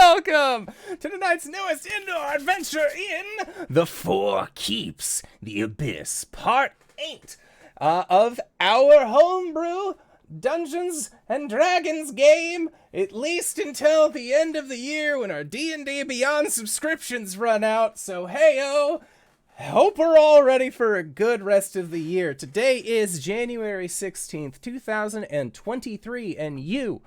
welcome to tonight's newest indoor adventure in The Four Keeps, the Abyss, Part 8 of our homebrew Dungeons and Dragons game, at least until the end of the year when our D&D Beyond subscriptions run out. So hey-o, hope we're all ready for a good rest of the year. Today is January 16th, 2023, and you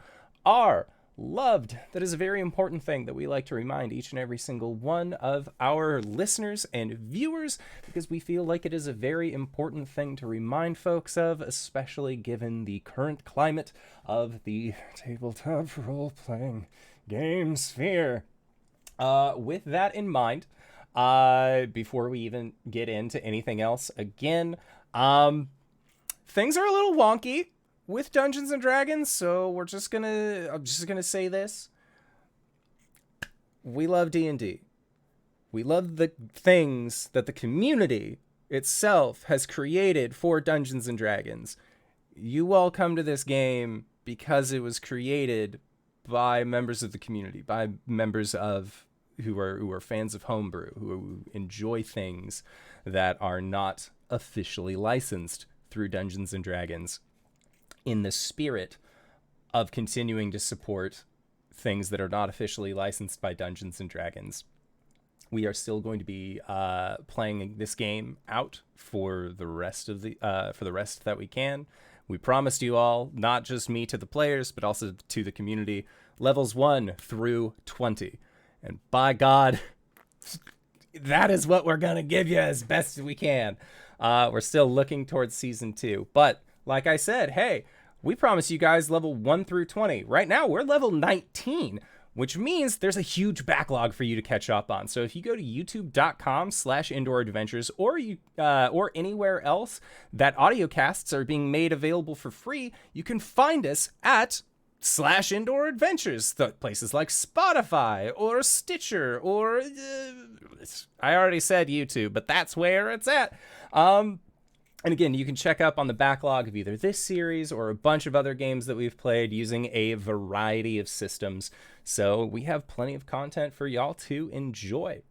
are loved. That is a very important thing that we like to remind each and every single one of our listeners and viewers, because we feel like it is a very important thing to remind folks of, especially given the current climate of the tabletop role-playing game sphere. With that in mind, before we even get into anything else, again, things are a little wonky with Dungeons and Dragons, so I'm just gonna say this. We love D&D. We love the things that the community itself has created for Dungeons and Dragons. You all come to this game because it was created by members of the community, by members of who are fans of homebrew, who enjoy things that are not officially licensed through Dungeons and Dragons, in the spirit of continuing to support things that are not officially licensed by Dungeons and Dragons. We are still going to be playing this game out for the rest that we can. We promised you all, not just me to the players, but also to the community, levels 1 through 20. And by God, that is what we're going to give you as best as we can. We're still looking towards Season 2. But like I said, hey, we promise you guys level 1 through 20. Right now, we're level 19, which means there's a huge backlog for you to catch up on. So if you go to youtube.com/indooradventures or anywhere else that audio casts are being made available for free, you can find us at /indoor adventures, places like Spotify or Stitcher or I already said YouTube, but that's where it's at. And again, you can check up on the backlog of either this series or a bunch of other games that we've played using a variety of systems. So we have plenty of content for y'all to enjoy.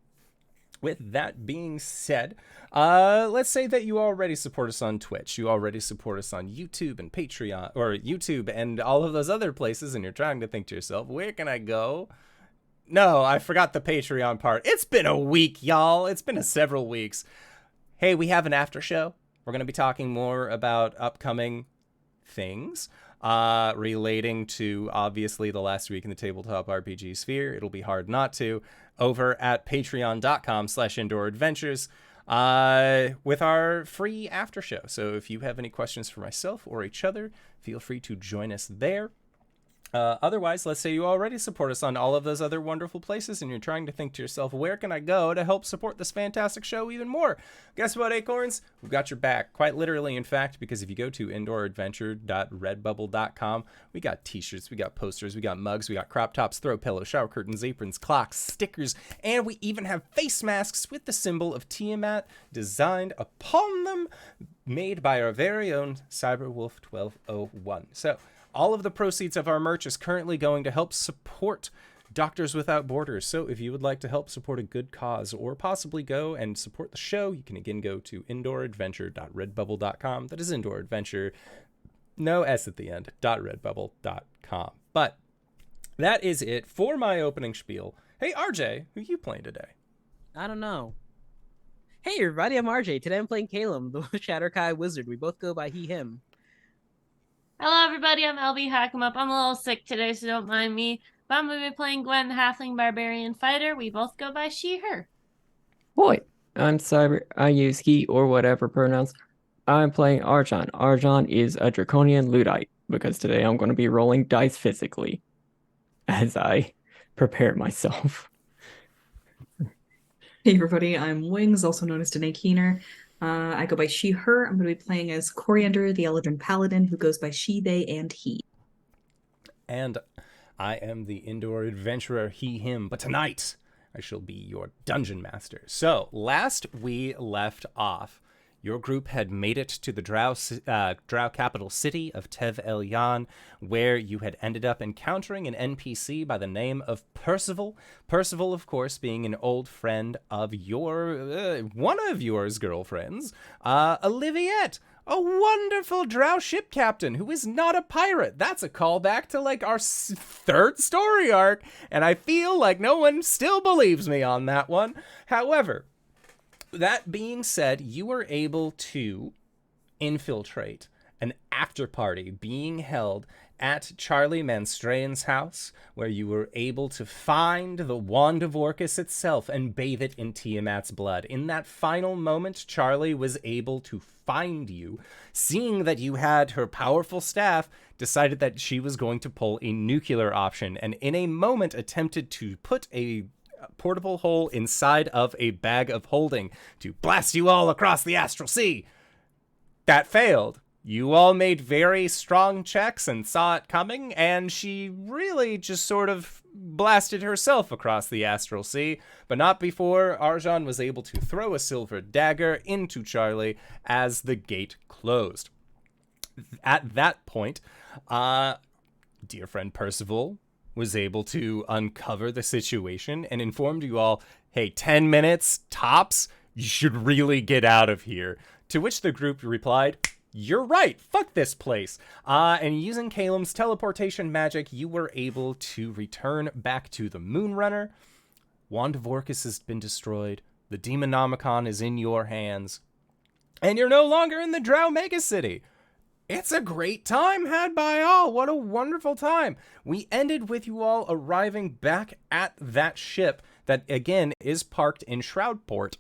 With that being said, let's say that you already support us on Twitch, you already support us on YouTube and Patreon, or YouTube and all of those other places, and you're trying to think to yourself, where can I go? No, I forgot the Patreon part. It's been a week, y'all. It's been several weeks. Hey, we have an after show. We're going to be talking more about upcoming things relating to, obviously, the last week in the tabletop RPG sphere. It'll be hard not to. Over at patreon.com/indooradventures with our free after show. So if you have any questions for myself or each other, feel free to join us there. Otherwise, let's say you already support us on all of those other wonderful places and you're trying to think to yourself, where can I go to help support this fantastic show even more? Guess what, Acorns? We've got your back. Quite literally, in fact, because if you go to indooradventure.redbubble.com, we got t-shirts, we got posters, we got mugs, we got crop tops, throw pillows, shower curtains, aprons, clocks, stickers, and we even have face masks with the symbol of Tiamat designed upon them, made by our very own Cyberwolf1201. So, all of the proceeds of our merch is currently going to help support Doctors Without Borders. So if you would like to help support a good cause or possibly go and support the show, you can again go to indooradventure.redbubble.com. That is Indoor Adventure, no S at the end, .redbubble.com. But that is it for my opening spiel. Hey, RJ, who you playing today? I don't know. Hey, everybody, I'm RJ. Today I'm playing Caelum, the Shatterkai Wizard. We both go by he, him. Hello, everybody. I'm LBHackEmUp. I'm a little sick today, so don't mind me. But I'm going to be playing Gwen, the Halfling Barbarian Fighter. We both go by she, her. Boy, I'm Cyber. I use he or whatever pronouns. I'm playing Arjhan. Arjhan is a Draconian Luddite, because today I'm going to be rolling dice physically as I prepare myself. Hey, everybody. I'm Wings, also known as Danae Keener. I go by she, her. I'm going to be playing as Coriander, the Eldrin Paladin, who goes by she, they, and he. And I am the indoor adventurer, he, him. But tonight, I shall be your dungeon master. So, last we left off, Your group had made it to the Drow capital city of Tev Elyan, where you had ended up encountering an NPC by the name of Percival. Percival, of course, being an old friend of one of yours girlfriends, Oliviette, a wonderful Drow ship captain who is not a pirate. That's a callback to like our third story arc, and I feel like no one still believes me on that one. However, that being said, you were able to infiltrate an after party being held at Charlie Manstrain's house, where you were able to find the Wand of Orcus itself and bathe it in Tiamat's blood. In that final moment, Charlie was able to find you, seeing that you had her powerful staff, decided that she was going to pull a nuclear option, and in a moment attempted to put a portable hole inside of a bag of holding to blast you all across the astral sea. That failed. You all made very strong checks and saw it coming, and she really just sort of blasted herself across the astral sea, but not before Arjhan was able to throw a silver dagger into Charlie as the gate closed. At that point, dear friend Percival was able to uncover the situation and informed you all, hey, 10 minutes tops, you should really get out of here. To which the group replied, you're right, fuck this place. And using Caelum's teleportation magic, you were able to return back to the Moonrunner. Wand of Orcus has been destroyed. The Demonomicon is in your hands. And you're no longer in the Drow Megacity. It's a great time had by all. What a wonderful time. We ended with you all arriving back at that ship that, again, is parked in Shroudport.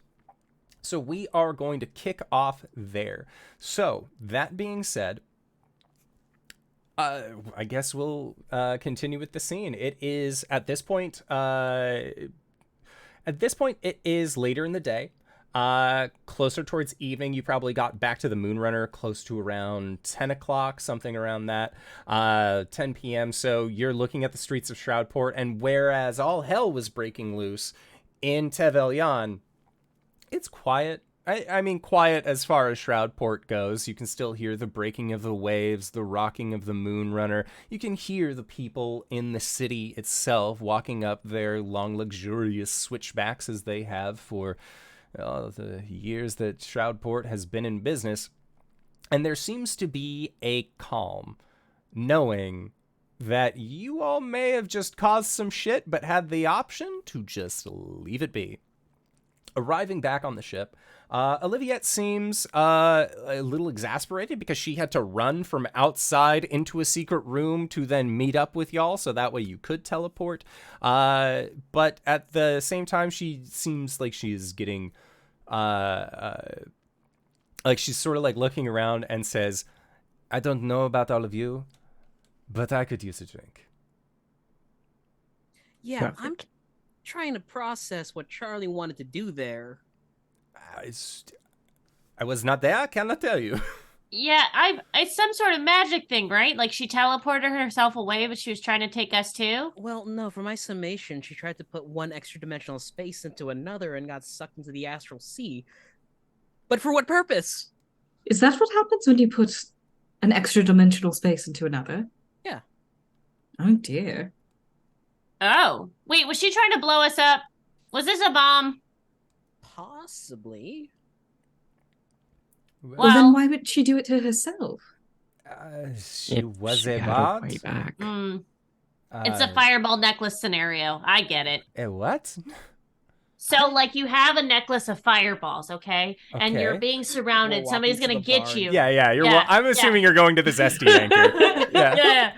So we are going to kick off there. So, that being said, I guess we'll continue with the scene. It is, at this point, it is later in the day. Closer towards evening. You probably got back to the Moonrunner close to around 10 o'clock, something around that, 10 p.m. So you're looking at the streets of Shroudport, and whereas all hell was breaking loose in Tev Elyan, it's quiet. I mean, quiet as far as Shroudport goes. You can still hear the breaking of the waves, the rocking of the Moonrunner. You can hear the people in the city itself walking up their long, luxurious switchbacks as they have for the years that Shroudport has been in business. And there seems to be a calm, knowing that you all may have just caused some shit, but had the option to just leave it be. Arriving back on the ship, Oliviette seems a little exasperated because she had to run from outside into a secret room to then meet up with y'all, so that way you could teleport. But at the same time, she seems like she's getting, like she's sort of like looking around and says, I don't know about all of you, but I could use a drink. Yeah, I'm trying to process what Charlie wanted to do there. I was not there, I cannot tell you. Yeah, it's some sort of magic thing, right? Like she teleported herself away, but she was trying to take us too? Well, no, for my summation, she tried to put one extra dimensional space into another and got sucked into the astral sea. But for what purpose? Is that what happens when you put an extra dimensional space into another? Yeah. Oh dear. Oh. Wait, was she trying to blow us up? Was this a bomb? Possibly. Well, then why would she do it to herself? She was a had bot. way back. It's a fireball necklace scenario. I get it. A what? So, like, you have a necklace of fireballs, okay? And you're being surrounded. We're Somebody's walking going to to the get bar. you. Yeah. I'm assuming you're going to this SD anchor. Yeah.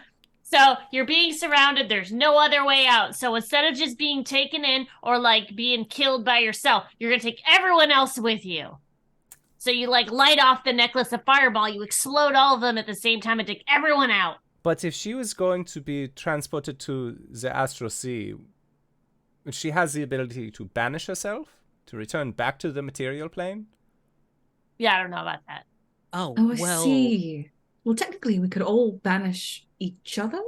So you're being surrounded. There's no other way out. So instead of just being taken in or like being killed by yourself, you're going to take everyone else with you. So you like light off the necklace of fireball. You explode all of them at the same time and take everyone out. But if she was going to be transported to the astral sea, she has the ability to banish herself, to return back to the material plane? Yeah, I don't know about that. Oh, I well. see. Well, technically, we could all banish each other?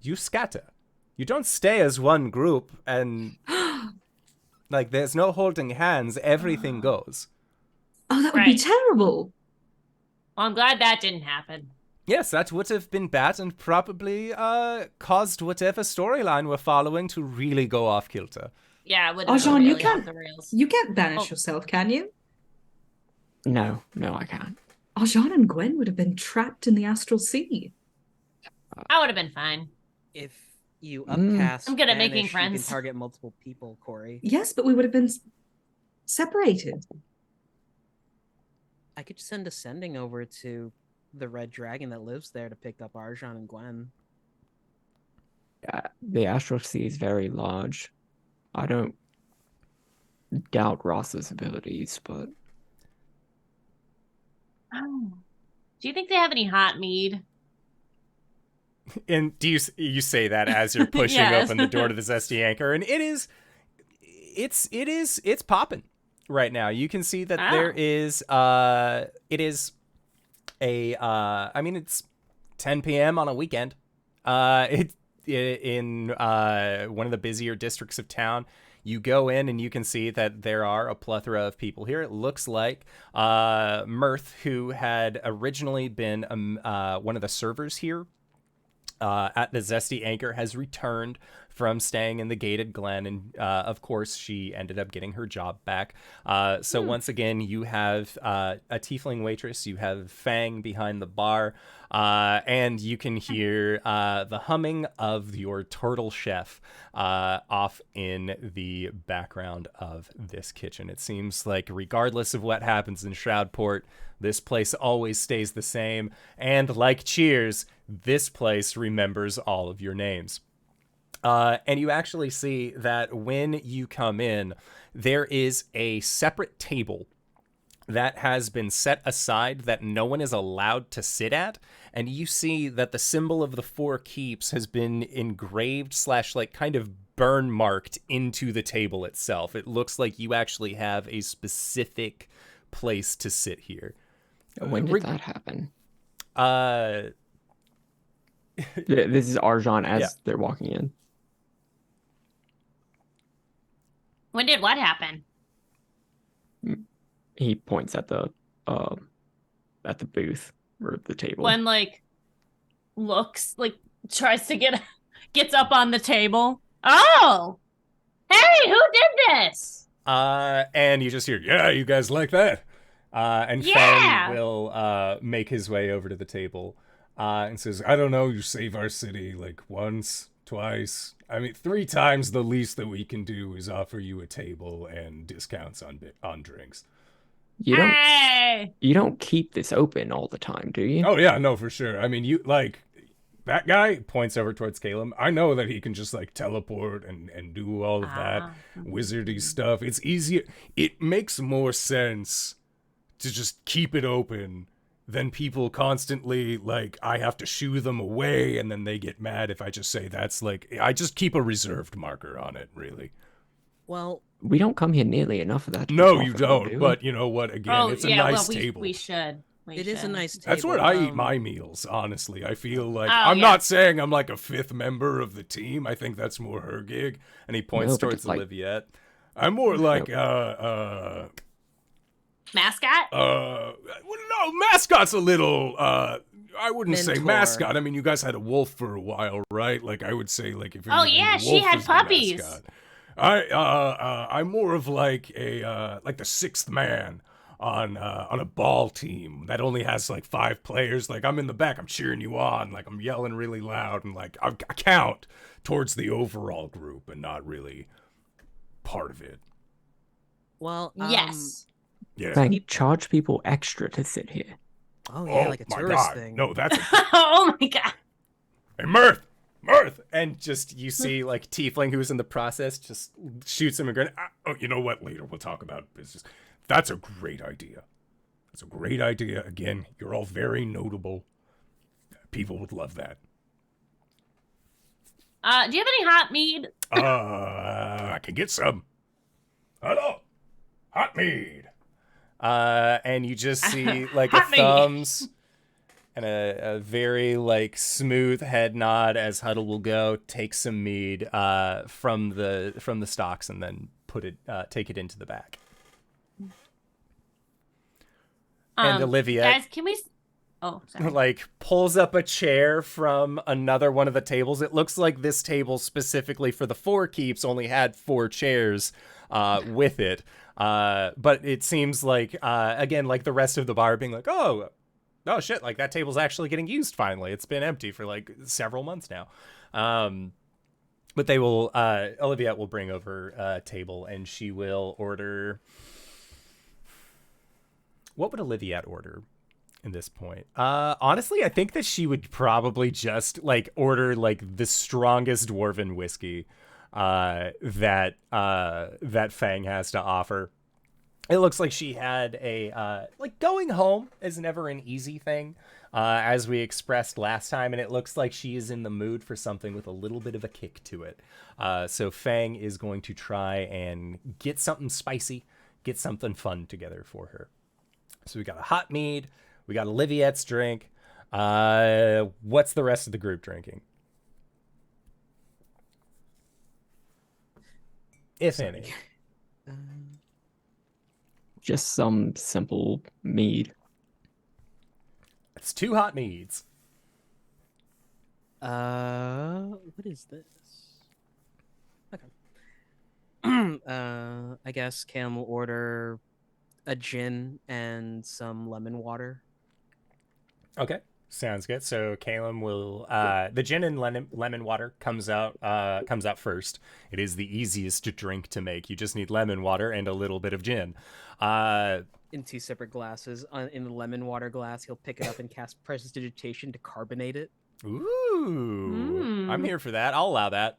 You scatter. You don't stay as one group, and like there's no holding hands. Everything goes. Oh, that would be Right. terrible. Well, I'm glad that didn't happen. Yes, that would have been bad and probably caused whatever storyline we're following to really go off kilter. Yeah, it would have Arjhan, been you really off can't- the rails. You can't banish Oh. yourself, can you? No, I can't. Arjhan and Gwen would have been trapped in the astral sea. I would have been fine. If you Mm. upcast I'm good at banish, making you friends. can target multiple people, Cori. Yes, but we would have been separated. I could send a sending over to the red dragon that lives there to pick up Arjhan and Gwen. The astral sea is very large. I don't doubt Ross's abilities, but Oh. Do you think they have any hot mead? And do you say that as you're pushing Yes. open the door to the zesty anchor, and it's popping right now. You can see that there is it is a I mean, it's 10 p.m. on a weekend. In one of the busier districts of town. You go in and you can see that there are a plethora of people here. It looks like Mirth, who had originally been one of the servers here at the Zesty Anchor, has returned from staying in the gated glen, and of course she ended up getting her job back. So once again, you have a tiefling waitress, you have Fang behind the bar, and you can hear the humming of your turtle chef off in the background of this kitchen. It seems like regardless of what happens in Shroudport, this place always stays the same, and like Cheers, this place remembers all of your names. And you actually see that when you come in, there is a separate table that has been set aside that no one is allowed to sit at. And you see that the symbol of the Four Keeps has been engraved / like kind of burn marked into the table itself. It looks like you actually have a specific place to sit here. when did that happen? This is Arjhan as Yeah. they're walking in. When did what happen? He points at the booth or the table. When looks tries to gets up on the table. Oh, hey, who did this? And you just hear, yeah, you guys like that? And Yeah. Fang will make his way over to the table and says, I don't know, you save our city like once, twice. I mean, 3 times the least that we can do is offer you a table and discounts on drinks. You don't Hey. you don't keep this open all the time, do you? Oh, yeah, no, for sure. I mean, you that guy points over towards Caelum. I know that he can just teleport and do all of that wizardy stuff. It's easier. It makes more sense to just keep it open than people constantly I have to shoo them away and then they get mad if I just say that's I just keep a reserved marker on it, really. Well, We don't come here nearly enough of that. to be No, you profitable, don't. do we? But you know what? Again, it's a nice table. We should. it is a nice table. That's where I eat my meals, honestly. I feel like Oh, I'm yeah. not saying I'm like a 5th member of the team. I think that's more her gig. And he points No, but towards it's like- Oliviette. I'm more like Mascot? well, no, mascot's a little I wouldn't say Mentor. mascot. I mean, you guys had a wolf for a while, right? I would say if Oh, anything, yeah, the she wolf had is the puppies. mascot. I'm more of like the 6th man on a ball team that only has 5 players. I'm in the back, I'm cheering you on, I'm yelling really loud, and I count towards the overall group and not really part of it. Well, Yes. Yeah. Frank, charge people extra to sit here. Oh yeah, like a my tourist God. thing. No, that's Oh my god. hey, Mirth! And just you see Tiefling, who's in the process, just shoots him a gun. Oh, you know what? Later we'll talk about business. That's a great idea. That's a great idea. Again, you're all very notable. People would love that. Do you have any hot mead? I can get some. Hello, hot mead. And you just see a Hot mead. thumbs and a very smooth head nod as Huddle will go take some mead from the stocks and then take it into the back. And Olivia, guys, can we? Oh, sorry. like, pulls up a chair from another one of the tables. It looks like this table specifically for the Four Keeps only had 4 chairs with it. But it seems like, again, like the rest of the bar being like, oh shit, like that table's actually getting used finally. It's been empty for like several months now. But they will, Olivia will bring over a table and she will order. What would Olivia order in this point? Honestly, I think that she would probably just like order like the strongest dwarven whiskey that Fang has to offer. It looks like she had a like going home is never an easy thing, as we expressed last time, and it looks like she is in the mood for something with a little bit of a kick to it. So Fang is going to try and get something spicy, get something fun together for her. So we got a hot mead, we got Oliviette's drink. What's the rest of the group drinking? If any. Just some simple mead. It's 2 hot meads. What is this? Okay. I guess Cam will order a gin and some lemon water. Okay, sounds good. So Caelum will the gin and lemon water comes out first. It is the easiest drink to make. You just need lemon water and a little bit of gin. In 2 separate glasses. In the lemon water glass, he'll pick it up and cast Prestidigitation to carbonate it. Ooh, I'm here for that. I'll allow that.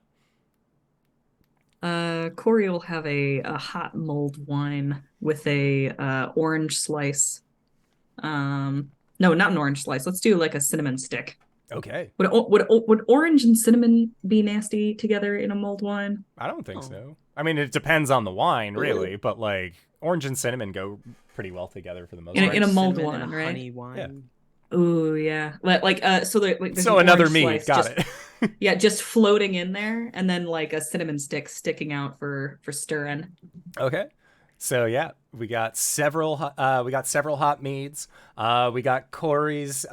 Cori will have a hot mulled wine with a orange slice. No, not an orange slice. Let's do like a cinnamon stick. Okay. Would orange and cinnamon be nasty together in a mulled wine? I don't think so. I mean, it depends on the wine, really, but like orange and cinnamon go pretty well together for the most part. In a mulled Cinnamon wine, and a right? honey wine. Yeah. Ooh, yeah. So there's So an another orange mead, slice got just, it. yeah, just floating in there, and then like a cinnamon stick sticking out for stirring. Okay. So yeah, we got several hot meads. We got Cori's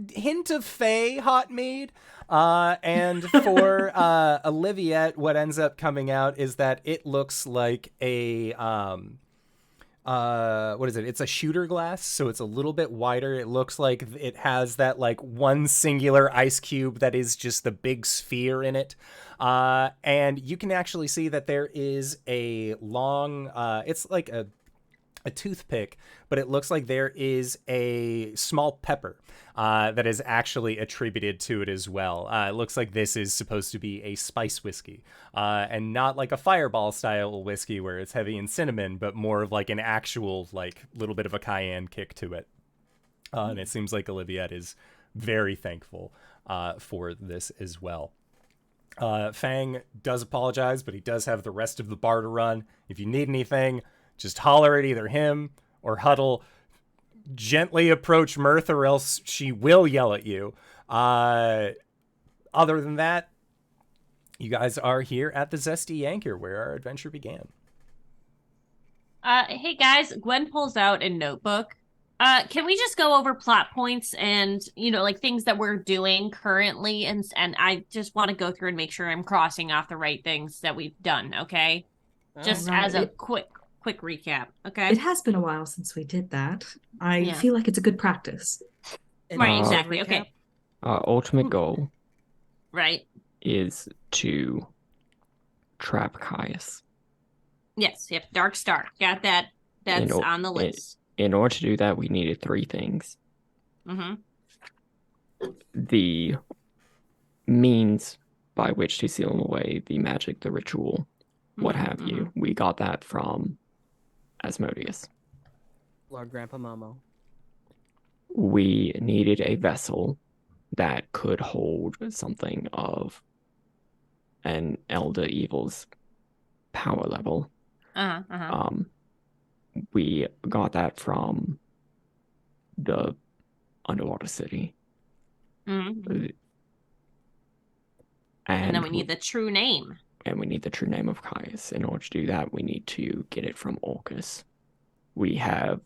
hint of Fey hot mead. And for Oliviette, what ends up coming out is that it looks like a what is it? It's a shooter glass, so it's a little bit wider. It looks like it has that like one singular ice cube that is just the big sphere in it. And you can actually see that there is a long, it's like a toothpick, but it looks like there is a small pepper that is actually attributed to it as well. It looks like this is supposed to be a spice whiskey, and not like a fireball style whiskey where it's heavy in cinnamon, but more of like an actual like little bit of a cayenne kick to it. And it seems like Oliviette is very thankful for this as well. Fang does apologize, but he does have the rest of the bar to run. If you need anything, just holler at either him or Huddle. Gently approach Mirth, or else she will yell at you. Other than that, you guys are here at the Zesty Yanker, where our adventure began. Hey guys, Gwen pulls out a notebook. Can we just go over plot points and, like things that we're doing currently? And I just want to go through and make sure I'm crossing off the right things that we've done, okay? Just Right. as a quick recap, okay? It has been a while since we did that. I feel like it's a good practice. Right, exactly, okay. Our ultimate goal Right. is to trap Caius. Yes, yep, Dark Star. Got that. That's on the list. In order to do that, we needed 3 things. Mm-hmm. The means by which to seal away the magic, the ritual, what have you. We got that from Asmodeus. Lord Grandpa Momo. We needed a vessel that could hold something of an Elder Evil's power level. We got that from the underwater city. Mm-hmm. And then we need the true name. And we need the true name of Caius. In order to do that, we need to get it from Orcus. We have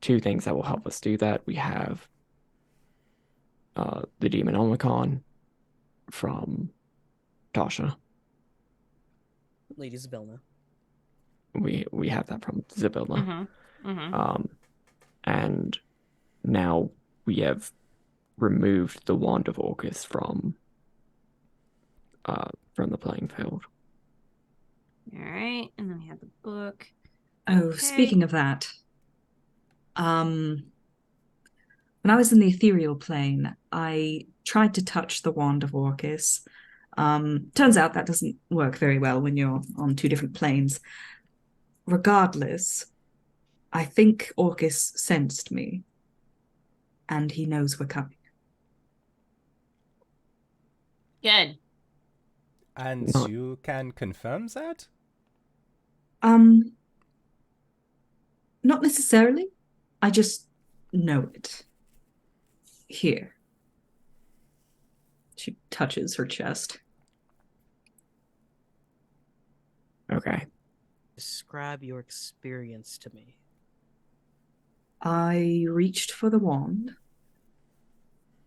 two things that will help us do that. We have the Demonomicon from Tasha. Lady Zabelna. We have that from Zabilna. Mm-hmm. Mm-hmm. And now we have removed the Wand of Orcus from the playing field. All right, and then we have the book. Oh, Okay. speaking of that, when I was in the ethereal plane, I tried to touch the Wand of Orcus. Turns out that doesn't work very well when you're on two different planes. Regardless, I think Orcus sensed me, and he knows we're coming. Good. And No. you can confirm that? Not necessarily. I just know it. Here. She touches her chest. Okay. Describe your experience to me. I reached for the wand,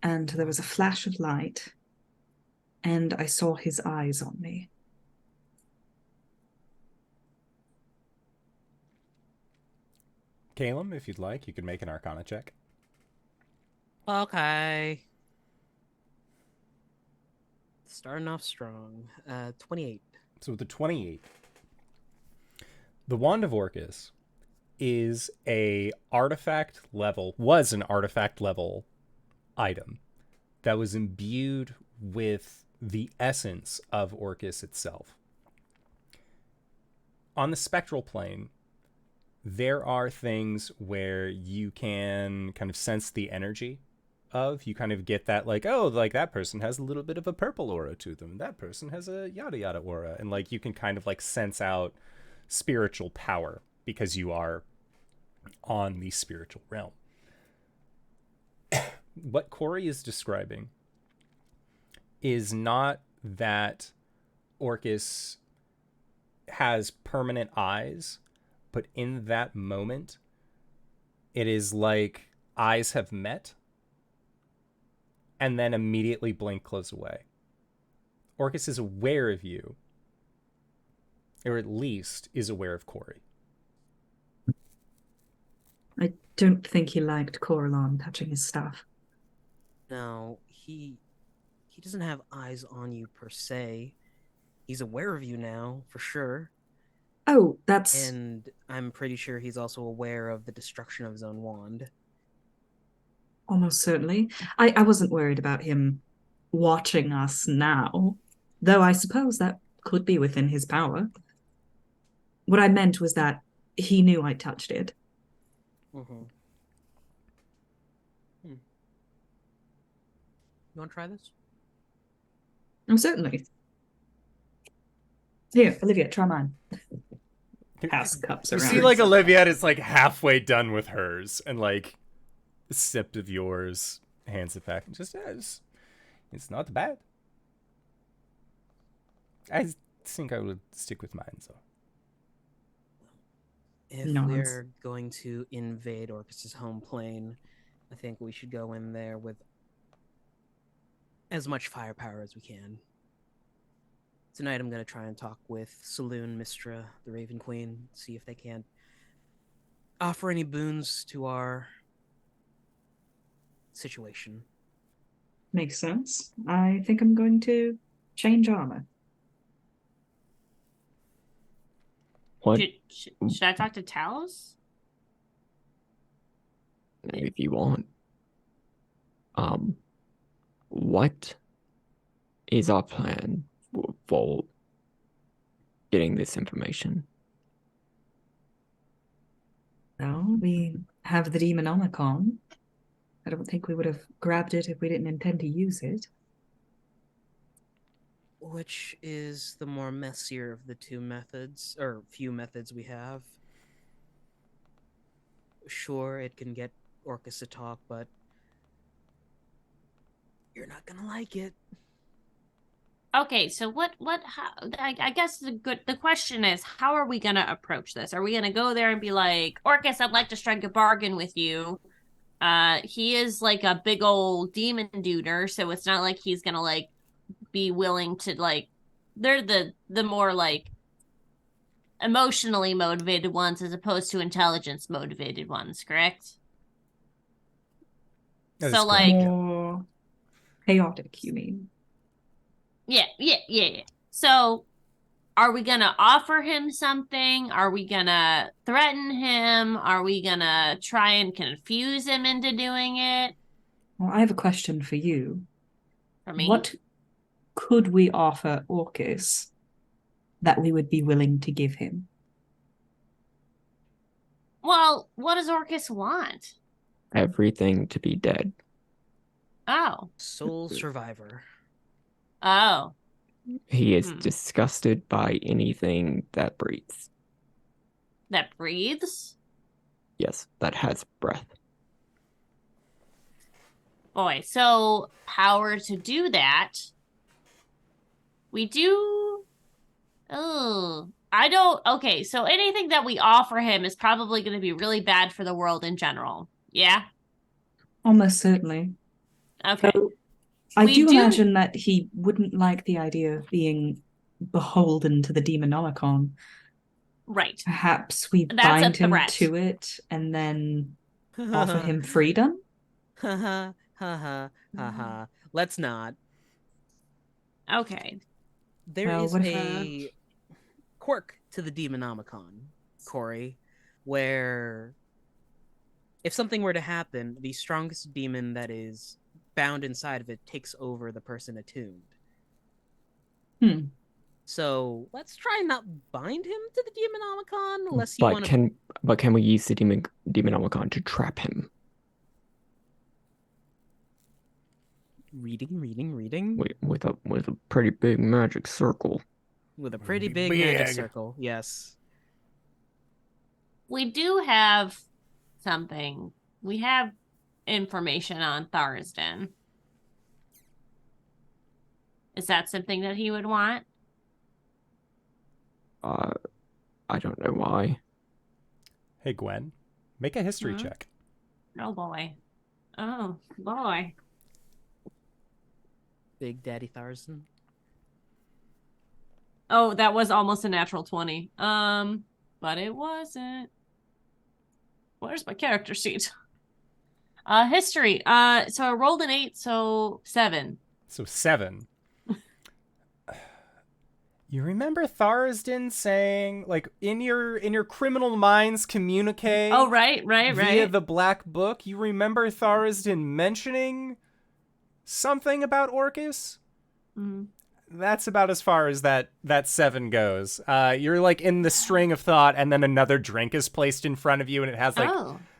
and there was a flash of light, and I saw his eyes on me. Caelum, if you'd like, you can make an Arcana check. Okay. Starting off strong. 28. So with the 28, the Wand of Orcus was an artifact level item that was imbued with the essence of Orcus itself. On the spectral plane, there are things where you can kind of sense the energy of. You kind of get that, like, oh, like that person has a little bit of a purple aura to them. That person has a yada yada aura. And like you can kind of like sense out spiritual power because you are on the spiritual realm. What Cori is describing is not that Orcus has permanent eyes, but in that moment, it is like eyes have met and then immediately blink, close away. Orcus is aware of you, or at least is aware of Cori. I don't think he liked Coralon touching his stuff. Now, he doesn't have eyes on you per se. He's aware of you now, for sure. Oh, that's... And I'm pretty sure he's also aware of the destruction of his own wand. Almost certainly. I wasn't worried about him watching us now, though I suppose that could be within his power. What I meant was that he knew I touched it. Mm-hmm. You want to try this? Oh, certainly. Here, Olivia, try mine. Pass cups You around. see, like, Olivia is like halfway done with hers, and like a sip of yours, hands it back, and just it's not bad. I think I would stick with mine, so. If we're going to invade Orcus's home plane, I think we should go in there with as much firepower as we can. Tonight I'm going to try and talk with Saloon, Mistra, the Raven Queen, see if they can offer any boons to our situation. Makes sense. I think I'm going to change armor. What? Should I talk to Talos? If you want. What is our plan for getting this information? Well, we have the Demonomicon. I don't think we would have grabbed it if we didn't intend to use it. Which is the more messier of the two methods, or few methods we have? Sure, it can get Orcus to talk, but you're not gonna like it. Okay, so how, I guess the question is, how are we gonna approach this? Are we gonna go there and be like, Orcus, I'd like to strike a bargain with you. He is like a big old demon duder, so it's not like he's gonna like be willing to like, they're the more like emotionally motivated ones as opposed to intelligence motivated ones, correct? That So is like, correct, yeah. More chaotic, you mean? yeah. So are we gonna offer him something? Are we gonna threaten him? Are we gonna try and confuse him into doing it? Well, I have a question for you. For me? What could we offer Orcus that we would be willing to give him? Well, what does Orcus want? Everything to be dead. Oh. Soul survivor. Oh. He is disgusted by anything that breathes. That breathes? Yes, that has breath. Boy, so power to do that. We do. Oh, I don't. Okay, so anything that we offer him is probably going to be really bad for the world in general. Yeah? Almost certainly. Okay. Though I We do do- imagine that he wouldn't like the idea of being beholden to the Demonomicon. Right. Perhaps we That's a bind him threat. to it and then offer him freedom? Ha ha. Let's not. Okay. There Well, is what if, a quirk to the Demonomicon, Cori, where if something were to happen, the strongest demon that is bound inside of it takes over the person attuned. So let's try and not bind him to the Demonomicon unless you want to. But can we use the Demonomicon to trap him? Reading. With a pretty big magic circle. With a pretty big magic circle, yes. We do have something. We have information on Tharsden. Is that something that he would want? I don't know why. Hey, Gwen, make a history Huh? check. Oh boy. Oh boy. Big Daddy Tharsden. Oh, that was almost a natural 20. But it wasn't. Where's my character sheet? History. So I rolled an 8, so 7. So 7. You remember Tharsden saying, like, in your criminal minds communicate? Oh, right. Via the Black Book, you remember Tharsden mentioning something about Orcus? Mm-hmm. That's about as far as that 7 goes. You're like in the string of thought, and then another drink is placed in front of you, and it has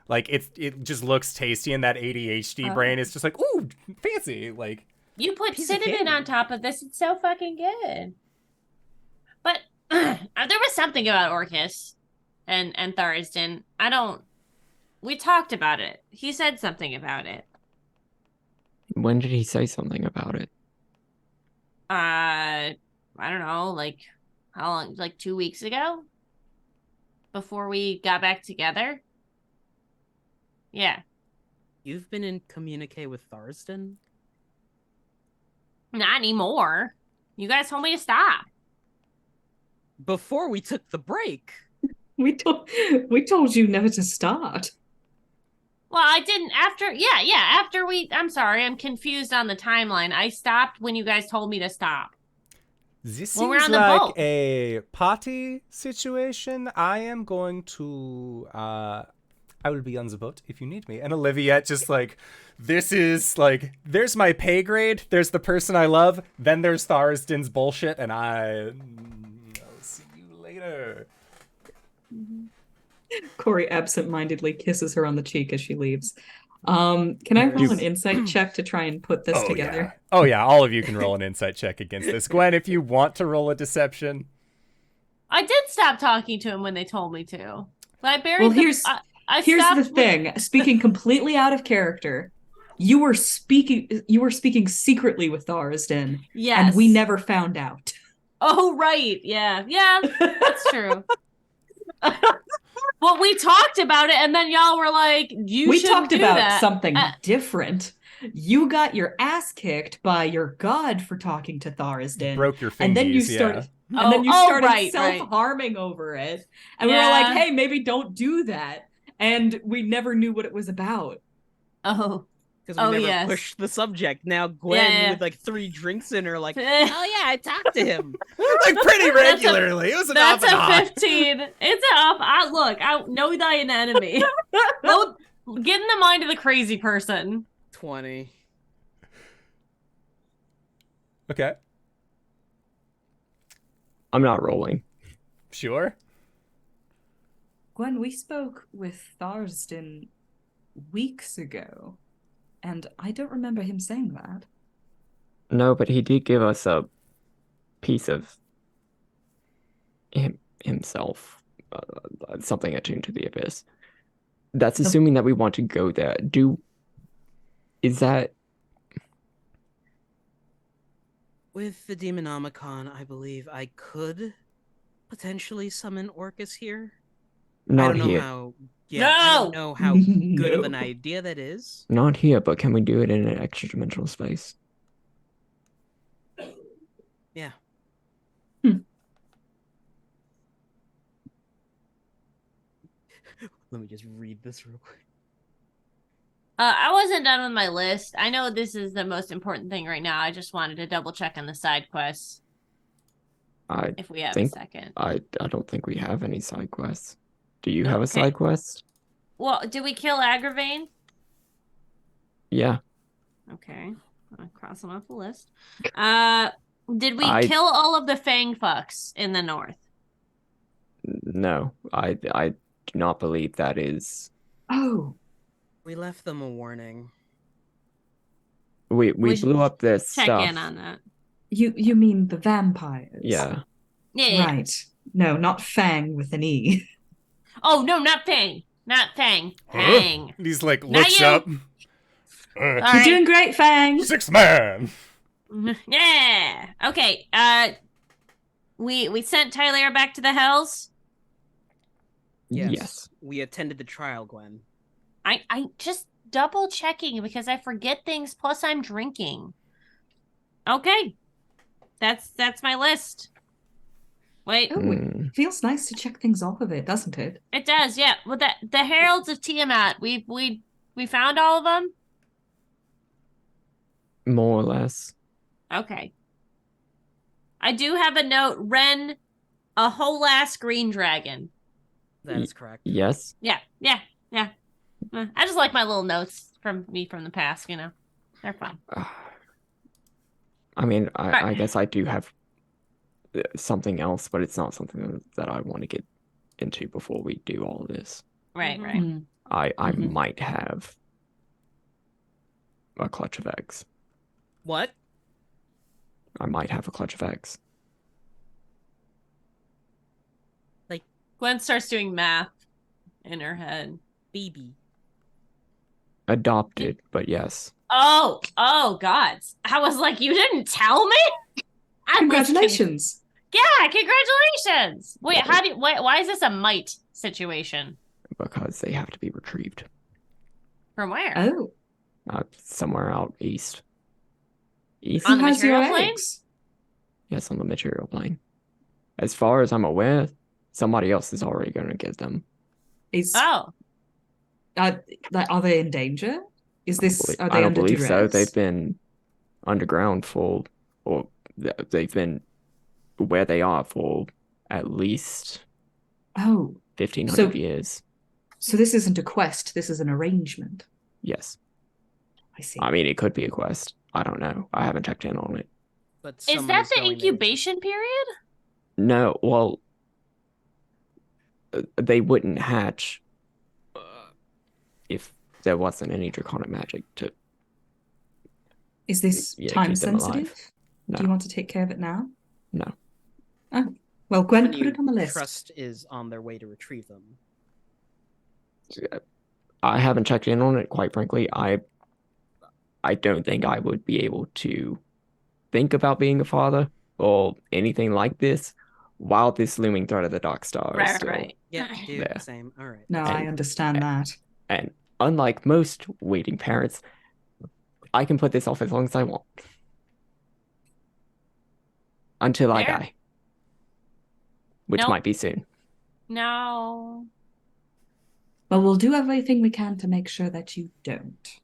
like it just looks tasty, and that ADHD brain is just like, ooh, fancy. Like, you put cinnamon on top of this. It's so fucking good. But there was something about Orcus and Tharsden. We talked about it. He said something about it. When did he say something about it? I don't know, like how long? Like 2 weeks ago? Before we got back together? Yeah. You've been in communique with Tharsden? Not anymore. You guys told me to stop. Before we took the break. We told you never to start. Well, I didn't after I'm sorry, I'm confused on the timeline. I stopped when you guys told me to stop. This When we're seems on the like boat. a party situation. I am going to I will be on the boat if you need me. And Olivia just like, this is like, there's my pay grade, there's the person I love, then there's Tharsden's bullshit, and I'll see you later. Cori absentmindedly kisses her on the cheek as she leaves. Can I roll an insight check to try and put this together? Yeah. Oh yeah, all of you can roll an insight check against this. Gwen, if you want to roll a deception. I did stop talking to him when they told me to. But I buried Well, here's the stopped thing. Speaking completely out of character, You were speaking secretly with Tharizdun, Yes. and we never found out. Oh, right. Yeah. Yeah, that's true. Well, we talked about it, and then y'all were like, "You We shouldn't talked do about that." something different. You got your ass kicked by your god for talking to Tharizdun. Broke your and then you fingies, started yeah. and then you Oh, started right, self-harming over it. And we were Yeah. like, hey, maybe don't do that. And we never knew what it was about. Oh. Because we Oh, never yes. pushed the subject. Now Gwen, Yeah. with like 3 drinks in her, like, oh Eh. yeah, I talked to him. Like pretty regularly. It was an That's off and a on. 15. It's an off. I know thine enemy. Well, get in the mind of the crazy person. 20. Okay. I'm not rolling. Sure. Gwen, we spoke with Tharizdun weeks ago, and I don't remember him saying that. No, but he did give us a piece of himself, something attuned to the abyss. That's assuming that we want to go there. Is that... With the Demonomicon, I believe I could potentially summon Orcus here. Not I don't know here. how. Yeah, I don't know how good of an idea that is. Not here, but can we do it in an extra-dimensional space? Yeah. Let me just read this real quick. I wasn't done with my list. I know this is the most important thing right now. I just wanted to double check on the side quests. If we have a second. I don't think we have any side quests. Do you have a side quest? Well, did we kill Agravain? Yeah. Okay. I'll cross them off the list. Did we kill all of the Fang fucks in the north? No. I do not believe that is... Oh. We left them a warning. We blew up their stuff. Check in on that. You mean the vampires? Yeah. Yeah. Right. No, not Fang with an E. Oh, no, not Fang. Not Fang. Fang. He's like, Not looks you. up. You're doing great, Fang. 6 man. Yeah. Okay. We sent Tyler back to the Hells. Yes. We attended the trial, Gwen. I just double checking because I forget things. Plus, I'm drinking. Okay. That's my list. Wait. Oh, it feels nice to check things off of it, doesn't it? It does, yeah. Well, the Heralds of Tiamat, we found all of them? More or less. Okay. I do have a note. Ren, a whole ass green dragon. That is correct. Yes. Yeah. I just like my little notes from the past, you know. They're fun. I mean, I guess I do have something else, but it's not something that I want to get into before we do all of this. Right. I might have a clutch of eggs. What? I might have a clutch of eggs. Like, Gwen starts doing math in her head. Baby. Adopted, but yes. Oh, God. I was like, you didn't tell me? Congratulations. Yeah, congratulations. Wait, why is this a mite situation? Because they have to be retrieved. From where? Oh. Somewhere out east. On the Who has your material plane? eggs? Yes, on the material plane. As far as I'm aware, somebody else is already going to get them. Oh. Are they in danger? Are they I don't under believe duress? so. They've been underground they've been where they are for at least 1,500 years. So this isn't a quest. This is an arrangement. Yes. I see. I mean, it could be a quest. I don't know. I haven't checked in on it. But Is that the incubation period? No, well, they wouldn't hatch if there wasn't any draconic magic to... Is this time sensitive? No. Do you want to take care of it now? No. Oh, well, Gwen, put it on the list. Trust is on their way to retrieve them. I haven't checked in on it, quite frankly. I don't think I would be able to think about being a father or anything like this while this looming threat of the Dark Star is Right, still right. Yep, dude, there. same. All right. No, I And- understand that. And unlike most waiting parents, I can put this off as long as I want. Until I Fair. die. Which Nope. might be soon. No. But we'll do everything we can to make sure that you don't.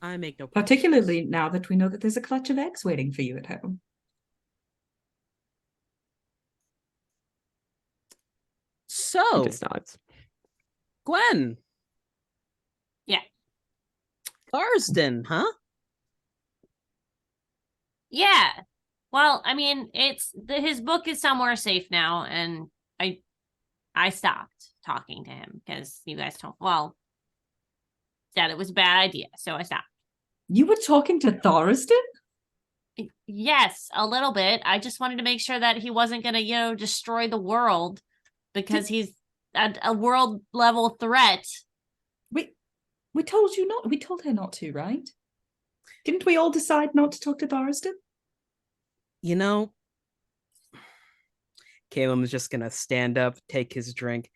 I make no Particularly now that we know that there's a clutch of eggs waiting for you at home. He So, just nods. Gwen. Yeah. Garsden, huh? Yeah. Well, I mean, his book is somewhere safe now, and I stopped talking to him because you guys said it was a bad idea, so I stopped. You were talking to Thoriston? Yes, a little bit. I just wanted to make sure that he wasn't going to, destroy the world because he's a world level threat. We told you not. We told her not to, right? Didn't we all decide not to talk to Thoriston? You know, Caelum is just gonna stand up, take his drink.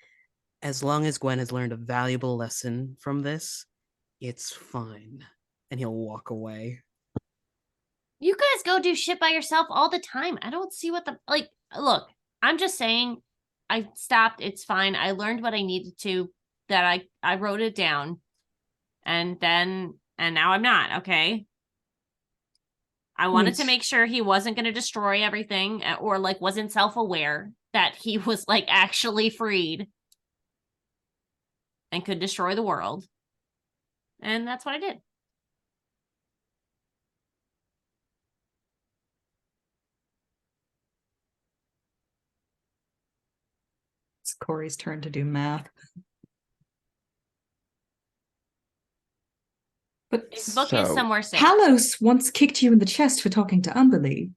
As long as Gwen has learned a valuable lesson from this, it's fine. And he'll walk away. You guys go do shit by yourself all the time. I don't see what look, I'm just saying I stopped. It's fine. I learned what I needed to, that I wrote it down. And now I'm not, okay? I wanted to make sure he wasn't going to destroy everything or wasn't self-aware that he was actually freed and could destroy the world. And that's what I did. It's Cori's turn to do math. But His book is somewhere safe. Talos once kicked you in the chest for talking to Umberlee.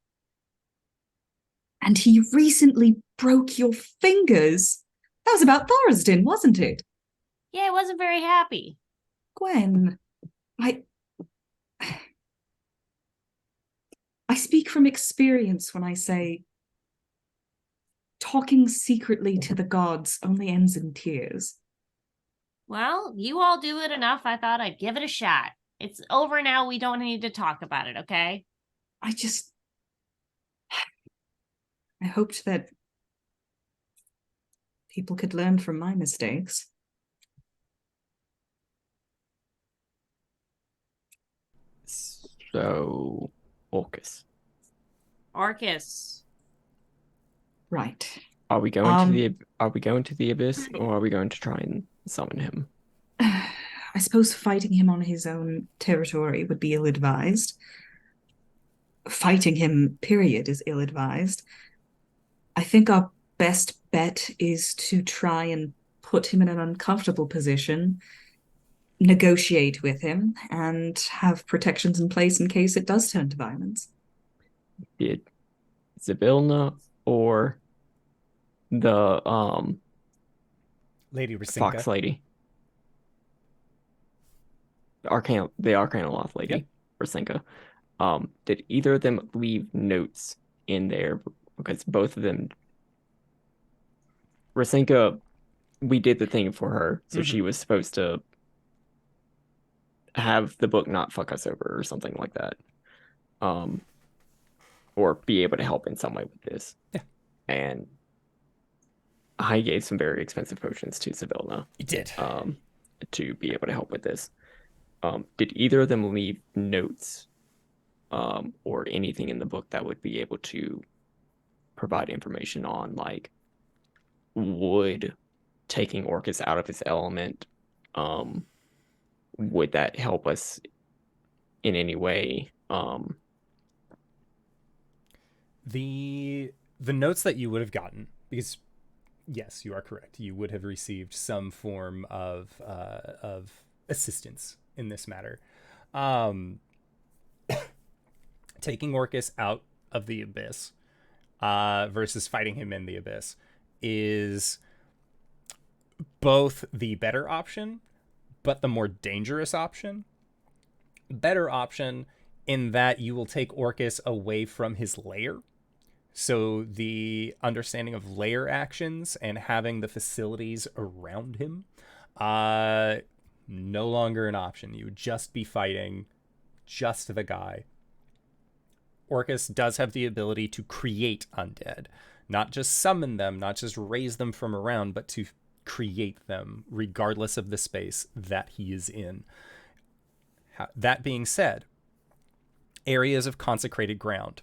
And he recently broke your fingers. That was about Thoriston, wasn't it? Yeah, I wasn't very happy. Gwen, I speak from experience when I say talking secretly to the gods only ends in tears. Well, you all do it enough. I thought I'd give it a shot. It's over now. We don't need to talk about it, okay? I hoped that people could learn from my mistakes. So, Orcus. Right. Are we going to the abyss, or are we going to try and summon him? I suppose fighting him on his own territory would be ill-advised. Fighting him, period, is ill-advised. I think our best bet is to try and put him in an uncomfortable position, negotiate with him, and have protections in place in case it does turn to violence. Did Zybilna or the Lady Rasinka. Fox lady, the Arcanoloth lady, Rasinka, did either of them leave notes in there? Because both of them, Rasinka, we did the thing for her, so she was supposed to have the book not fuck us over or something like that, or be able to help in some way with this. Yeah. And I gave some very expensive potions to Zybilna. You did. To be able to help with this. Did either of them leave notes or anything in the book that would be able to provide information on, would taking Orcus out of his element, would that help us in any way? The notes that you would have gotten, because yes, you are correct, you would have received some form of assistance in this matter. Taking Orcus out of the abyss versus fighting him in the abyss is both the better option, but the more dangerous option. better option in that you will take Orcus away from his lair. So the understanding of lair actions and having the facilities around him, no longer an option. You would just be fighting just the guy. Orcus does have the ability to create undead, not just summon them, not just raise them from around, but to create them regardless of the space that he is in. That being said, areas of consecrated ground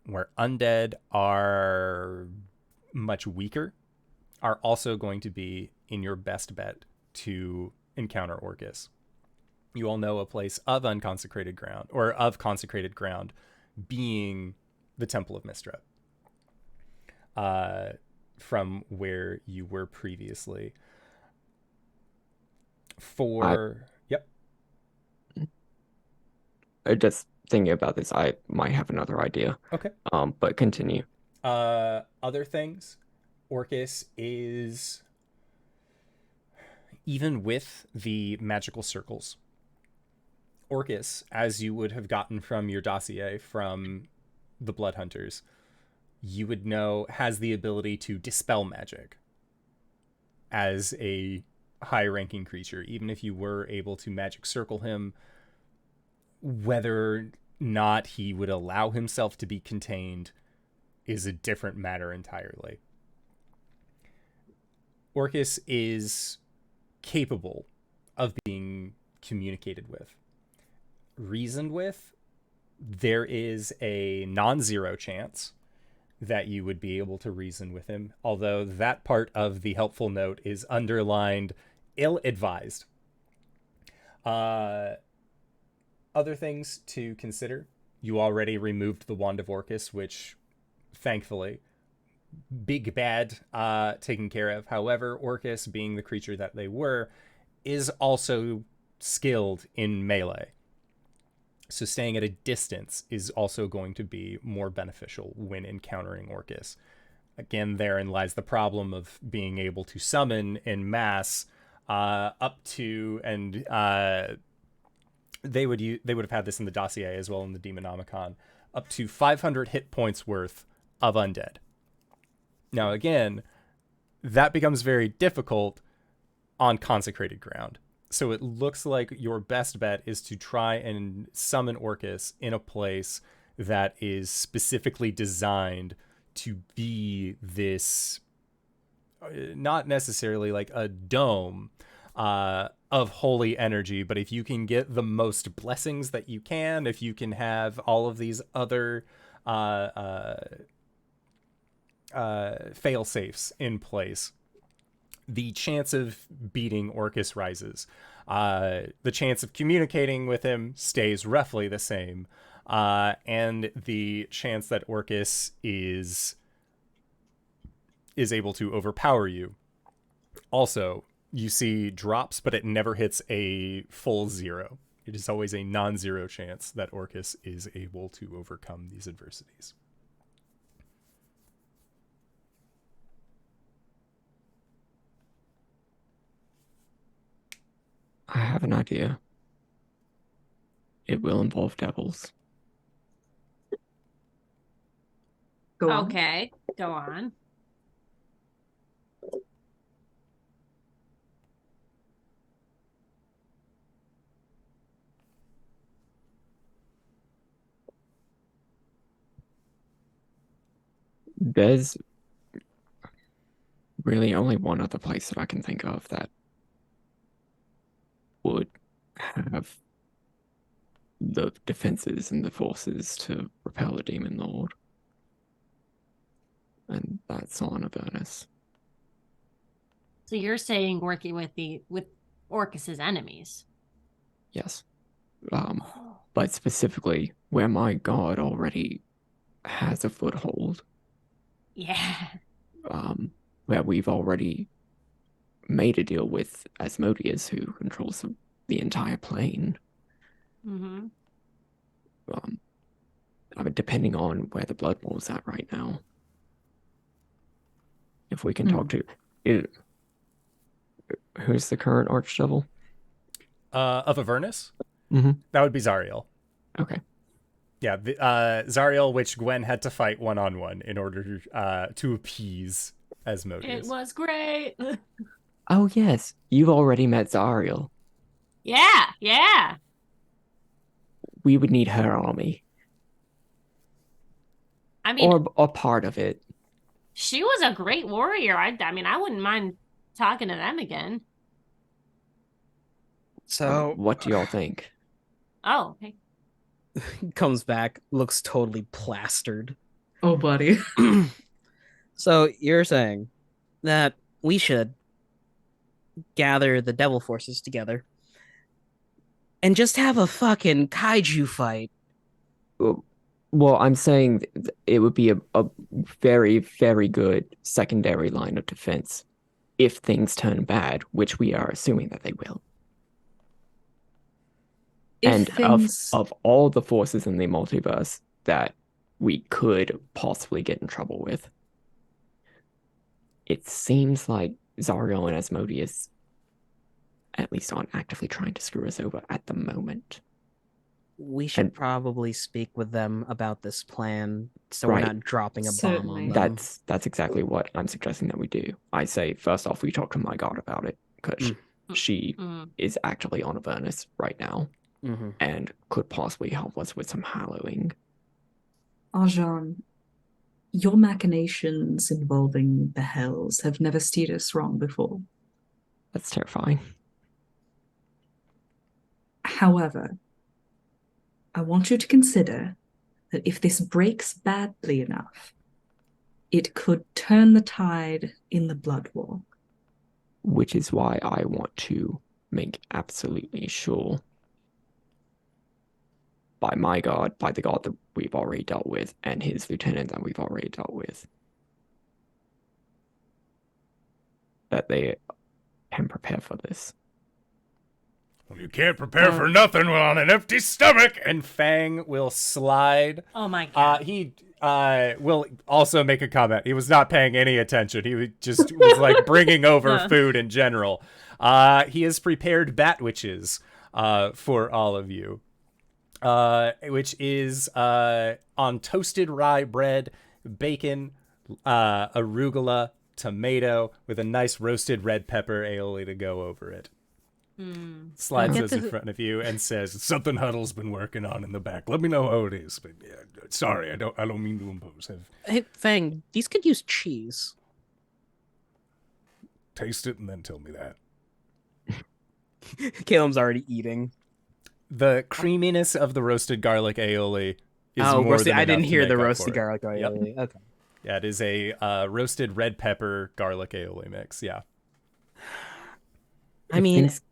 where undead are much weaker are also going to be in your best bet to encounter Orcus. You all know a place of unconsecrated ground, or of consecrated ground, being the Temple of Mistra, from where you were previously. Yep. Just thinking about this, I might have another idea. Okay. But continue. Other things, Orcus is, even with the magical circles, Orcus, as you would have gotten from your dossier from the Blood Hunters, you would know has the ability to dispel magic as a high-ranking creature. Even if you were able to magic circle him, whether or not he would allow himself to be contained is a different matter entirely. Orcus is capable of being communicated with, reasoned with. There is a non-zero chance that you would be able to reason with him, although that part of the helpful note is underlined ill-advised. Other things to consider. You already removed the Wand of Orcus, which, thankfully, big bad taken care of. However, Orcus, being the creature that they were, is also skilled in melee. So staying at a distance is also going to be more beneficial when encountering Orcus. Again, therein lies the problem of being able to summon en masse up to, and they would have had this in the dossier as well in the Demonomicon, up to 500 hit points worth of undead. Now, again, that becomes very difficult on consecrated ground. So it looks like your best bet is to try and summon Orcus in a place that is specifically designed to be this, not necessarily like a dome of holy energy, but if you can get the most blessings that you can, if you can have all of these other fail-safes in place, the chance of beating Orcus rises. The chance of communicating with him stays roughly the same. And the chance that Orcus is able to overpower you. Also, you see drops, but it never hits a full zero. It is always a non-zero chance that Orcus is able to overcome these adversities. I have an idea. It will involve devils. Go on. Okay, go on. There's really only one other place that I can think of that would have the defenses and the forces to repel a demon lord. And that's on Avernus. So you're saying working with Orcus's enemies? Yes. But specifically where my god already has a foothold. Yeah. Where we've already made a deal with Asmodeus, who controls the entire plane. Mm-hmm. I mean, depending on where the Blood Bowl's at right now. If we can talk to it, who's the current Archdevil? Of Avernus? That would be Zariel. Okay. Yeah, Zariel, which Gwen had to fight one-on-one in order to appease Asmodeus. It was great. Oh, yes. You've already met Zariel. Yeah. We would need her army. I mean, Or a part of it. she was a great warrior. I mean, I wouldn't mind talking to them again. So What do y'all think? Oh, okay. comes back, looks totally plastered. Oh, buddy. So you're saying that we should gather the devil forces together and just have a fucking kaiju fight. Well, I'm saying it would be a very, very good secondary line of defense if things turn bad, which we are assuming that they will. Of all the forces in the multiverse that we could possibly get in trouble with, it seems like Zariel and Asmodeus at least aren't actively trying to screw us over at the moment. We should probably speak with them about this plan so we're not dropping a bomb on them. That's exactly what I'm suggesting that we do. I say, first off, we talk to my god about it, because she is actually on Avernus right now and could possibly help us with some hallowing. Arjhan, your machinations involving the Hells have never steered us wrong before. That's terrifying. However, I want you to consider that if this breaks badly enough, it could turn the tide in the Blood War. Which is why I want to make absolutely sure, by my god, by the god that we've already dealt with, and his lieutenant that we've already dealt with, that they can prepare for this. Well, you can't prepare for nothing on an empty stomach. And Fang will slide. Oh my god. He will also make a comment. He was not paying any attention. He just was like bringing over food in general. He has prepared bat witches for all of you, which is on toasted rye bread, bacon, arugula, tomato, with a nice roasted red pepper aioli to go over it. Slides those in front of you and says, "It's something Huddle's been working on in the back. Let me know how it is." But yeah, sorry, I don't mean to impose. Hey, Fang, these could use cheese. Taste it and then tell me that. Caelum's already eating. The creaminess of the roasted garlic aioli is more than I didn't enough hear to the make up roasted for it. garlic aioli. Yep. Okay. Yeah, it is a roasted red pepper garlic aioli mix. Yeah.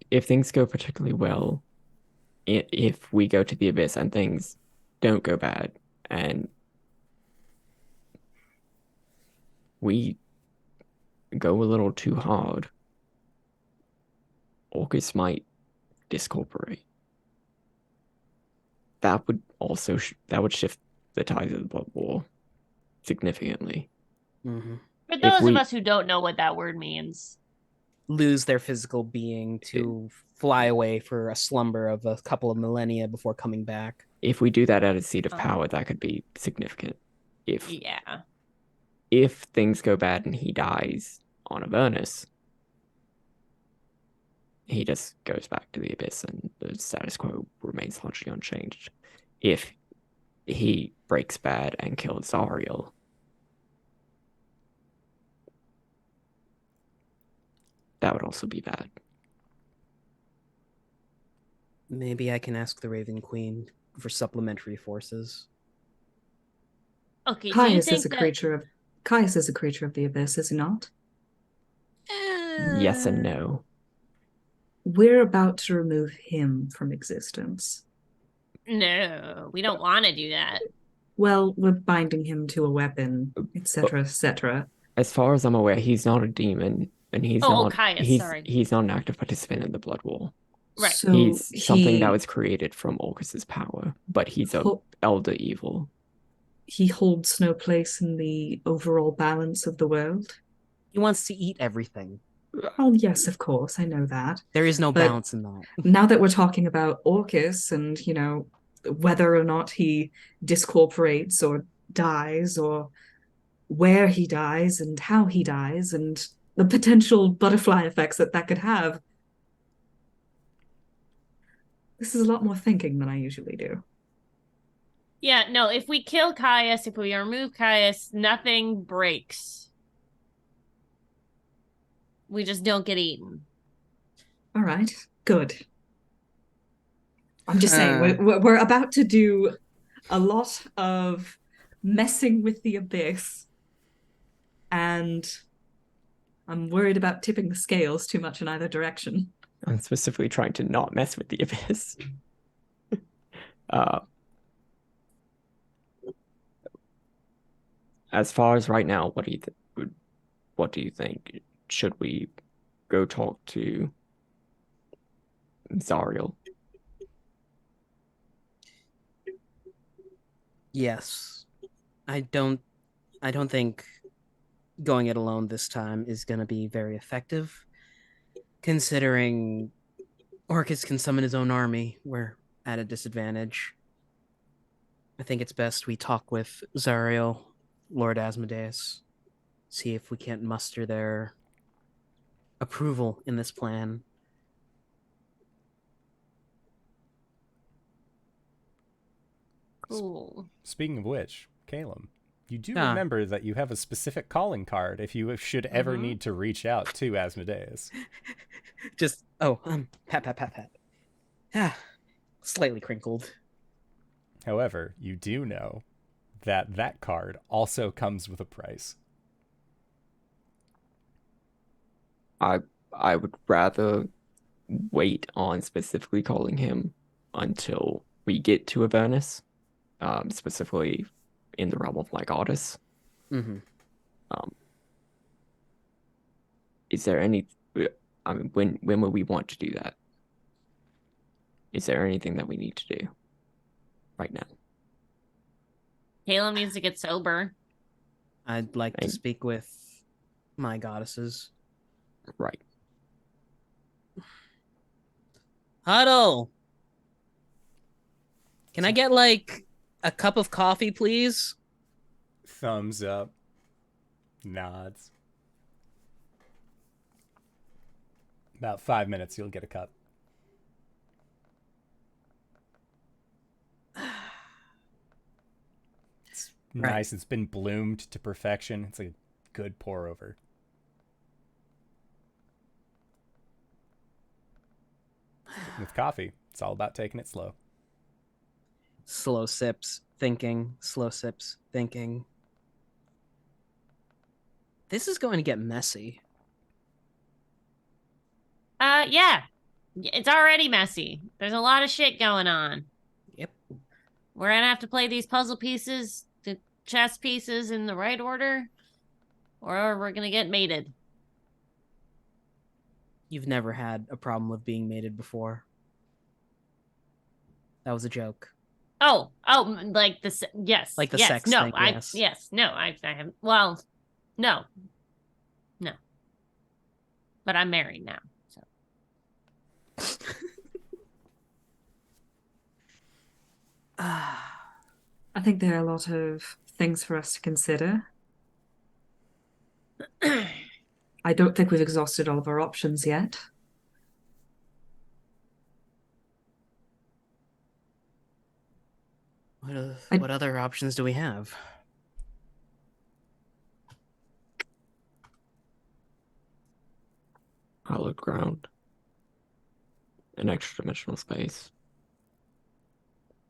If things go particularly well, if we go to the Abyss and things don't go bad, and we go a little too hard, Orcus might discorporate. That would also that would shift the tides of the Blood War significantly. For those of us who don't know what that word means, lose their physical being to fly away for a slumber of a couple of millennia before coming back. If we do that at a seat of power, that could be significant. If things go bad and he dies on Avernus, he just goes back to the Abyss and the status quo remains largely unchanged. If he breaks bad and kills Zariel, that would also be bad. Maybe I can ask the Raven Queen for supplementary forces. Okay, Caius is a creature of the Abyss, is he not? Yes and no. We're about to remove him from existence. No, we don't want to do that. Well, we're binding him to a weapon, etc., etc. As far as I'm aware, he's not a demon, and he's he's not an active participant in the Blood War. Right. So he's something that was created from Orcus's power, but he's a elder evil. He holds no place in the overall balance of the world. He wants to eat everything. Oh, yes, of course, I know that. There is no But balance in that. now that we're talking about Orcus and, whether or not he discorporates or dies, or where he dies and how he dies, and the potential butterfly effects that could have, this is a lot more thinking than I usually do. Yeah, no, if we kill Caius, if we remove Caius, nothing breaks. We just don't get eaten. All right, good. I'm just saying, we're about to do a lot of messing with the abyss, and I'm worried about tipping the scales too much in either direction. I'm specifically trying to not mess with the abyss. As far as right now, what do you think? Should we go talk to Zariel? Yes. I don't think going it alone this time is going to be very effective, considering Orcus can summon his own army. We're at a disadvantage. I think it's best we talk with Zariel, Lord Asmodeus, see if we can't muster their approval in this plan. Cool. Speaking of which, Caelum, you do remember that you have a specific calling card if you should ever need to reach out to Asmodeus. Just, pat, pat, pat, pat. Ah, slightly crinkled. However, you do know that that card also comes with a price. I would rather wait on specifically calling him until we get to Avernus, specifically in the realm of my goddess. Mm-hmm. Is there any? I mean, when would we want to do that? Is there anything that we need to do right now? Caelum needs to get sober. I'd like to speak with my goddesses. Right. Huddle! Can I get, like, a cup of coffee, please? Thumbs up. Nods. About 5 minutes, you'll get a cup. It's nice. It's been bloomed to perfection. It's a good pour over. With coffee, it's all about taking it slow. Slow sips, thinking. Slow sips, thinking. This is going to get messy. Yeah. It's already messy. There's a lot of shit going on. Yep. We're gonna have to play these puzzle pieces, the chess pieces in the right order, or we're gonna get mated. You've never had a problem with being mated before. That was a joke. Oh, like the yes, like the yes, sex no, thing. I haven't. Well, no, but I'm married now, so. I think there are a lot of things for us to consider. I don't think we've exhausted all of our options yet. What other options do we have? Hallowed ground. An extra dimensional space.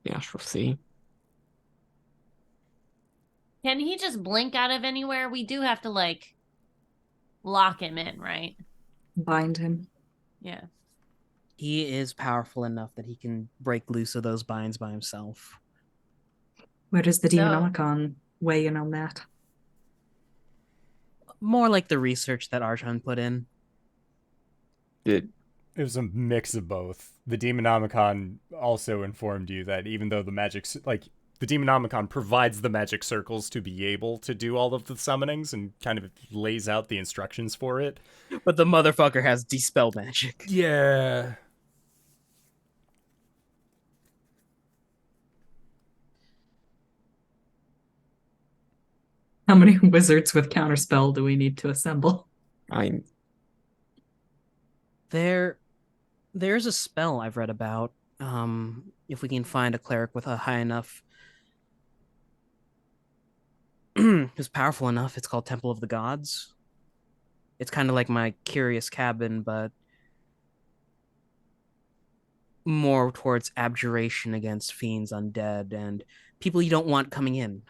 The astral sea. Can he just blink out of anywhere? We do have to, like, lock him in, right? Bind him. Yeah. He is powerful enough that he can break loose of those binds by himself. Where does the Demonomicon weigh in on that? More like the research that Arjhan put in. It was a mix of both. The Demonomicon also informed you that even though the magic, like, the Demonomicon provides the magic circles to be able to do all of the summonings and kind of lays out the instructions for it. But the motherfucker has dispel magic. Yeah. How many wizards with counterspell do we need to assemble? There's a spell I've read about. If we can find a cleric with a high enough, who's powerful enough, it's called Temple of the Gods. It's kind of like my Curious Cabin, but more towards abjuration against fiends, undead, and people you don't want coming in.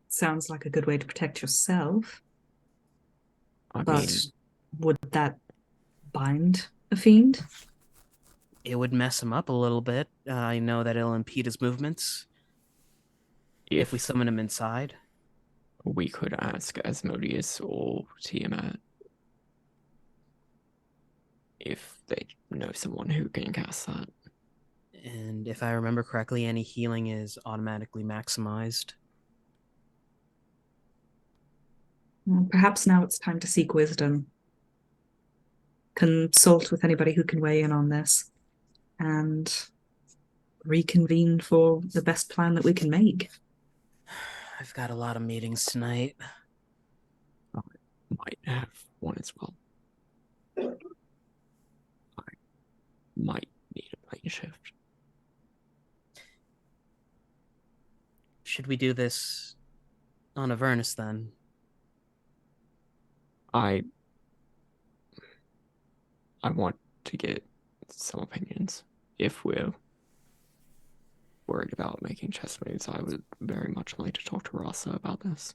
Sounds like a good way to protect yourself. I But mean, would that bind a fiend? It would mess him up a little bit. I know that it'll impede his movements if we summon him inside. we could ask Asmodeus or Tiamat if they know someone who can cast that. And if I remember correctly, any healing is automatically maximized. Well, perhaps now it's time to seek wisdom. Consult with anybody who can weigh in on this and reconvene for the best plan that we can make. I've got a lot of meetings tonight. I might have one as well. I might need a plane shift. Should we do this on Avernus then? I want to get some opinions. If we're worried about making chess moves, I would very much like to talk to Rasa about this.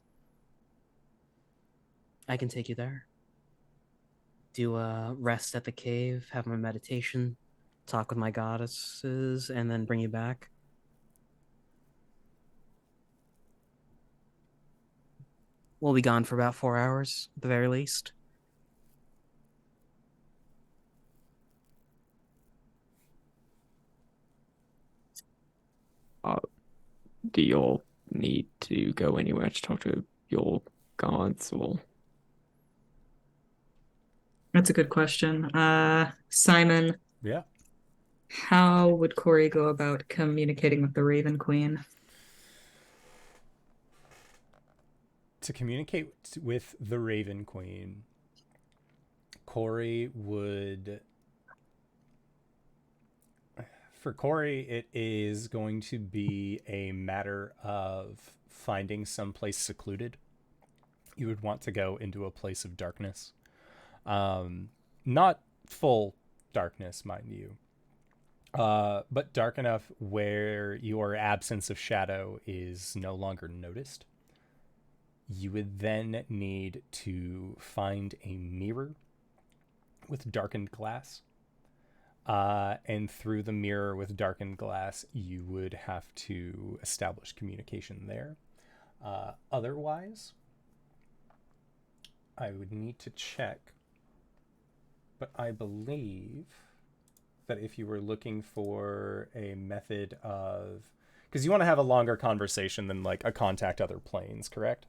I can take you there. Do a rest at the cave, have my meditation, talk with my goddesses, and then bring you back. We'll be gone for about 4 hours, at the very least. Do you all need to go anywhere to talk to your gods, or? That's a good question. Simon, Yeah. how would Cori go about communicating with the Raven Queen? To communicate with the Raven Queen, Cori would... For Cori, it is going to be a matter of finding someplace secluded. You would want to go into a place of darkness. Not full darkness, mind you. But dark enough where your absence of shadow is no longer noticed. You would then need to find a mirror with darkened glass. And through the mirror with darkened glass, you would have to establish communication there. Otherwise, I would need to check. But I believe that if you were looking for a method of... Because you want to have a longer conversation than like a contact other planes, correct?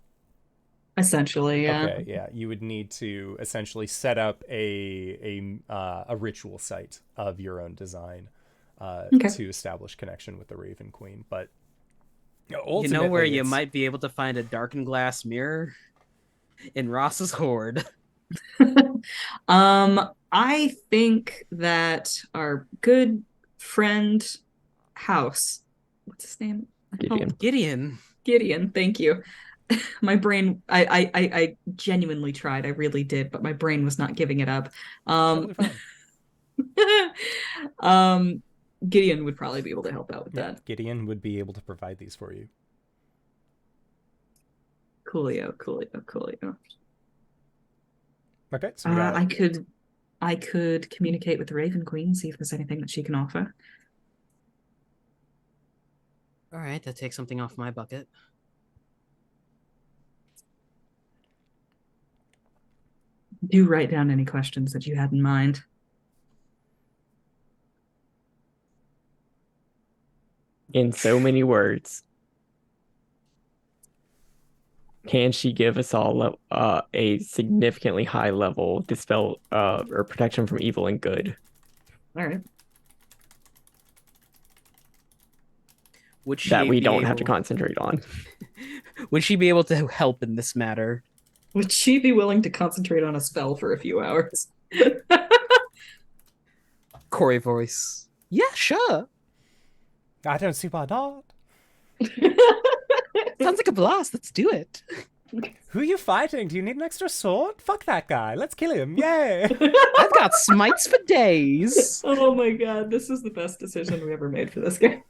Essentially, yeah. Okay, yeah. You would need to essentially set up a ritual site of your own design to establish connection with the Raven Queen. But you know where you might be able to find a darkened glass mirror? In Ross's Horde. I think that our good friend House, what's his name? Gideon, thank you. My brain, I genuinely tried. I really did, but my brain was not giving it up. Totally fine. Gideon would probably be able to help out with that. Gideon would be able to provide these for you. Coolio. Okay, so I could communicate with the Raven Queen, see if there's anything that she can offer. All right, that takes something off my bucket. Do write down any questions that you had in mind. in so many words, can she give us all a significantly high level dispel or protection from evil and good All right. Would she that we be don't have to able- concentrate on? Would she be able to help in this matter? Would she be willing to concentrate on a spell for a few hours? Cori voice. Yeah, sure. I don't see why not. Sounds like a blast. Let's do it. Who are you fighting? Do you need an extra sword? Fuck that guy. Let's kill him. Yay. I've got smites for days. Oh my god, this is the best decision we ever made for this game.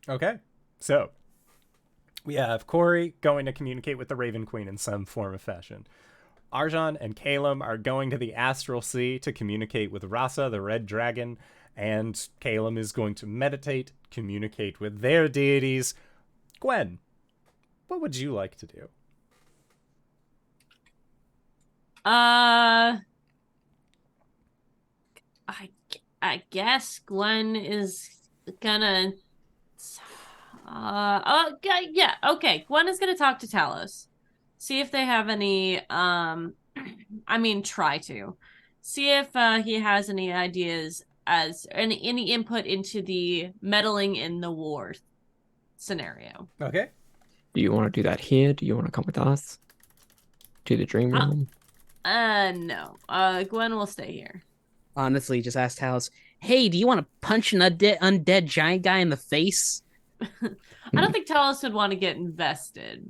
Okay, so we have Cori going to communicate with the Raven Queen in some form of fashion. Arjhan and Caelum are going to the Astral Sea to communicate with Rasa, the Red Dragon, and Caelum is going to meditate, communicate with their deities. Gwen, what would you like to do? I guess Gwen is gonna. Yeah. Okay. Gwen is gonna talk to Talos, see if they have any. Try to see if he has any ideas as any input into the meddling in the war scenario. Okay. Do you want to do that here? Do you want to come with us to the dream realm? No. Gwen will stay here. Honestly, just ask Talos, hey, do you want to punch an undead giant guy in the face? I don't think Talos would want to get invested.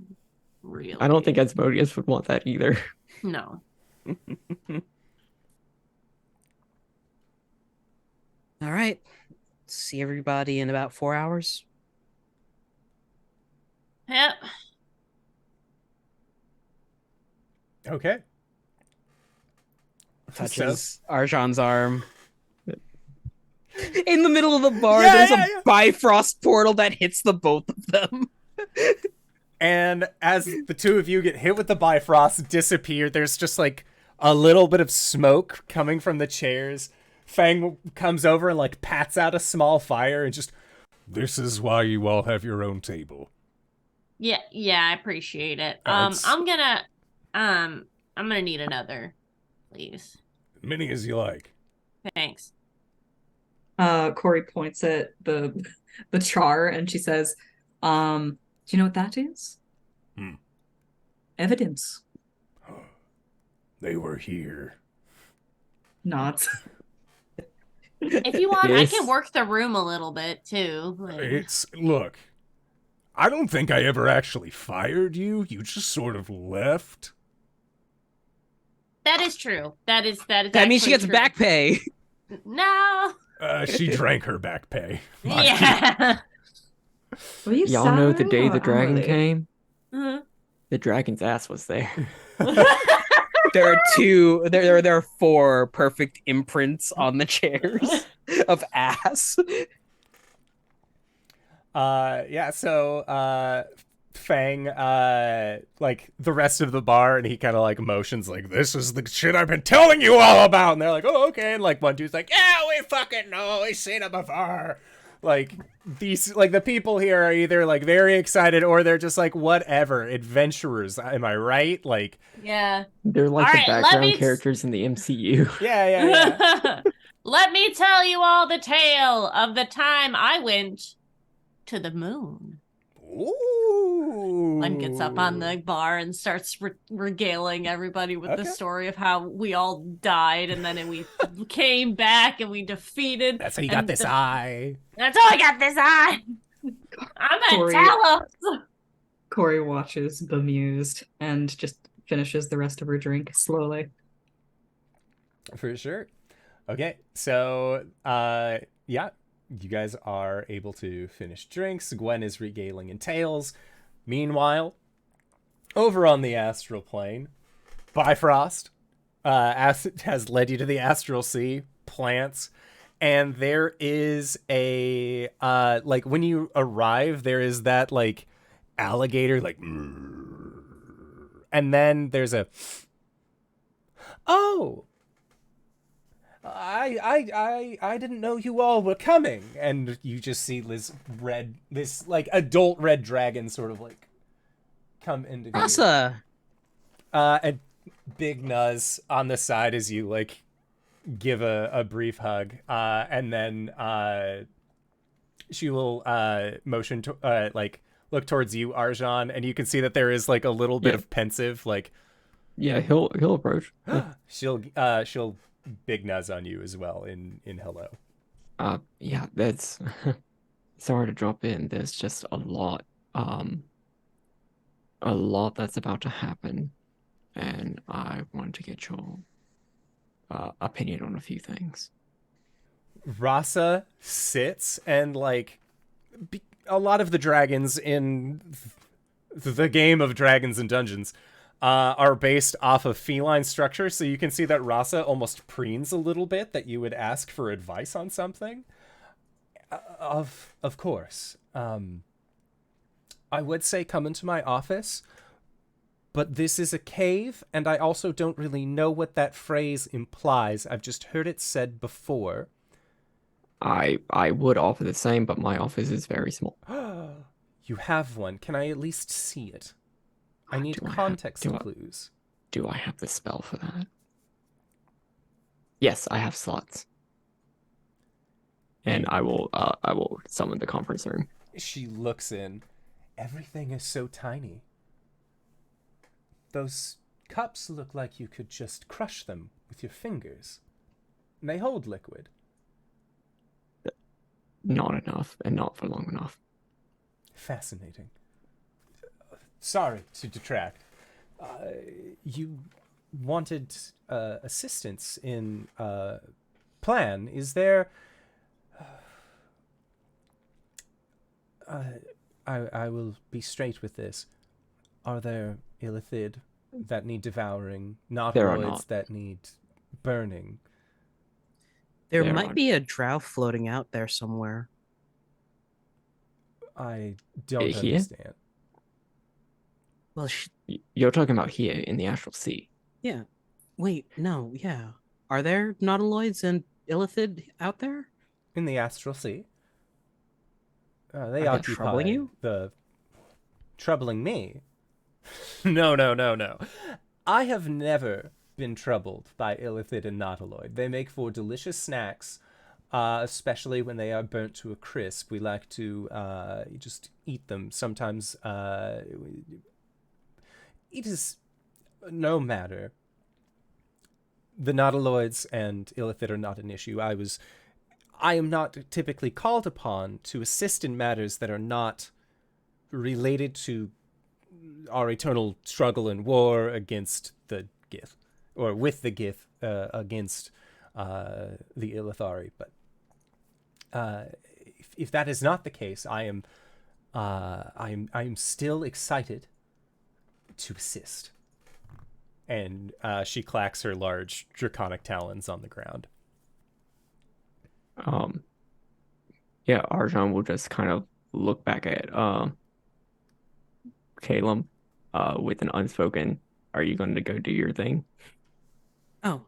Really, I don't think Asmodeus would want that either. No. All right. See everybody in about 4 hours. Yep. Okay. Touches Arjhan's arm. In the middle of the bar, Yeah, there's yeah, a Bifrost portal that hits the both of them. And as the two of you get hit with the Bifrost, disappear, there's just like a little bit of smoke coming from the chairs. Fang comes over and like pats out a small fire and just, this is why you all have your own table. Yeah, I appreciate it. It's- I'm gonna need another, please. Many as you like. Thanks. Cori points at the char and she says, do you know what that is? Evidence. They were here. Nods. If you want, Yes. I can work the room a little bit too. Like, Look, I don't think I ever actually fired you. You just sort of left. that is true. That is That means she actually gets true. back pay. No. She drank her back pay. Yeah. Were you Y'all know the sorry day or the dragon hourly? came? Mhm. The dragon's ass was there. There are 4 perfect imprints on the chairs of ass. So Fang, like the rest of the bar, and he kind of like motions like, this is the shit I've been telling you all about. And they're like, oh, okay. And like one dude's like, yeah, we fucking know. We've seen it before. Like these, like the people here are either like very excited or they're just like, whatever, adventurers. Am I right? Like, Yeah. They're like All the right, let background me- characters in the MCU. yeah. Let me tell you all the tale of the time I went to the moon. Ooh. Glenn gets up on the bar and starts regaling everybody with the Okay. story of how we all died and then we came back and we defeated. That's how you got this eye. That's how I got this eye. I'm at Cori- Talos. Cori watches bemused and just finishes the rest of her drink slowly. For sure. Okay, so yeah, you guys are able to finish drinks. Gwen is regaling in tales. Meanwhile, over on the astral plane, Bifrost has led you to the astral sea, plants, and there is a like when you arrive, there is that like alligator like, and then there's a Oh, I didn't know you all were coming. And you just see this like adult red dragon sort of like come into view. Rasa! And Big Nuz on the side as you like give a brief hug, and then she will motion to like look towards you, Arjhan, and you can see that there is like a little bit of pensive, like Yeah, he'll approach. she'll Big Nuz on you as well in hello. Yeah, that's sorry to drop in. There's just a lot that's about to happen, and I wanted to get your opinion on a few things. Rasa sits and like a lot of the dragons in the game of Dragons and Dungeons are based off of feline structure, so you can see that Rasa almost preens a little bit that you would ask for advice on something. Of course. I would say come into my office, but this is a cave, and I also don't really know what that phrase implies. I've just heard it said before. I would offer the same, but my office is very small. You have one. Can I at least see it? I need context clues. Do I have the spell for that? Yes, I have slots. And I will summon the conference room. She looks in. Everything is so tiny. Those cups look like you could just crush them with your fingers. And they hold liquid. Not enough, and not for long enough. Fascinating. Sorry to detract. You wanted assistance in plan. Is there... I will be straight with this. Are there illithid that need devouring? Nautiloids that need burning? There might be a drow floating out there somewhere. I don't Here? understand. Well, You're talking about here in the Astral Sea. yeah. Wait, no, yeah. Are there nautiloids and illithid out there? In the Astral Sea? They Are they occupy troubling you? Troubling me? No. I have never been troubled by illithid and nautiloid. They make for delicious snacks, especially when they are burnt to a crisp. We like to just eat them. Sometimes it is no matter. The nautiloids and illithid are not an issue. I am not typically called upon to assist in matters that are not related to our eternal struggle and war against the Gith, or with the Gith against the Illithari. But if that is not the case, I am still excited to assist. And she clacks her large draconic talons on the ground. Yeah, Arjhan will just kind of look back at Caelum with an unspoken, "Are you going to go do your thing?" Oh,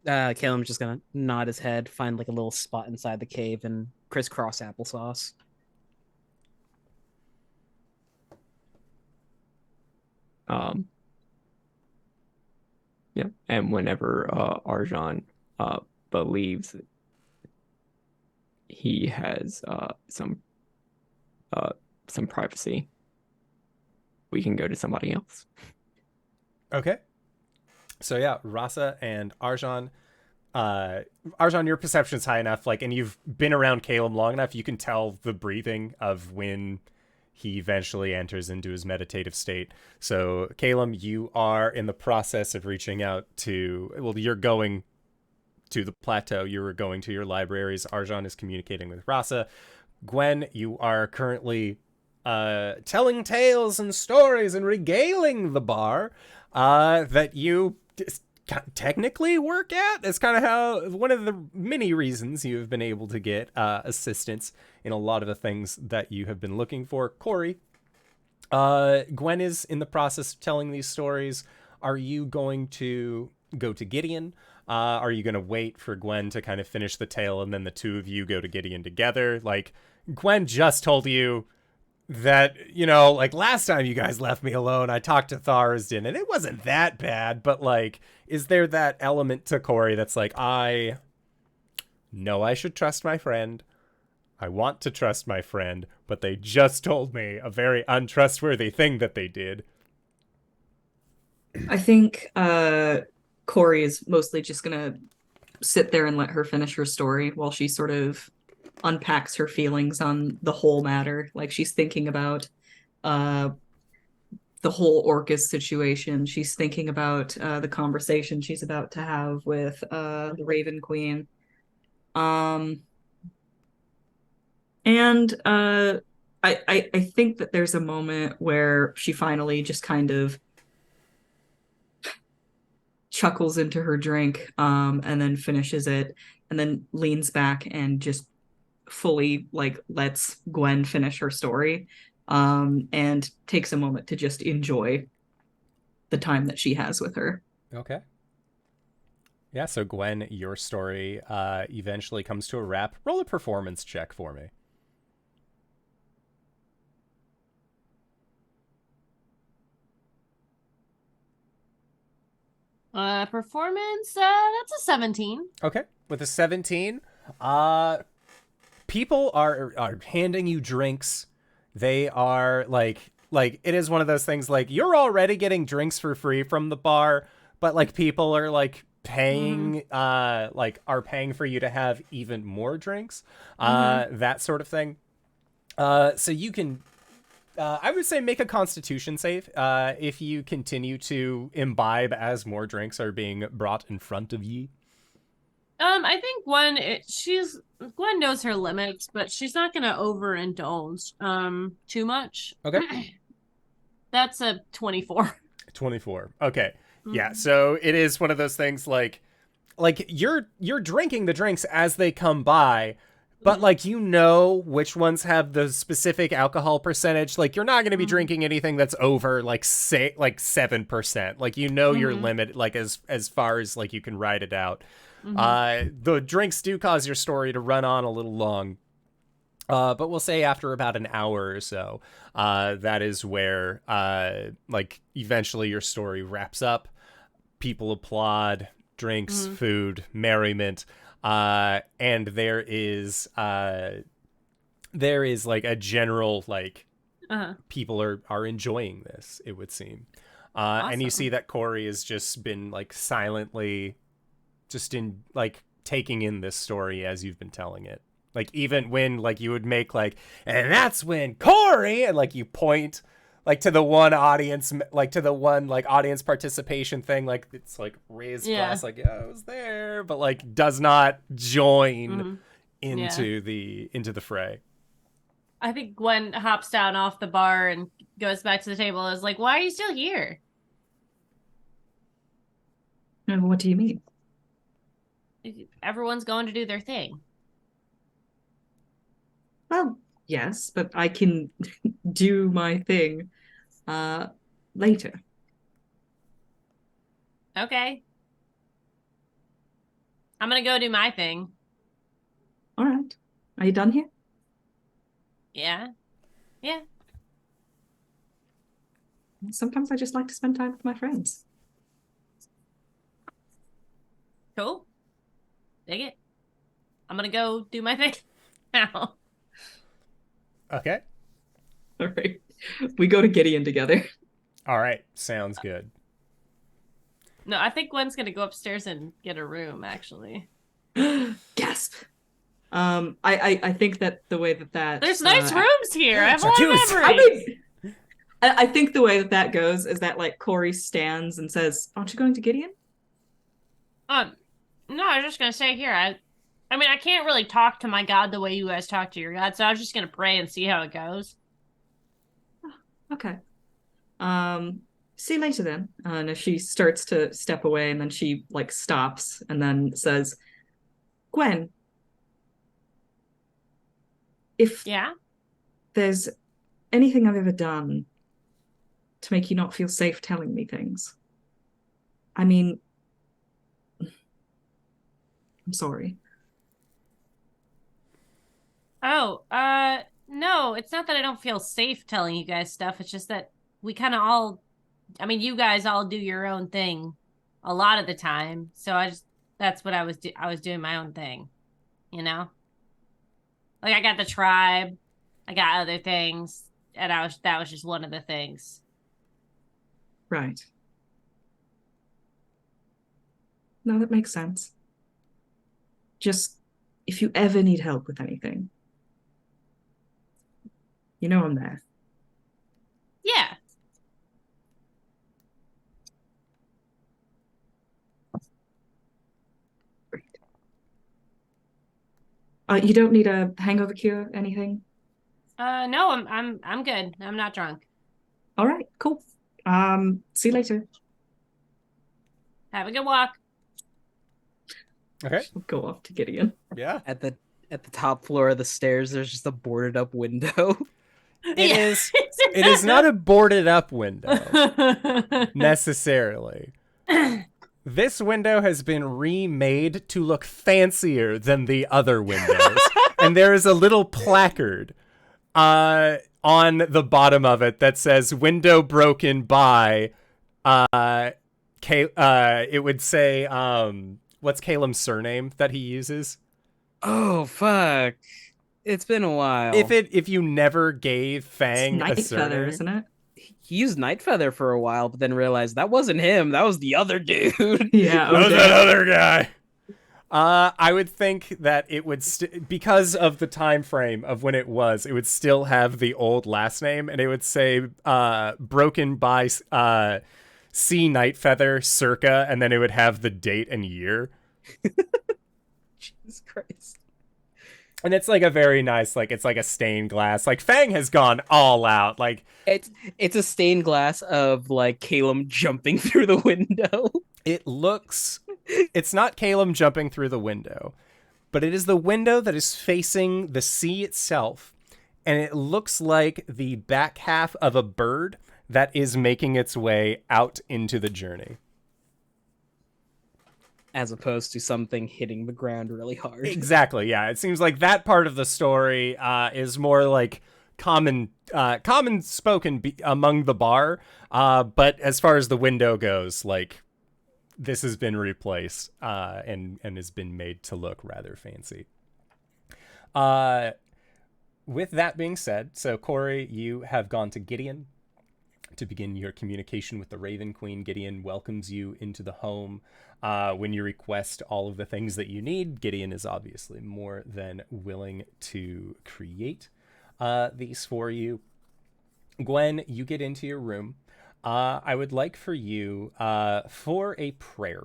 Caelum's just gonna nod his head, find like a little spot inside the cave, and crisscross applesauce. Yeah, and whenever Arjhan believes he has some privacy, we can go to somebody else. Okay. So yeah, Rasa and Arjhan. Arjhan, your perception's high enough, like, and you've been around Caelum long enough, you can tell the breathing of when he eventually enters into his meditative state. So, Caelum, you are in the process of reaching out to, well, you're going to the plateau. You're going to your libraries. Arjhan is communicating with Rasa. Gwen, you are currently telling tales and stories and regaling the bar that you technically work at. It's kind of how, one of the many reasons you have been able to get assistance in a lot of the things that you have been looking for. Cori, Gwen is in the process of telling these stories. Are you going to go to Gideon? Are you going to wait for Gwen to kind of finish the tale and then the two of you go to Gideon together? Like, Gwen just told you that, you know, like last time you guys left me alone, I talked to Tharsden and it wasn't that bad, but like, is there that element to Cori that's like, I know I should trust my friend. I want to trust my friend, but they just told me a very untrustworthy thing that they did. I think Cori is mostly just gonna sit there and let her finish her story while she sort of unpacks her feelings on the whole matter. Like she's thinking about the whole Orcus situation. She's thinking about the conversation she's about to have with the Raven Queen. And I think that there's a moment where she finally just kind of chuckles into her drink, and then finishes it, and then leans back and just fully like lets Gwen finish her story, and takes a moment to just enjoy the time that she has with her. Okay. Yeah, so Gwen, your story eventually comes to a wrap. Roll a performance check for me. Performance, that's a 17. Okay. With a 17, people are handing you drinks. They are like it is one of those things like you're already getting drinks for free from the bar, but like people are like paying are paying for you to have even more drinks. That sort of thing. So you can I would say make a constitution save if you continue to imbibe as more drinks are being brought in front of you. I think Gwen knows her limits, but she's not gonna overindulge too much. Okay. That's a 24. 24. Okay. Yeah, so it is one of those things like you're drinking the drinks as they come by, but like you know which ones have the specific alcohol percentage. Like you're not going to be drinking anything that's over like say like 7%. Like you know your limit like as far as like you can ride it out. The drinks do cause your story to run on a little long. But we'll say after about an hour or so, that is where like eventually your story wraps up. People applaud, drinks, food, merriment. And there is like a general like people are enjoying this, it would seem. And you see that Cori has just been like silently just in like taking in this story as you've been telling it. Like even when like you would make like, and that's when Cori, and like you point like to the one audience, like to the one like audience participation thing, like it's like raised glass, like yeah, I was there, but like does not join into the fray. I think Gwen hops down off the bar and goes back to the table and is like, why are you still here? And what do you mean? Everyone's going to do their thing. Well, yes, but I can do my thing later. Okay. I'm gonna go do my thing. All right. Are you done here? Yeah. Yeah. Sometimes I just like to spend time with my friends. Cool. Dig it. I'm gonna go do my thing now. Okay. All right. We go to Gideon together. All right. Sounds good. No, I think Gwen's gonna go upstairs and get a room, actually. Gasp. I think that the way that There's nice rooms here. I have a lot of memories. I think the way that goes is that like Cori stands and says, "Aren't you going to Gideon?" No, I was just gonna stay here. I mean, I can't really talk to my god the way you guys talk to your god, so I was just gonna pray and see how it goes. Okay. See you later then. And if she starts to step away, and then she like stops and then says, "Gwen, if there's anything I've ever done to make you not feel safe telling me things, I mean, I'm sorry. Oh, no, it's not that I don't feel safe telling you guys stuff. It's just that we kind of all, I mean, you guys all do your own thing a lot of the time. So that's what I was doing my own thing, you know? Like I got the tribe, I got other things, and that was just one of the things. Right. No, that makes sense. Just if you ever need help with anything, you know I'm there. Yeah. Great. You don't need a hangover cure, anything? No, I'm good. I'm not drunk. All right, cool. See you later. Have a good walk. Okay. I'll go off to Gideon. Yeah. At the top floor of the stairs, there's just a boarded up window. It is not a boarded up window necessarily. This window has been remade to look fancier than the other windows. And there is a little placard on the bottom of it that says window broken by it would say what's Caelum's surname that he uses? Oh fuck. It's been a while. If you never gave Fang a Night surname, Feather, isn't it? He used Nightfeather for a while, but then realized that wasn't him. That was the other dude. Yeah, that was okay. that other guy. I would think that it would because of the time frame of when it would still have the old last name, and it would say broken by C Nightfeather circa, and then it would have the date and year. Jesus Christ. And it's like a very nice, like it's like a stained glass. Like Fang has gone all out. Like it's a stained glass of like Caelum jumping through the window. It's not Caelum jumping through the window, but it is the window that is facing the sea itself. And it looks like the back half of a bird that is making its way out into the journey. As opposed to something hitting the ground really hard. Exactly, yeah. It seems like that part of the story is more like common spoken among the bar. But as far as the window goes, like this has been replaced and has been made to look rather fancy. With that being said, so Cori, you have gone to Gideon to begin your communication with the Raven Queen. Gideon welcomes you into the home. When you request all of the things that you need, Gideon is obviously more than willing to create these for you. Gwen, you get into your room. I would like for you for a prayer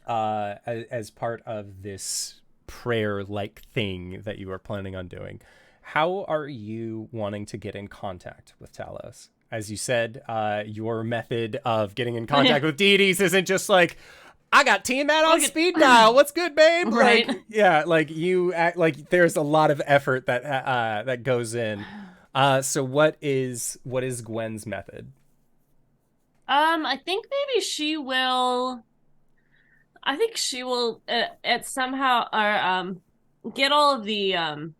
as part of this prayer-like thing that you are planning on doing. How are you wanting to get in contact with Talos? As you said, your method of getting in contact with deities isn't just like, I got Tiamat on speed dial. What's good, babe? Right. Like, yeah, like you act like there's a lot of effort that goes in. So what is Gwen's method? I think maybe she will. I think she will at somehow get all of the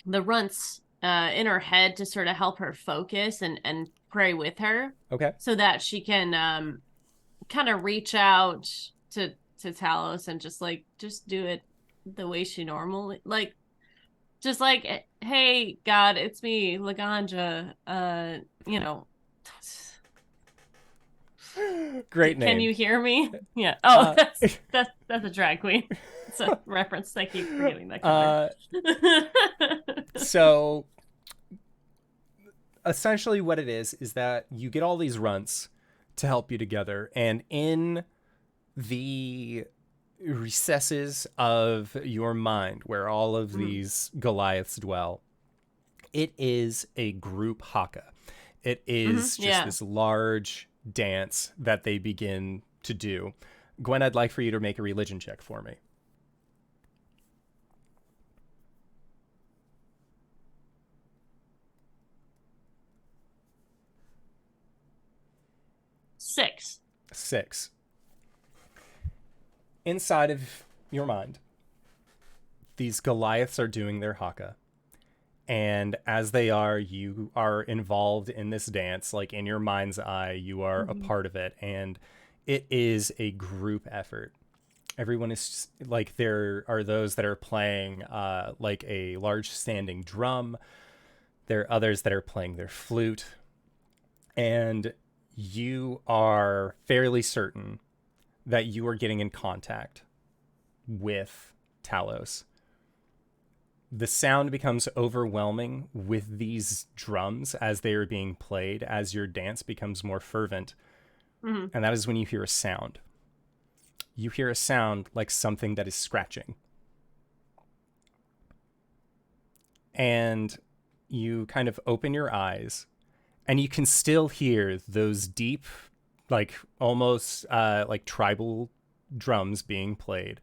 runts in her head to sort of help her focus and pray with her. Okay. So that she can kind of reach out to Talos and just do it the way she normally just like, hey God, it's me, Laganja. Great name. Can you hear me? Yeah. Oh, that's a drag queen. It's a reference. I keep forgetting that. So essentially what it is that you get all these runts to help you together, and in the recesses of your mind where all of these Goliaths dwell, it is a group haka. It is just this large dance that they begin to do. Gwen, I'd like for you to make a religion check for me. Six. Inside of your mind, these Goliaths are doing their haka. And as they are, you are involved in this dance. Like in your mind's eye, you are a part of it. And it is a group effort. Everyone is like, there are those that are playing like a large standing drum. There are others that are playing their flute. And you are fairly certain that you are getting in contact with Talos. The sound becomes overwhelming with these drums as they are being played, as your dance becomes more fervent. Mm-hmm. And that is when you hear a sound. You hear a sound like something that is scratching. And you kind of open your eyes, and you can still hear those deep, like almost like tribal drums being played.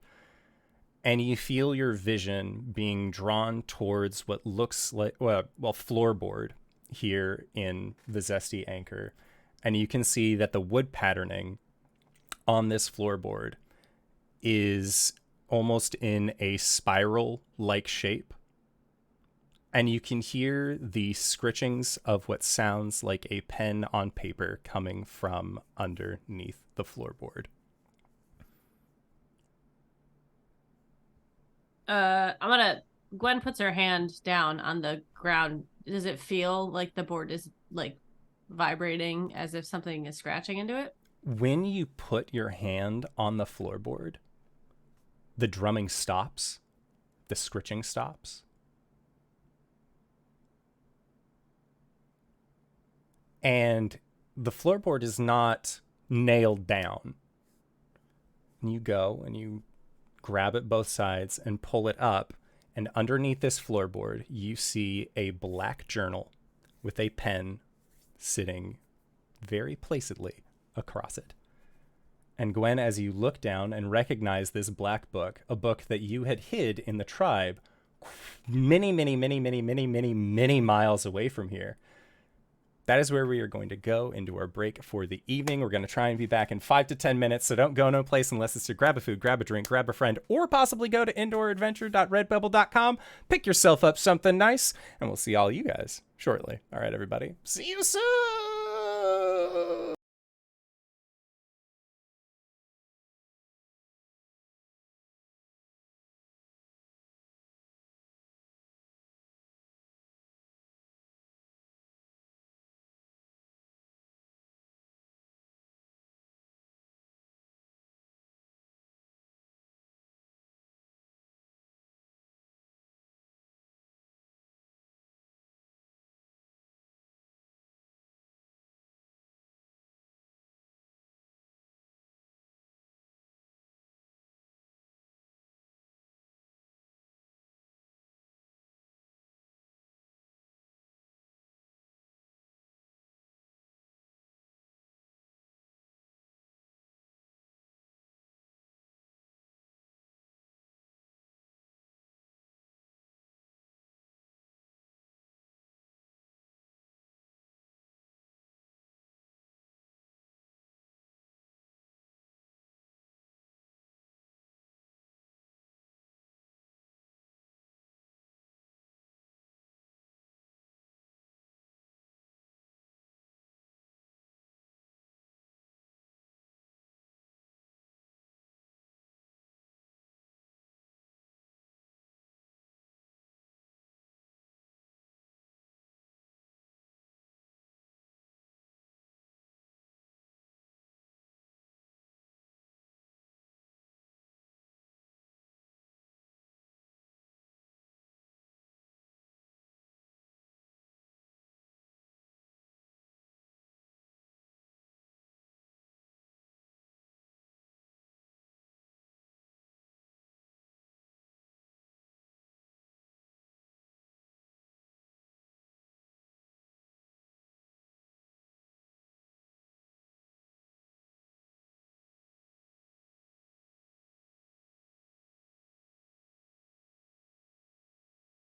And you feel your vision being drawn towards what looks like, well, floorboard here in the Zesty Anchor. And you can see that the wood patterning on this floorboard is almost in a spiral-like shape. And you can hear the scritchings of what sounds like a pen on paper coming from underneath the floorboard. Gwen puts her hand down on the ground. Does it feel like the board is like vibrating as if something is scratching into it? When you put your hand on the floorboard, the drumming stops, the scritching stops. And the floorboard is not nailed down. And you go and you grab it both sides and pull it up, and underneath this floorboard you see a black journal with a pen sitting very placidly across it. And Gwen, as you look down and recognize this black book, a book that you had hid in the tribe many miles away from here, that is where we are going to go into our break for the evening. We're going to try and be back in 5 to 10 minutes, so don't go no place unless it's to grab a food, grab a drink, grab a friend, or possibly go to indooradventure.redbubble.com, pick yourself up something nice, and we'll see all you guys shortly. All right, everybody. See you soon!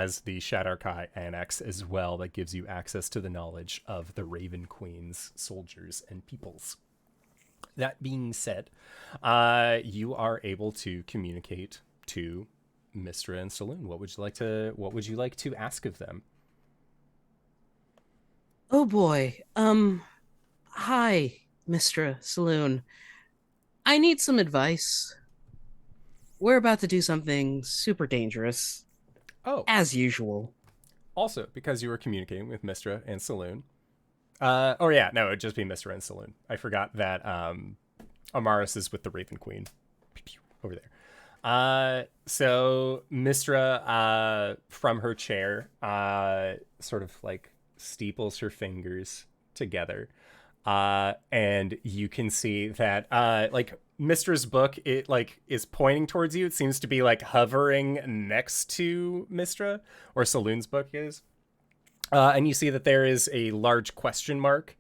As the Shadarkai Annex as well, that gives you access to the knowledge of the Raven Queen's soldiers and peoples. That being said, you are able to communicate to Mistra and Saloon. What would you like to ask of them? Oh boy. Hi, Mr. Saloon. I need some advice. We're about to do something super dangerous, Oh, as usual. also because you were communicating with Mistra and Saloon. Oh yeah, no, it'd just be Mistra and Saloon. I forgot that Amaris is with the Raven Queen over there. So Mistra, from her chair, sort of like steeples her fingers together. And you can see that, like Mistra's book, it like is pointing towards you. It seems to be like hovering next to Mistra, or Saloon's book is. And you see that there is a large question mark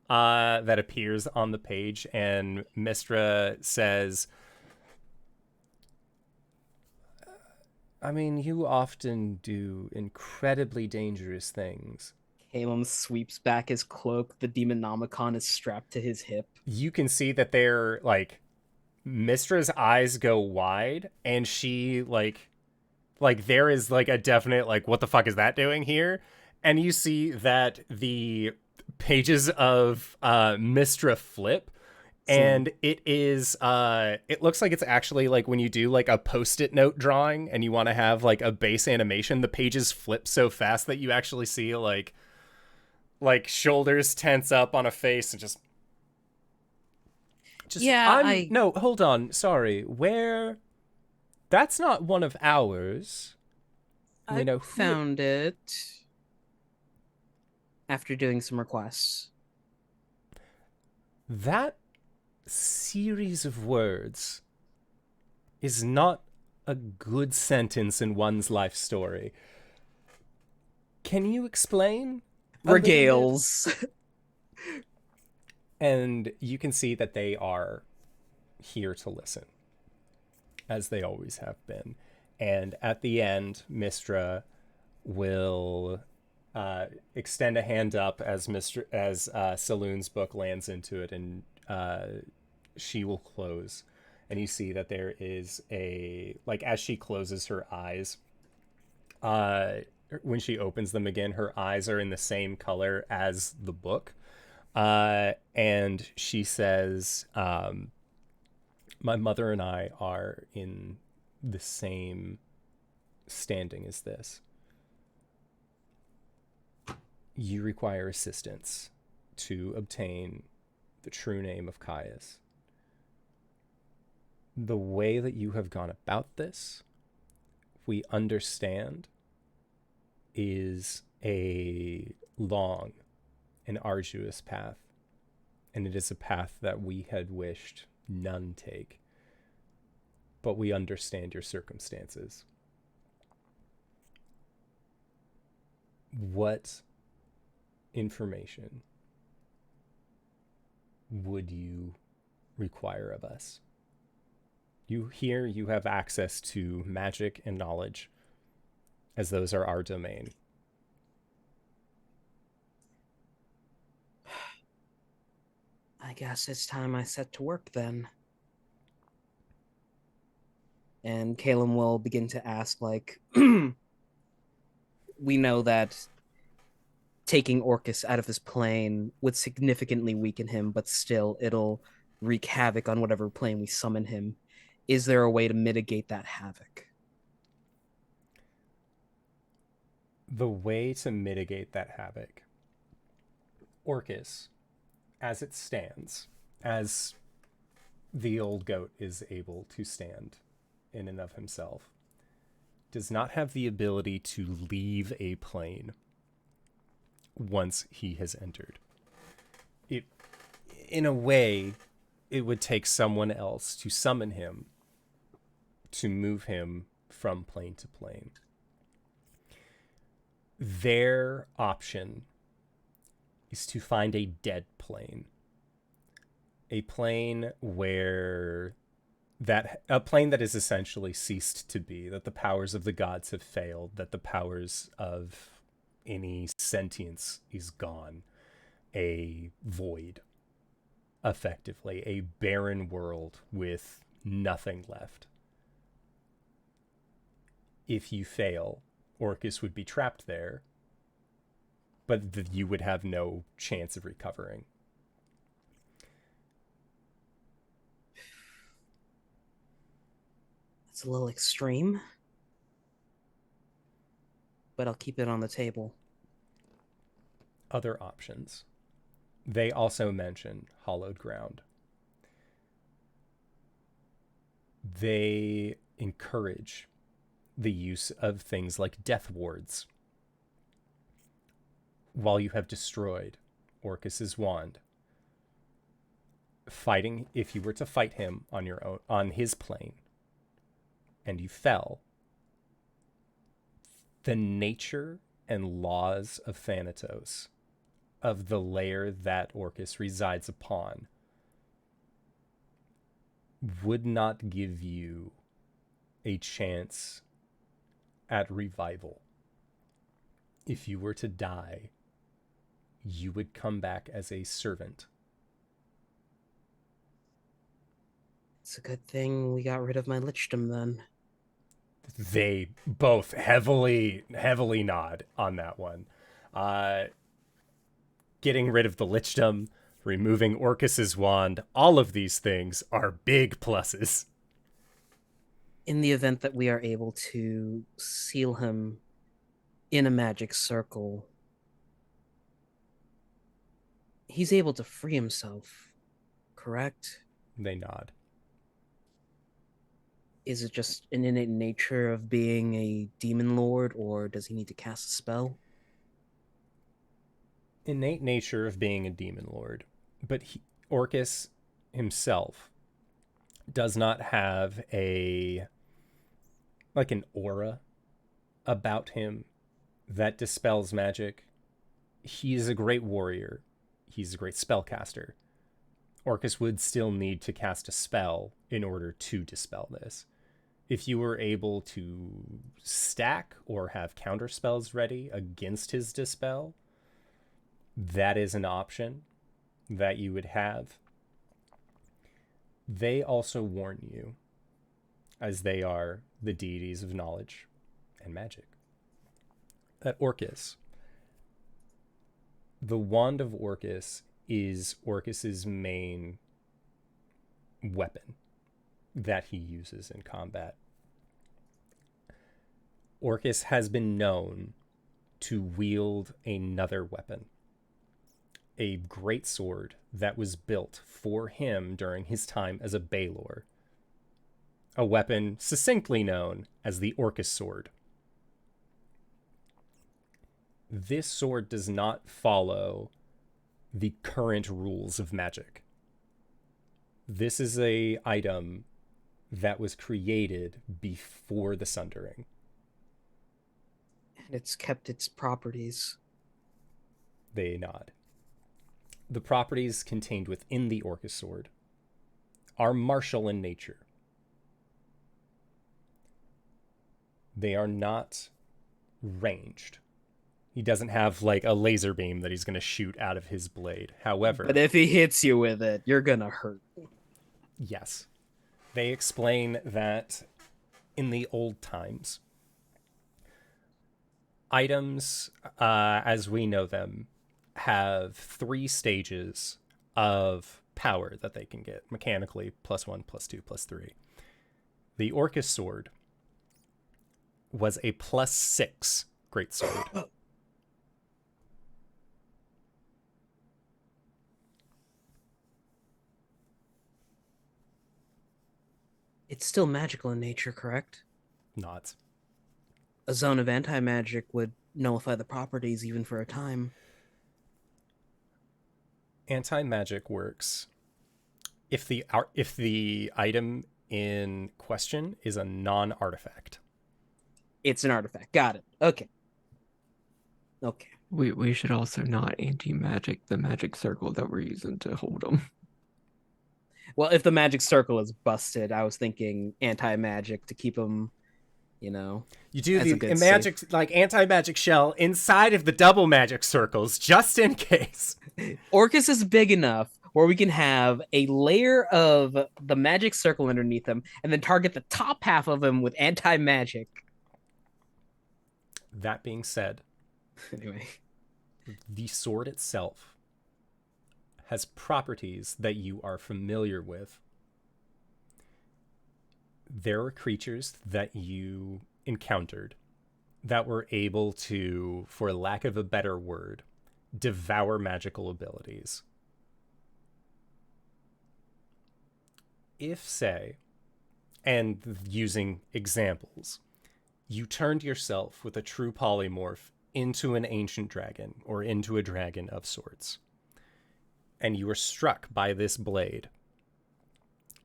that appears on the page, and Mistra says, I mean, you often do incredibly dangerous things. Caelum sweeps back his cloak. The Demonomicon is strapped to his hip. You can see that they're like, Mistra's eyes go wide, and she like there is like a definite like, what the fuck is that doing here? And you see that the pages of Mistra flip, and it is it looks like it's actually like when you do like a post-it note drawing and you want to have like a base animation, the pages flip so fast that you actually see like shoulders tense up on a face and just yeah, no, hold on, sorry, where, that's not one of ours. I found it after doing some requests. That series of words is not a good sentence in one's life story. Can you explain? Regales. And you can see that they are here to listen, as they always have been. And at the end, Mistra will extend a hand up as Saloon's book lands into it, and she will close. And you see that there is a, like, as she closes her eyes, when she opens them again, her eyes are in the same color as the book. And she says, my mother and I are in the same standing as this. You require assistance to obtain the true name of Caius. The way that you have gone about this, we understand, is a long and arduous path, and it is a path that we had wished none take. But we understand your circumstances. What information would you require of us? You have access to magic and knowledge, as those are our domain. I guess it's time I set to work then. And Caelum will begin to ask, like, we know that taking Orcus out of his plane would significantly weaken him, but still it'll wreak havoc on whatever plane we summon him. Is there a way to mitigate that havoc? The way to mitigate that havoc, Orcus, as it stands, as the old goat is able to stand in and of himself, does not have the ability to leave a plane once he has entered. It, in a way, it would take someone else to summon him, to move him from plane to plane. Their option is to find a dead plane. A plane where a plane that is essentially ceased to be, that the powers of the gods have failed, that the powers of any sentience is gone, a void. effectively, a barren world with nothing left. If you fail, Orcus would be trapped there, but you would have no chance of recovering. It's a little extreme, but I'll keep it on the table. Other options. They also mention hallowed ground. They encourage the use of things like death wards. While you have destroyed Orcus's wand, if you were to fight him on your own, on his plane, and you fell, the nature and laws of Thanatos, of the layer that Orcus resides upon, would not give you a chance at revival. If you were to die, you would come back as a servant. It's a good thing we got rid of my lichdom then. They both heavily nod on that one. Getting rid of the lichdom, removing Orcus's wand, all of these things are big pluses. In the event that we are able to seal him in a magic circle, he's able to free himself, correct? They nod. Is it just an innate nature of being a demon lord, or does he need to cast a spell? Innate nature of being a demon lord, but Orcus himself does not have an aura about him that dispels magic. He is a great warrior. He's a great spellcaster. Orcus would still need to cast a spell in order to dispel this. If you were able to stack or have counter spells ready against his dispel, that is an option that you would have. They also warn you, as they are the deities of knowledge and magic, that Orcus, the wand of Orcus, is Orcus's main weapon that he uses in combat. Orcus has been known to wield another weapon, a great sword that was built for him during his time as a Baelor, a weapon succinctly known as the Orcus sword. This sword does not follow the current rules of magic. This is an item that was created before the Sundering. And it's kept its properties. They nod. The properties contained within the Orcus sword are martial in nature. They are not ranged. He doesn't have like a laser beam that he's going to shoot out of his blade. However, But if he hits you with it, you're gonna hurt. yes, they explain that in the old times, items, as we know them, have 3 stages of power that they can get mechanically: +1, +2, +3. The Orcus sword was a +6 greatsword. It's still magical in nature, correct? Nods. A zone of anti-magic would nullify the properties even for a time. Anti-magic works if the item in question is a non-artifact. It's an artifact. Got it. Okay. We should also not anti-magic the magic circle that we're using to hold them. Well, if the magic circle is busted, I was thinking anti-magic to keep them, You do as a the good magic, like anti-magic shell inside of the double magic circles, just in case. Orcus is big enough where we can have a layer of the magic circle underneath him and then target the top half of him with anti-magic. That being said, Anyway, the sword itself has properties that you are familiar with. There are creatures that you encountered that were able to, for lack of a better word, devour magical abilities. If, say, and using examples, you turned yourself with a true polymorph into an ancient dragon or into a dragon of sorts, and you were struck by this blade,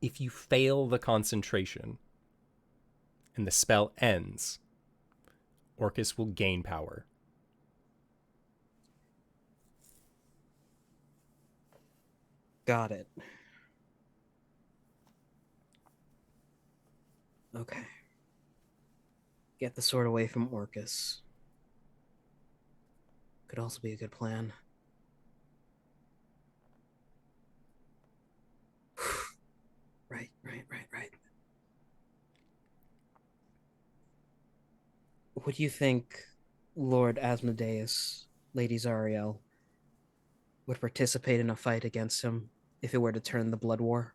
if you fail the concentration and the spell ends, Orcus will gain power. got it. Okay. Get the sword away from Orcus. Could also be a good plan. Right. What do you think Lord Asmodeus, Lady Zariel, would participate in a fight against him if it were to turn the blood war?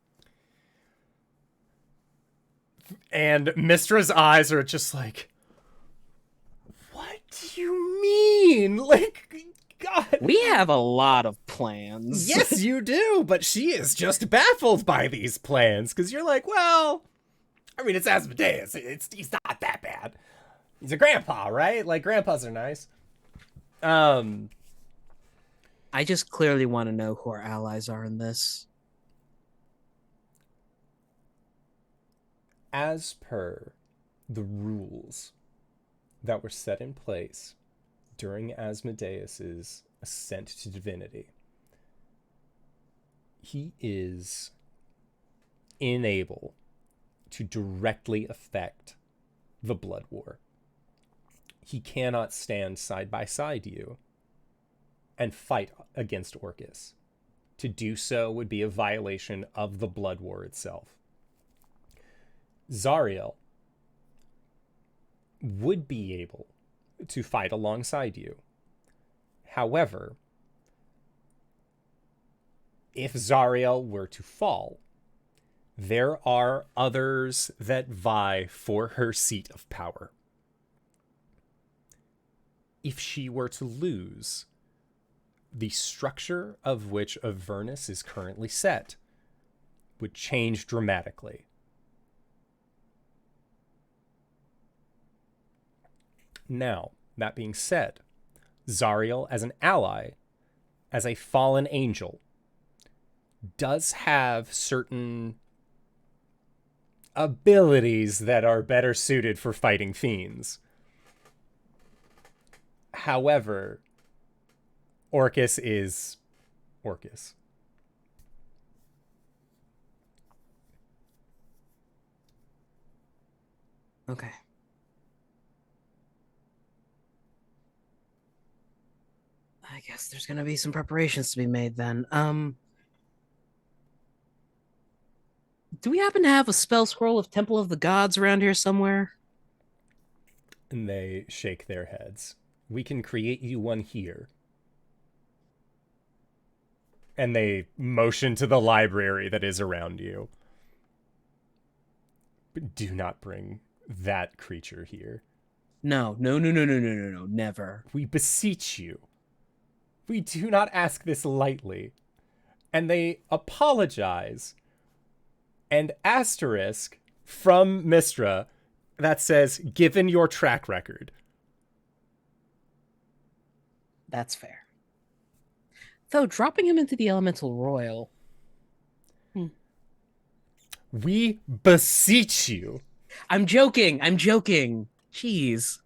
And Mistra's eyes are just like, what do you mean? Like, God. We have a lot of plans. Yes, you do, but she is just baffled by these plans, because you're like, well, I mean, it's Asmodeus. He's not that bad. He's a grandpa, right? Like, grandpas are nice. I just clearly want to know who our allies are in this. As per the rules that were set in place during Asmodeus's ascent to divinity, he is unable to directly affect the blood war. He cannot stand side by side you and fight against Orcus. To do so would be a violation of the blood war itself. Zariel would be able to fight alongside you. However, if Zariel were to fall, there are others that vie for her seat of power. If she were to lose, the structure of which Avernus is currently set would change dramatically. Now, that being said, Zariel as an ally, as a fallen angel, does have certain abilities that are better suited for fighting fiends. However, Orcus is Orcus. Okay. I guess there's gonna be some preparations to be made then. Do we happen to have a spell scroll of Temple of the Gods around here somewhere? And they shake their heads. We can create you one here. And they motion to the library that is around you. But do not bring that creature here. No, never. We beseech you. We do not ask this lightly. And they apologize. And asterisk from Mistra that says, given your track record. That's fair. Though dropping him into the Elemental Royal. We beseech you. I'm joking. Jeez.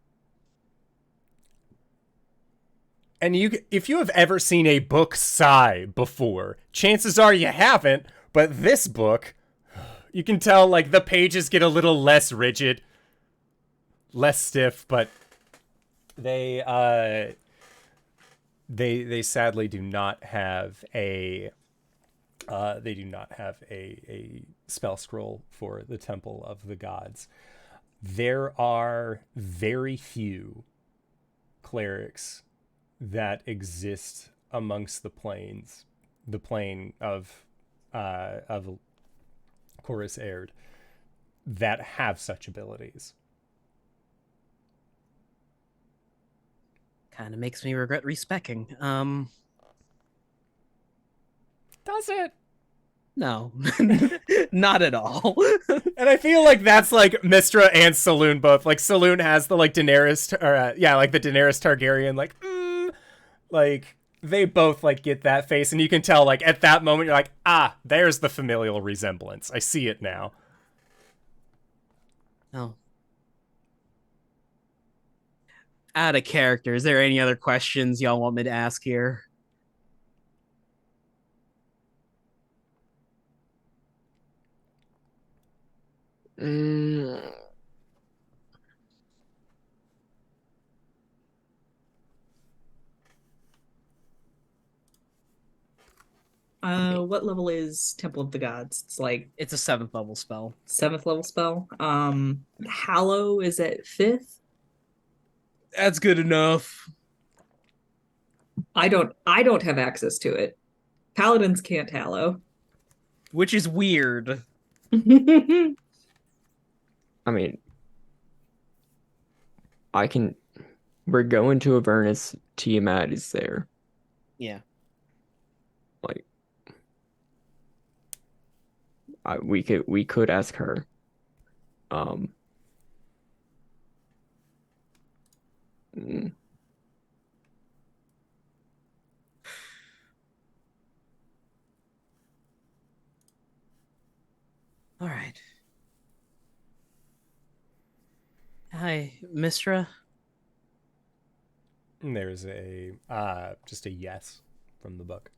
And if you have ever seen a book sigh before, chances are you haven't, but this book, you can tell, like, the pages get a little less rigid, less stiff, but they sadly do not have a They do not have a spell scroll for the Temple of the Gods. There are very few clerics that exist amongst the planes, the plane of Chorus Aired, that have such abilities. Kind of makes me regret respecking. Does it? No, not at all. And I feel like that's like Mystra and Saloon both. Like Saloon has the like Daenerys, or like the Daenerys Targaryen, like they both like get that face, and you can tell like at that moment you're like, there's the familial resemblance. I see it now. Oh. Out of character, is there any other questions y'all want me to ask here? What level is Temple of the Gods? It's like It's a 7th level spell. 7th level spell. Hallow is at 5th. That's good enough. I don't have access to it. Paladins can't hallow. Which is weird. I mean, we're going to Avernus. Tiamat is there. Yeah. Like, we could ask her. All right. Hi, Mystra. And there's a just a yes from the book.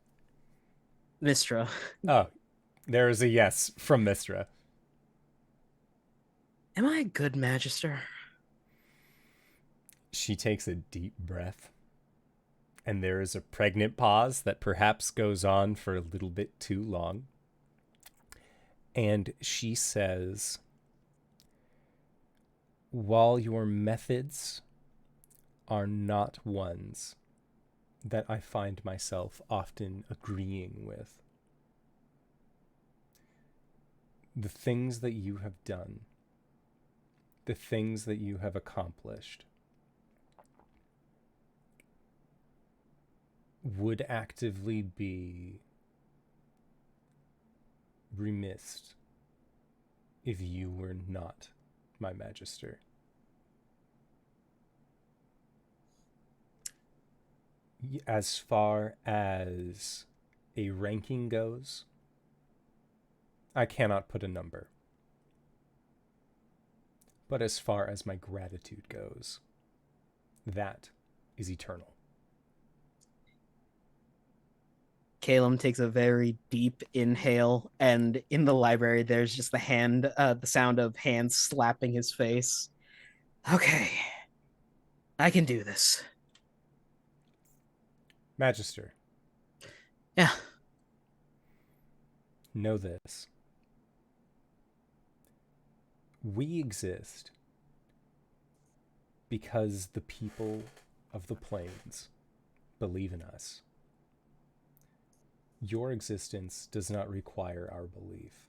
Mystra. Oh, there is a yes from Mystra. Am I a good magister? She takes a deep breath, and there is a pregnant pause that perhaps goes on for a little bit too long. And she says, while your methods are not ones that I find myself often agreeing with, the things that you have done, the things that you have accomplished, would actively be remiss if you were not my magister. As far as a ranking goes, I cannot put a number. But as far as my gratitude goes, that is eternal. Caelum takes a very deep inhale, and in the library, there's just the sound of hands slapping his face. Okay, I can do this. Magister. Yeah. Know this. We exist because the people of the plains believe in us. Your existence does not require our belief.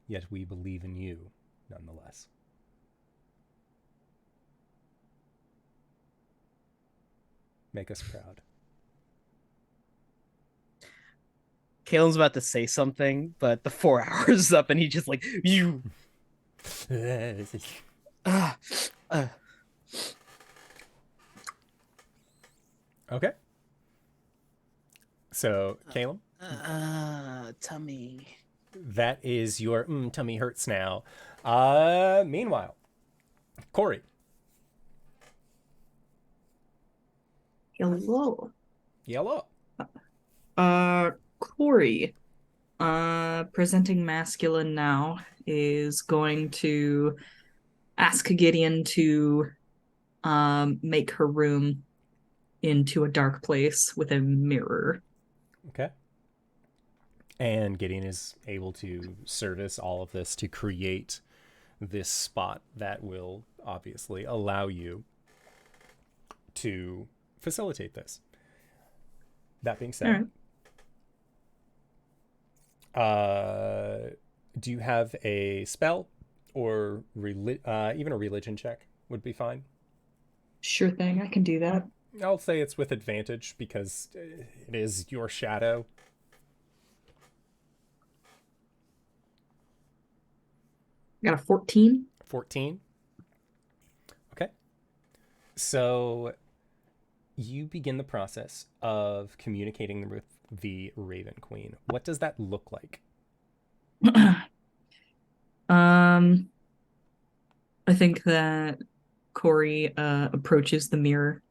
Yet we believe in you, nonetheless. Make us proud. Caelum's about to say something, but the 4 hours is up, and he just like, you. Okay. So, Caelum? Tummy. That is your tummy hurts now. Meanwhile, Cori. Hello. Yellow. Cori, presenting masculine now, is going to ask Gideon to make her room into a dark place with a mirror. Okay. And Gideon is able to service all of this to create this spot that will obviously allow you to facilitate this. That being said, do you have a spell or even a religion check would be fine? Sure thing, I can do that. I'll say it's with advantage because it is your shadow. Got a 14. 14. Okay. So you begin the process of communicating with the Raven Queen. What does that look like? I think that Cori approaches the mirror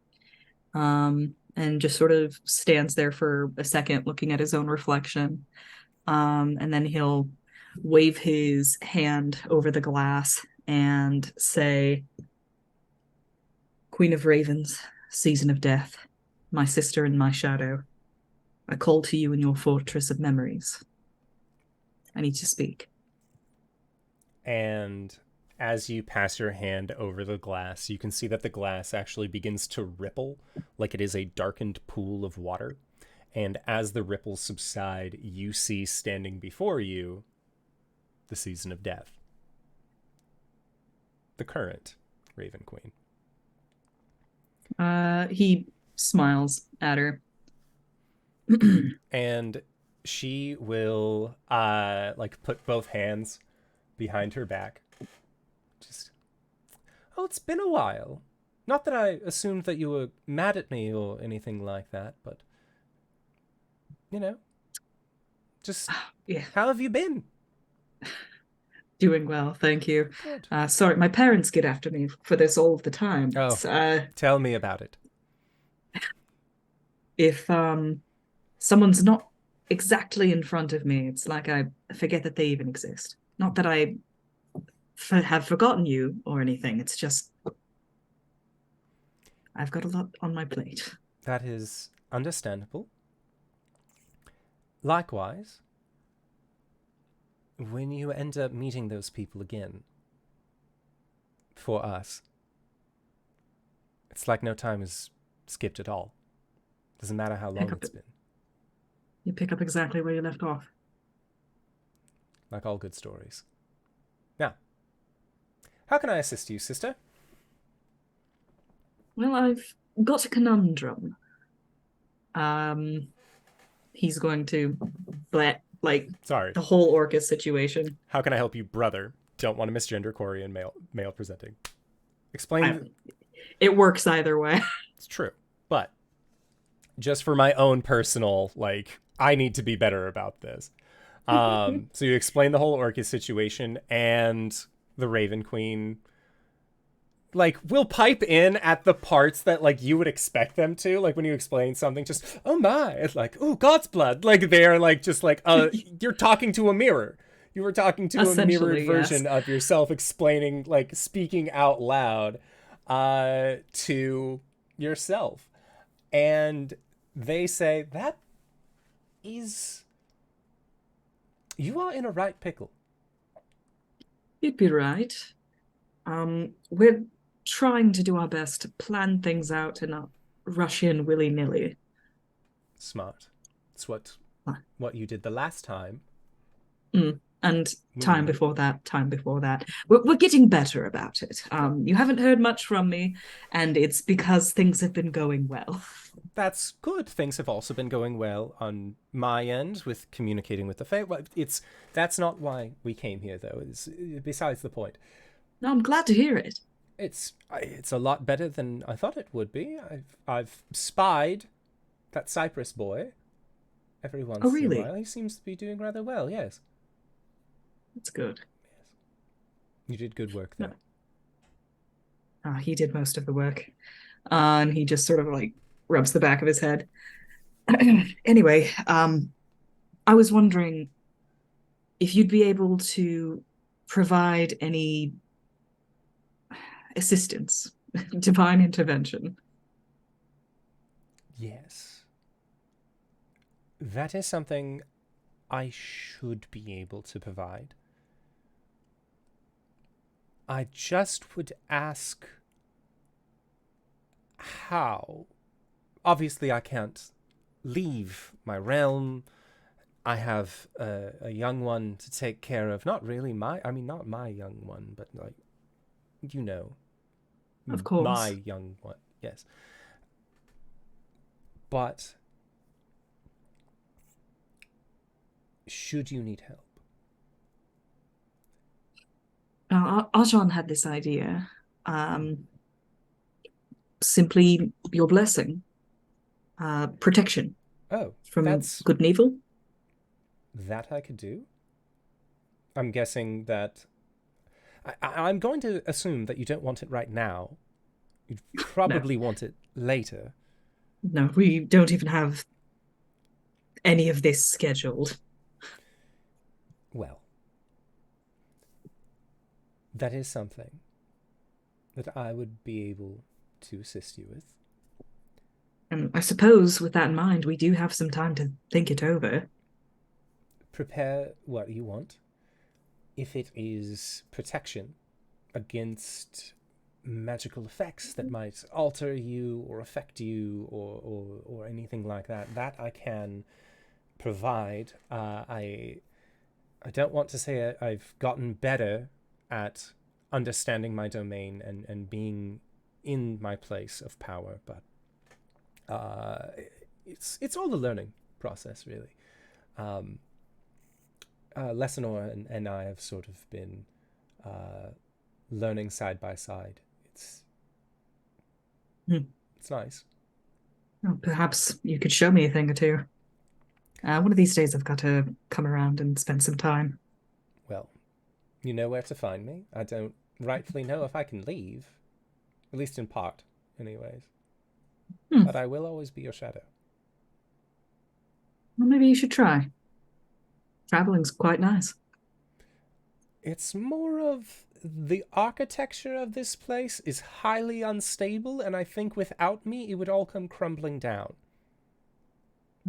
and just sort of stands there for a second looking at his own reflection. And then he'll wave his hand over the glass and say, Queen of Ravens, Season of Death, my sister and my shadow, I call to you in your fortress of memories. I need to speak. And as you pass your hand over the glass, you can see that the glass actually begins to ripple like it is a darkened pool of water. And as the ripples subside, you see standing before you the Season of Death, the current Raven Queen. He smiles at her. And she will put both hands behind her back. Just, oh, it's been a while. Not that I assumed that you were mad at me or anything like that, but just Yeah. How have you been? Doing well, thank you. Good. Sorry, my parents get after me for this all of the time. Oh, tell me about it. If someone's not exactly in front of me, it's like I forget that they even exist. Not that I have forgotten you or anything. It's just I've got a lot on my plate. That is understandable. Likewise, when you end up meeting those people again, for us, it's like no time is skipped at all. Doesn't matter how long it's been. You pick up exactly where you left off. Like all good stories. Now, how can I assist you, sister? Well, I've got a conundrum. He's going to Sorry. the whole Orcus situation. How can I help you, brother? Don't want to misgender Cori and male presenting. Explain. It works either way. It's true, but just for my own personal, I need to be better about this. So you explain the whole Orcus situation, and the Raven Queen will pipe in at the parts that you would expect them to, when you explain something, just oh my, it's oh, God's blood, they're just you're talking to a mirror. You were talking to a mirrored version of yourself, explaining, speaking out loud to yourself. And they say, that is, you are in a right pickle. You'd be right. We're trying to do our best to plan things out and not rush in willy-nilly. Smart. It's what you did the last time. And time before that. We're getting better about it. You haven't heard much from me, and it's because things have been going well. That's good. Things have also been going well on my end with communicating with the Fae. That's not why we came here, though. It's besides the point. No, I'm glad to hear it. It's a lot better than I thought it would be. I've spied that Cypress boy every once in a while. He seems to be doing rather well, yes. That's good. Yes. You did good work there. No. He did most of the work. And he just sort of rubs the back of his head. Anyway, I was wondering if you'd be able to provide any assistance, divine intervention. Yes. That is something I should be able to provide. I just would ask how. Obviously, I can't leave my realm. I have a young one to take care of. Not my young one, but like, you know. Of course. My young one, yes. But should you need help? Arjhan had this idea. Simply your blessing. Protection. Oh, from that's good and evil. that I could do. I'm guessing that I'm going to assume that you don't want it right now. You'd probably want it later. No, we don't even have any of this scheduled. Well, that is something that I would be able to assist you with. And I suppose with that in mind, we do have some time to think it over. Prepare what you want. If it is protection against magical effects that might alter you or affect you or anything like that, that I can provide. I don't want to say I've gotten better at understanding my domain and being in my place of power, but it's all the learning process, really. Lessinor and I have sort of been learning side by side. It's nice. Well, perhaps you could show me a thing or two. One of these days I've got to come around and spend some time. Well, you know where to find me. I don't rightfully know if I can leave. At least in part, anyways. But I will always be your shadow. Well, maybe you should try. Traveling's quite nice. It's more of the architecture of this place is highly unstable, and I think without me, it would all come crumbling down.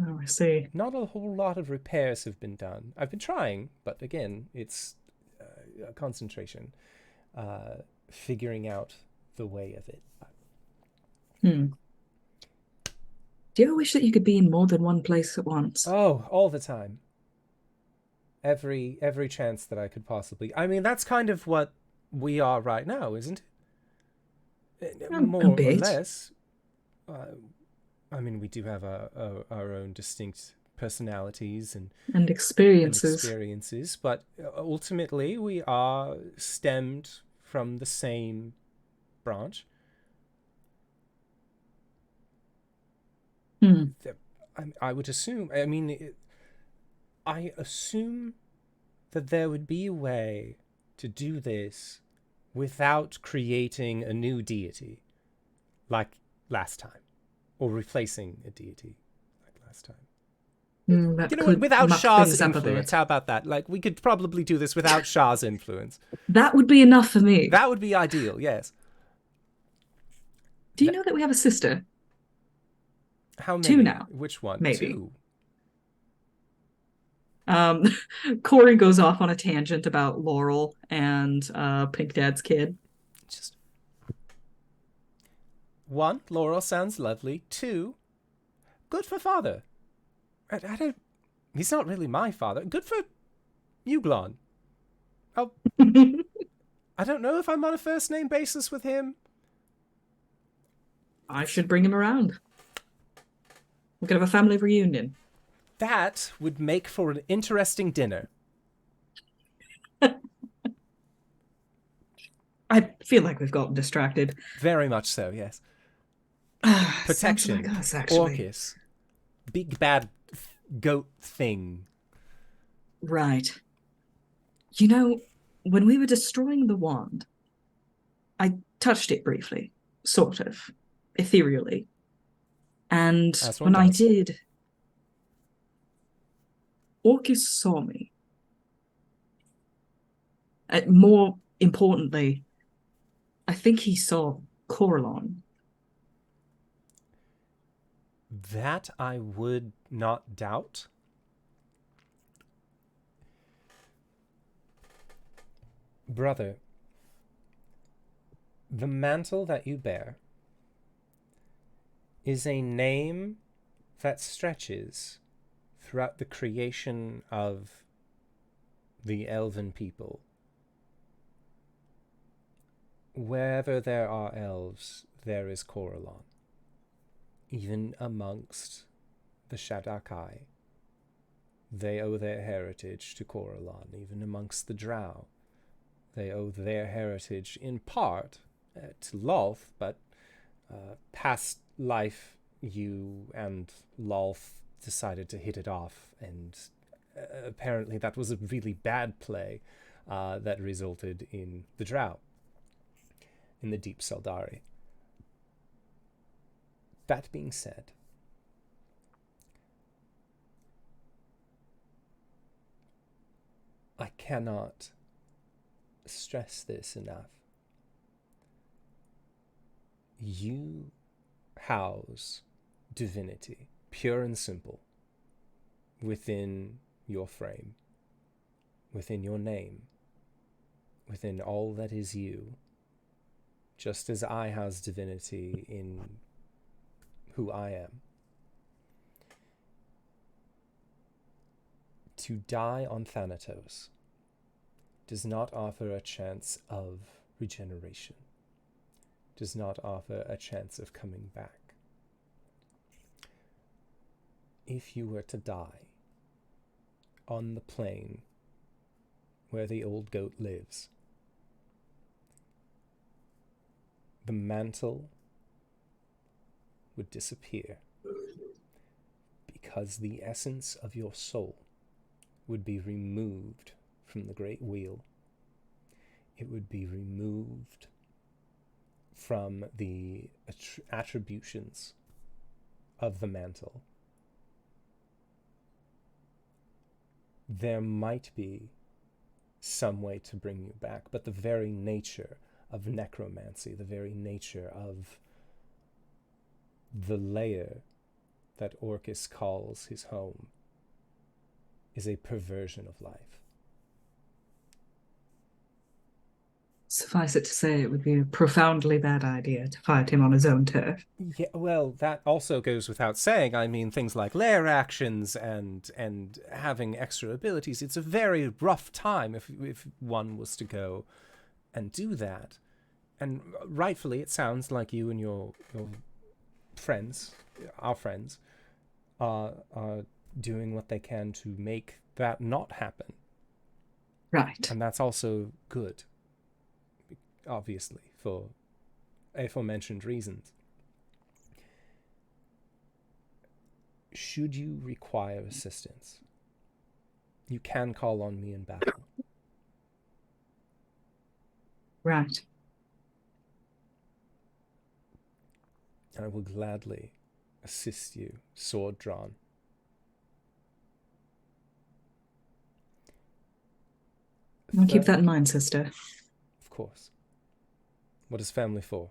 Oh, I see. Not a whole lot of repairs have been done. I've been trying, but again, it's a concentration, figuring out the way of it. Do you ever wish that you could be in more than one place at once? Oh, all the time. Every chance that I could possibly. I mean, that's kind of what we are right now, isn't it? More or less. I mean, we do have our own distinct personalities and experiences. But ultimately we are stemmed from the same branch. I would assume. I mean, I assume that there would be a way to do this without creating a new deity, like last time, or replacing a deity like last time. You know what? Without Shah's influence. How about that? Like, we could probably do this without Shah's influence. That would be enough for me. That would be ideal, yes. Do you know that we have a sister? How many? 2 now. Which one? Maybe. 2. Cori goes off on a tangent about Laurel and Pink Dad's kid. Just 1, Laurel sounds lovely. 2, good for father. I don't. He's not really my father. Good for Uglon. I don't know if I'm on a first name basis with him. I should bring him around. We could have a family reunion. That would make for an interesting dinner. I feel like we've gotten distracted. Very much so, yes. Protection. Like us, actually. Orcus. Big bad goat thing. Right. You know, when we were destroying the wand, I touched it briefly, sort of, ethereally. And when I did, Orcus saw me. More importantly, I think he saw Coralon. That I would not doubt. Brother, the mantle that you bear is a name that stretches throughout the creation of the elven people. Wherever there are elves, there is Coralon. Even amongst the Shadakai, they owe their heritage to Coralon. Even amongst the Drow, they owe their heritage in part to Lolth, but past life, you and Lolth decided to hit it off, and apparently that was a really bad play that resulted in the Drow, in the Deep Saldari. That being said, I cannot stress this enough. You house divinity, pure and simple, within your frame, within your name, within all that is you, just as I house divinity in who I am. To die on Thanatos does not offer a chance of regeneration, does not offer a chance of coming back. If you were to die on the plain where the old goat lives, the mantle would disappear because the essence of your soul would be removed from the great wheel. It would be removed from the attributions of the mantle. There might be some way to bring you back, but the very nature of necromancy, the very nature of the lair that Orcus calls his home, is a perversion of life. Suffice it to say, it would be a profoundly bad idea to fight him on his own turf. Yeah, well, that also goes without saying. I mean, things like lair actions and having extra abilities. It's a very rough time if one was to go and do that. And rightfully, it sounds like you and your friends, our friends, are doing what they can to make that not happen. Right. And that's also good, obviously, for aforementioned reasons. Should you require assistance, you can call on me in battle. Right. I will gladly assist you, sword drawn. I'll keep that in mind, sister. Of course. What is family for?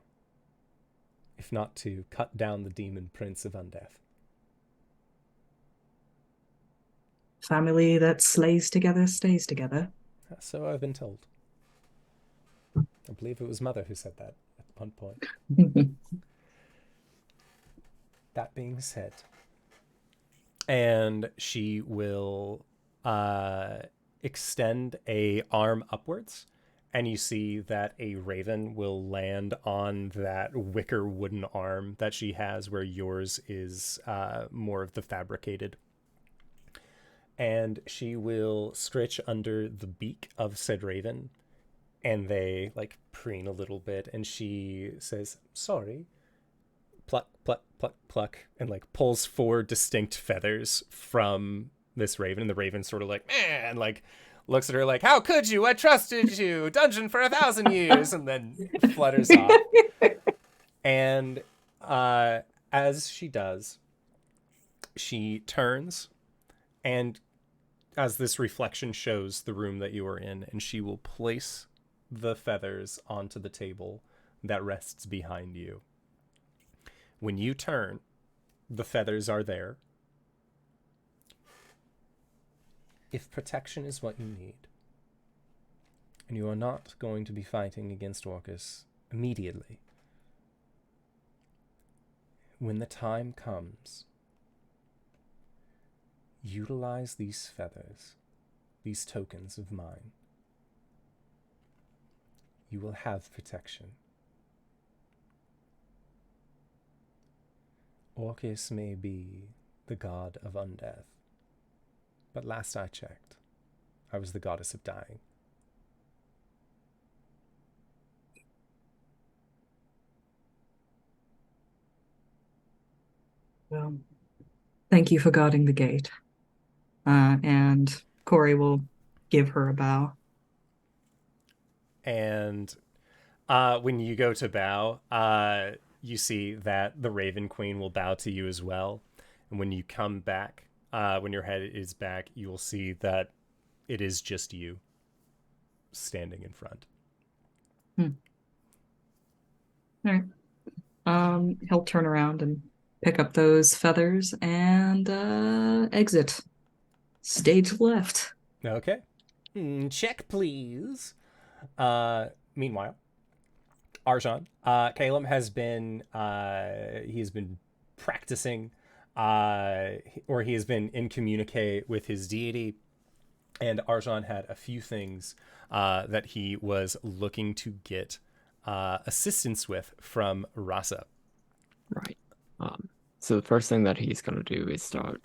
If not to cut down the Demon Prince of Undeath. Family that slays together stays together. So I've been told. I believe it was Mother who said that at one point. That being said, and she will extend a arm upwards, and you see that a raven will land on that wicker wooden arm that she has, where yours is more of the fabricated. And she will scritch under the beak of said raven, and they like preen a little bit, and she says, "Sorry." Pluck, pluck, pluck, pluck, and like pulls 4 distinct feathers from this raven, and the raven sort of like, man, like looks at her like, "How could you? I trusted you. Dungeon for 1,000 years," and then flutters off. And as she does, she turns, and as this reflection shows the room that you are in, and she will place the feathers onto the table that rests behind you. When you turn, The feathers are there. If protection is what you need, and you are not going to be fighting against Orcus immediately, when the time comes, utilize these feathers, these tokens of mine. You will have protection. Orcus may be the god of undeath, but last I checked, I was the goddess of dying. Well, thank you for guarding the gate. And Cori will give her a bow. And when you go to bow, you see that the Raven Queen will bow to you as well. And when you come back, when your head is back, you will see that it is just you standing in front. All right. He'll turn around and pick up those feathers and exit. Stage left. Okay. Check, please. Meanwhile, Arjhan, Caelum has been practicing, or he has been in communicate with his deity, and Arjhan had a few things that he was looking to get assistance with from Rasa. Right. So the first thing that he's going to do is start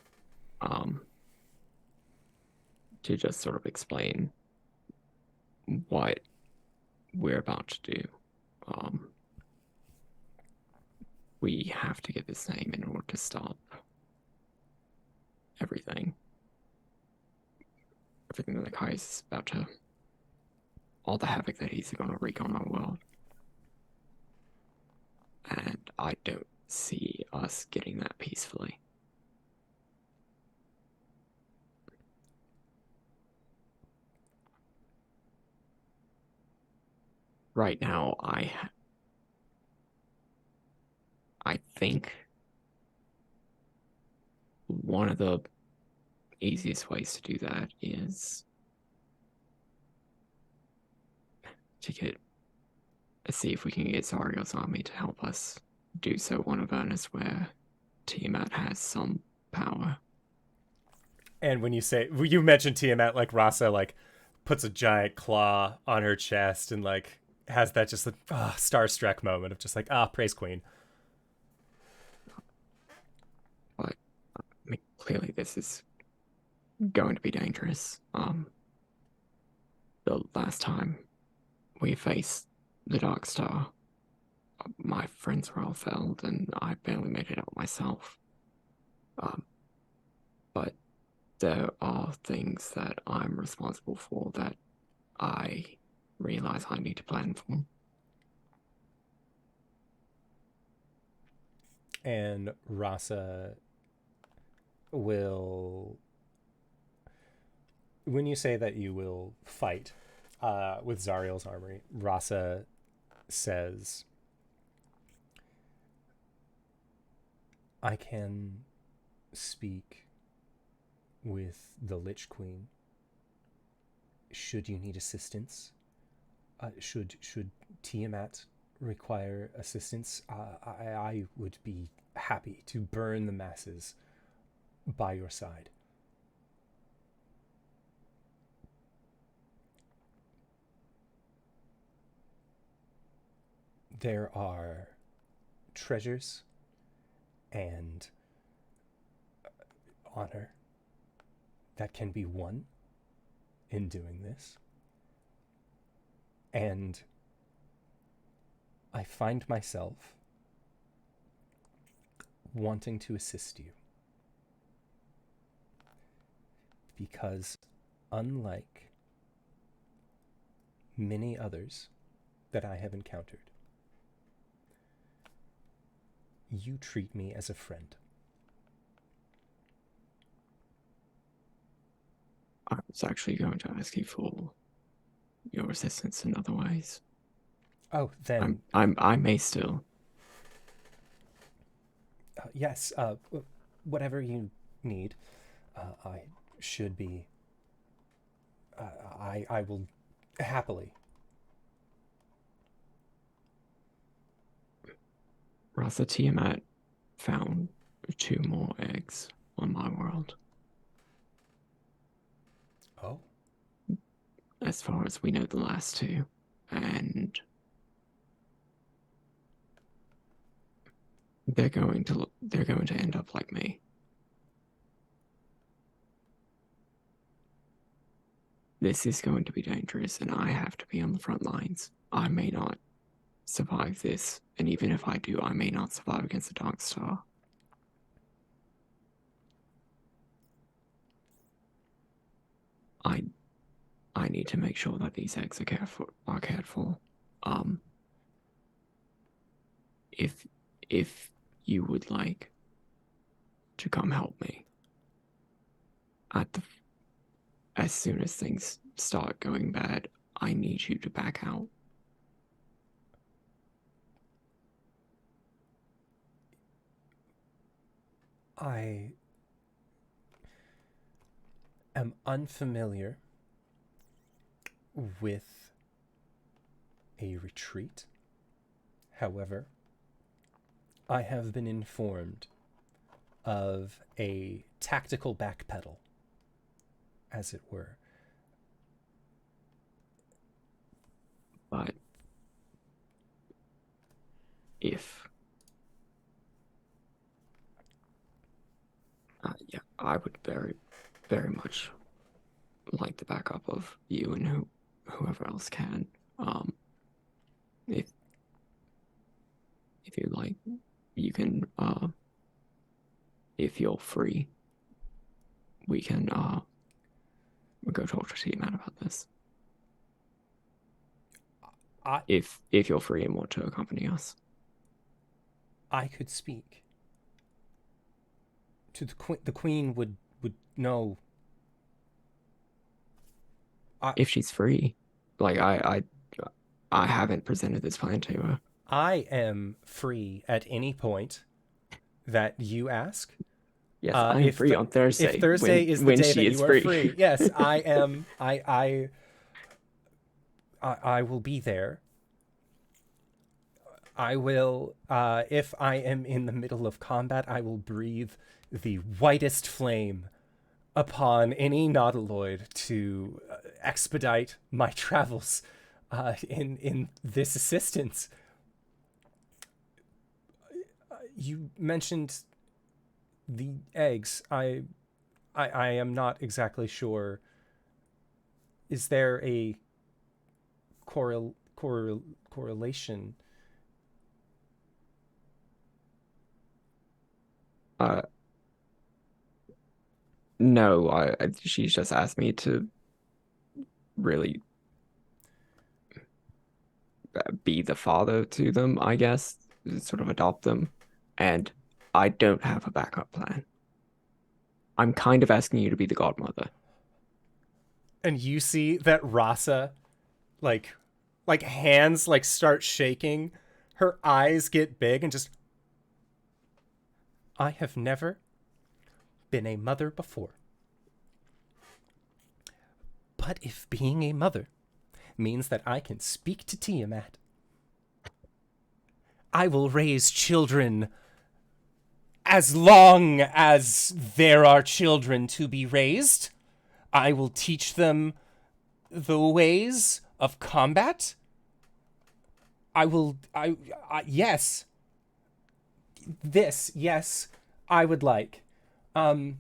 to just sort of explain what we're about to do. We have to get this name in order to stop everything. Everything that Kai is about to... all the havoc that he's going to wreak on our world. And I don't see us getting that peacefully. Right now, I think one of the easiest ways to do that is to see if we can get Zario's army to help us do so on Avernus, where Tiamat has some power. And when you mentioned Tiamat, like Rasa like puts a giant claw on her chest and like has that just like starstruck moment of just like praise Queen. But I mean, clearly this is going to be dangerous. The last time we faced the Dark Star, my friends were all felled and I barely made it out myself. But there are things that I'm responsible for that I realize I need to plan for. And Rasa will... When you say that you will fight with Zariel's armory, Rasa says, I can speak with the Lich Queen. Should you need assistance? Should Tiamat require assistance? I would be happy to burn the masses by your side. There are treasures and honor that can be won in doing this. And I find myself wanting to assist you. Because unlike many others that I have encountered, you treat me as a friend. I was actually going to ask you for your assistance in other ways. Oh, then I may still. Yes, whatever you need, I should be. I will happily. Rasa Tiamat found 2 more eggs on my world. Oh. As far as we know, the last 2. And they're going to end up like me. This is going to be dangerous, and I have to be on the front lines. I may not survive this, and even if I do, I may not survive against the Dark Star. I need to make sure that these eggs are cared for. If you would like to come help me as soon as things start going bad, I need you to back out. I am unfamiliar with a retreat. However, I have been informed of a tactical backpedal, as it were. But if yeah, I would very, very much like the backup of you and whoever else can. If you like, you can. If you're free, we can go talk to T-Man about this. If you're free and want to accompany us, I could speak to the queen. The queen would know. If she's free, like I haven't presented this plan to her. I am free at any point that you ask. Yes, I am free on Thursday. If Thursday is the day that you are free, yes, I am. I will be there. I will. If I am in the middle of combat, I will breathe the whitest flame upon any nautiloid to expedite my travels in this assistance. You mentioned the eggs. I am not exactly sure. Is there a correlation? No, she's just asked me to really be the father to them, I guess, sort of adopt them, and I don't have a backup plan. I'm kind of asking you to be the godmother. And you see that Rasa, like hands start shaking, her eyes get big and just, I have never been a mother before. But if being a mother means that I can speak to Tiamat, I will raise children as long as there are children to be raised. I will teach them the ways of combat. Yes. This, yes, I would like. No.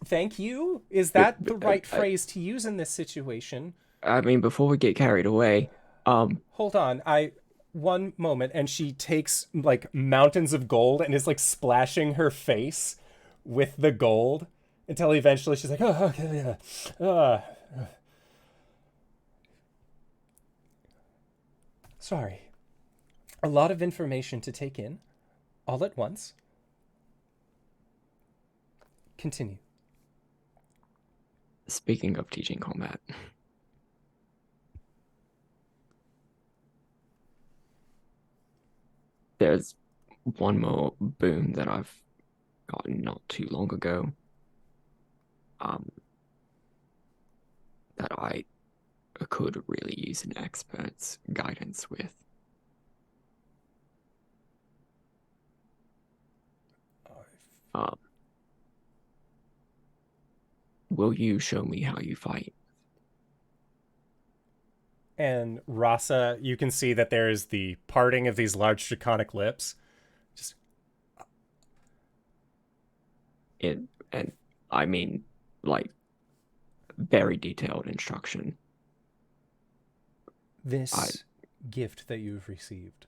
Thank you. Is that the right phrase to use in this situation? I mean, before we get carried away, Hold on. One moment, and she takes mountains of gold and is splashing her face with the gold until eventually she's like, oh, okay, yeah. Sorry. A lot of information to take in all at once. Continue. Speaking of teaching combat, there's one more boon that I've gotten not too long ago. That I could really use an expert's guidance with. Will you show me how you fight? And Rasa, you can see that there's the parting of these large draconic lips. Just And I mean, like, very detailed instruction. this gift that you've received.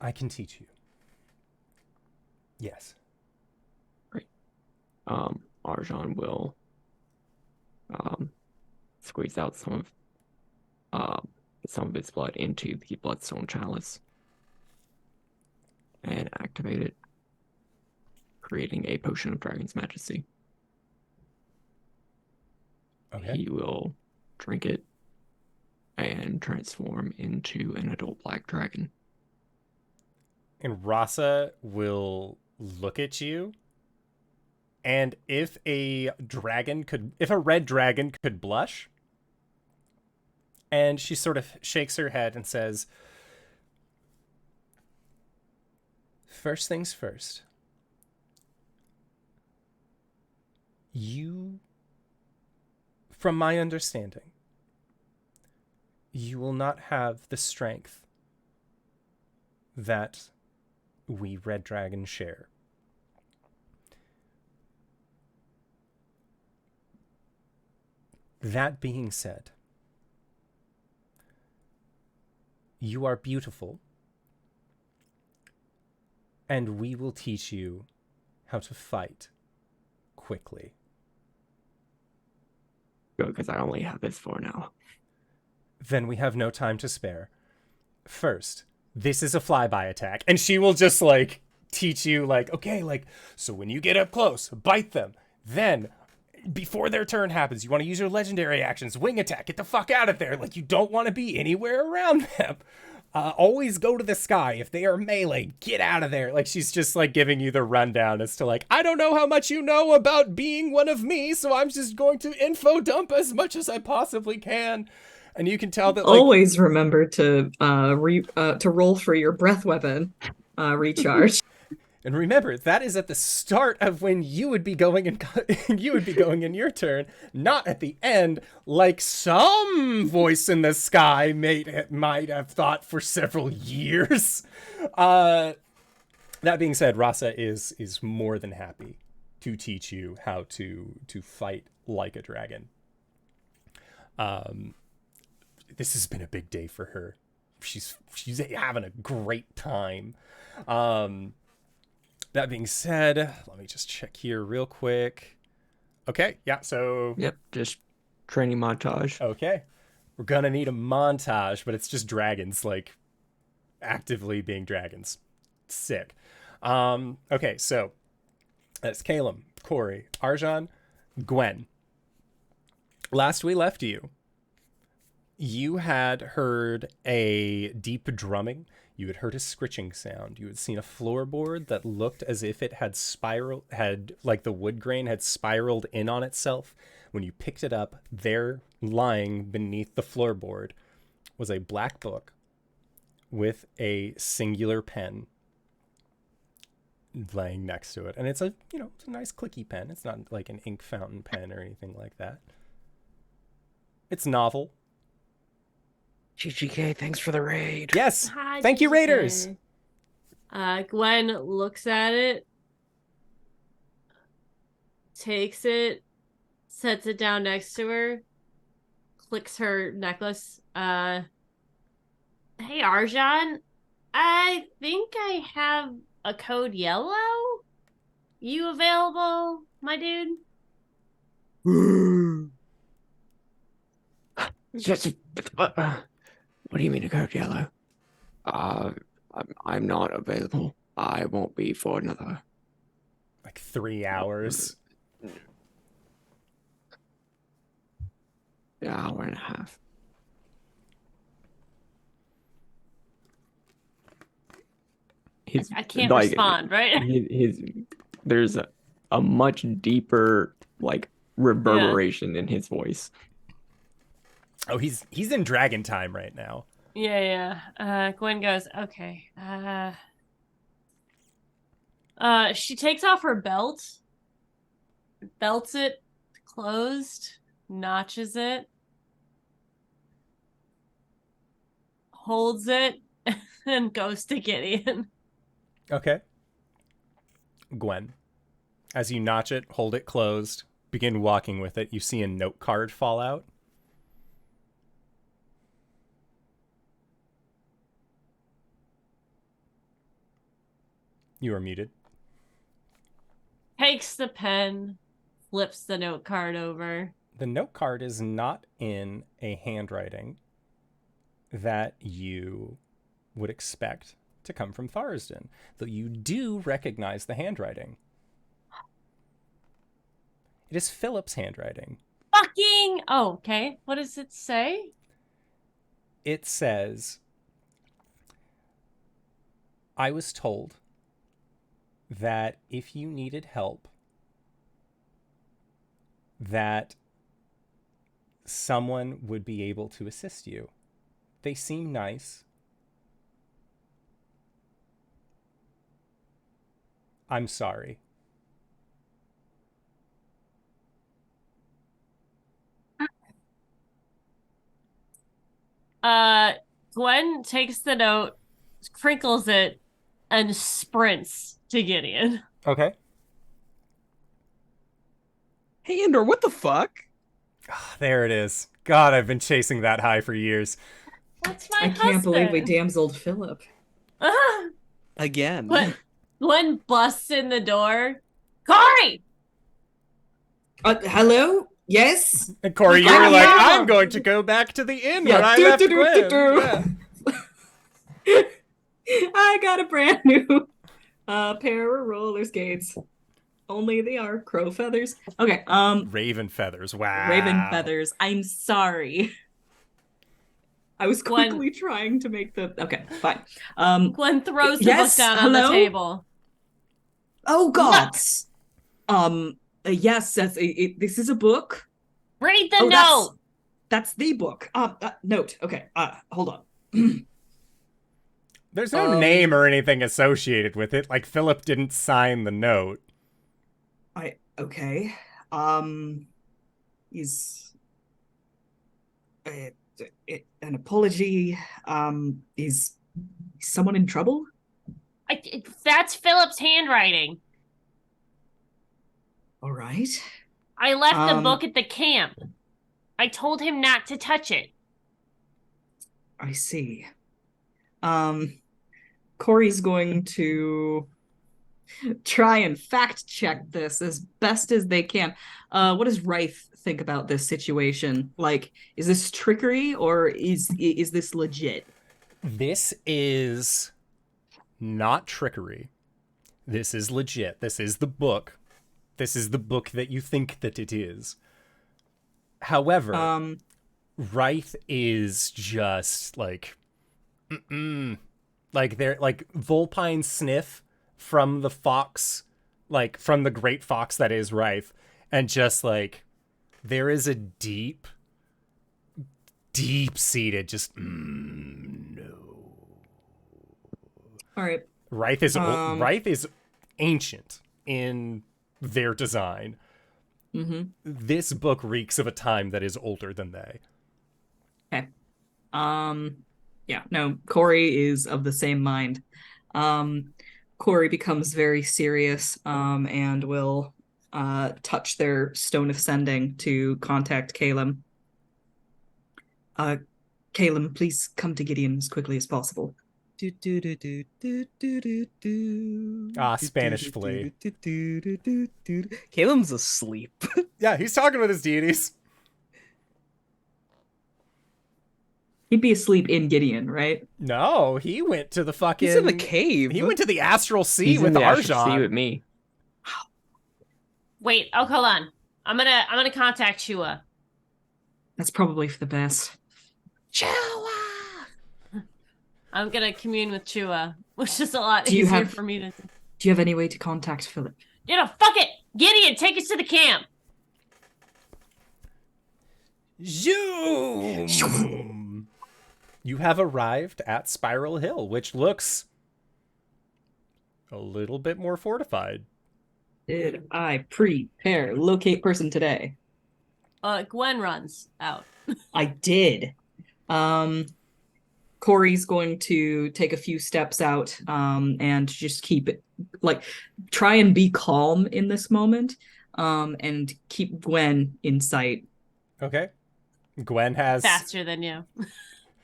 I can teach you. Yes. Great. Arjhan will squeeze out some of its blood into the bloodstone chalice and activate it, creating a potion of Dragon's Majesty. Okay. He will drink it and transform into an adult black dragon. And Rasa will look at you. And if a red dragon could blush, and she sort of shakes her head and says, first things first, from my understanding, you will not have the strength that we red dragons share. That being said, you are beautiful, and we will teach you how to fight quickly. Good, because I only have this for now. Then we have no time to spare. First, this is a flyby attack, and she will just, like, teach you, like, okay, like, so when you get up close, bite them. Then, before their turn happens, you want to use your legendary actions, wing attack, get the fuck out of there. Like, you don't want to be anywhere around them. Always go to the sky. If they are melee, get out of there. Like, she's just, like, giving you the rundown as to, like, I don't know how much you know about being one of me, so I'm just going to info dump as much as I possibly can. And you can tell that, like, Always remember to roll for your breath weapon recharge. and remember, that is at the start of when you would be going in your turn, not at the end, like some voice in the sky might have thought for several years. That being said, Rasa is more than happy to teach you how to fight like a dragon. This has been a big day for her. She's having a great time. That being said, let me just check here real quick. Okay, yeah, so... Yep, just training montage. Okay. We're gonna need a montage, but it's just dragons, like, actively being dragons. Sick. Okay, so that's Caelum, Cori, Arjhan, Gwen. Last we left you, you had heard a deep drumming. You had heard a scritching sound. You had seen a floorboard that looked as if it had like the wood grain had spiraled in on itself. When you picked it up, there lying beneath the floorboard was a black book with a singular pen laying next to it. And it's it's a nice clicky pen. It's not like an ink fountain pen or anything like that. It's novel. GGK, thanks for the raid. Yes. Hi, Thank you, GGK. Raiders. Gwen looks at it, takes it, sets it down next to her, clicks her necklace. Hey, Arjhan, I think I have a code yellow. You available, my dude? What do you mean a code yellow? I'm not available. I won't be for another like 3 hours. An hour and a half. I can't respond, right? There's a much deeper like reverberation in his voice. Oh, he's in dragon time right now. Yeah. Gwen goes, okay. She takes off her belt, belts it closed, notches it, holds it, and goes to Gideon. Okay. Gwen, as you notch it, hold it closed, begin walking with it, you see a note card fall out. You are muted. Takes the pen, flips the note card over. The note card is not in a handwriting that you would expect to come from Tharsden, though you do recognize the handwriting. It is Philip's handwriting. Fucking... Oh, okay. What does it say? It says, I was told that if you needed help, that someone would be able to assist you. They seem nice. I'm sorry. Gwen takes the note, crinkles it, and sprints to Gideon. Okay. Hey, Andor, what the fuck? There it is. God, I've been chasing that high for years. That's my I can't believe we husband. damseled Philip. Again. Gwen busts in the door. Cori! Hello? Yes? And Cori, you were like, I'm going to go back to the inn where I left Gwen. Yeah. I got a brand new pair of roller skates. Only they are crow feathers. Okay, Raven feathers, wow. Raven feathers. I'm sorry. I was Gwen- quickly trying to make the... Okay, fine. Gwen throws the Yes, book down on the hello? table. Oh, God! Yes, this is a book. Read the Oh, note. That's the book. Note. Okay, hold on. There's no name or anything associated with it. Like, Philip didn't sign the note. Okay. Is an apology. Is someone in trouble? That's Philip's handwriting. All right. I left the book at the camp. I told him not to touch it. I see. Cori's going to try and fact check this as best as they can. What does Rife think about this situation? Like, is this trickery or is this legit? This is not trickery. This is legit. This is the book. This is the book that you think that it is. However, Rife is just like, like they're like Volpine sniff from the fox, like from the great fox that is Rife, and just like there is a deep seated just no. All right. Rife is ancient in their design. Mm-hmm. This book reeks of a time that is older than they. Okay. Yeah, no, Cori is of the same mind. Cori becomes very serious and will touch their Stone of Sending to contact Caelum. Caelum, please come to Gideon as quickly as possible. Spanish flea. Caelum's asleep. Yeah, he's talking with his deities. He'd be asleep in Gideon, right? No, he went to the fucking... He's in the cave. He went to the astral sea He's with in the Astral Sea Arjhan. with me. Wait, hold on. I'm gonna contact Shua. That's probably for the best. I'm gonna commune with Chua, which is a lot Do you easier have- for me to. Do you have any way to contact Philip? Fuck it! Gideon, take us to the camp! Zoom! You have arrived at Spiral Hill, which looks a little bit more fortified. Did I prepare locate person today? Gwen runs out. I did. Cori's going to take a few steps out and just keep it, like, try and be calm in this moment and keep Gwen in sight. Okay. Gwen has... Faster than you.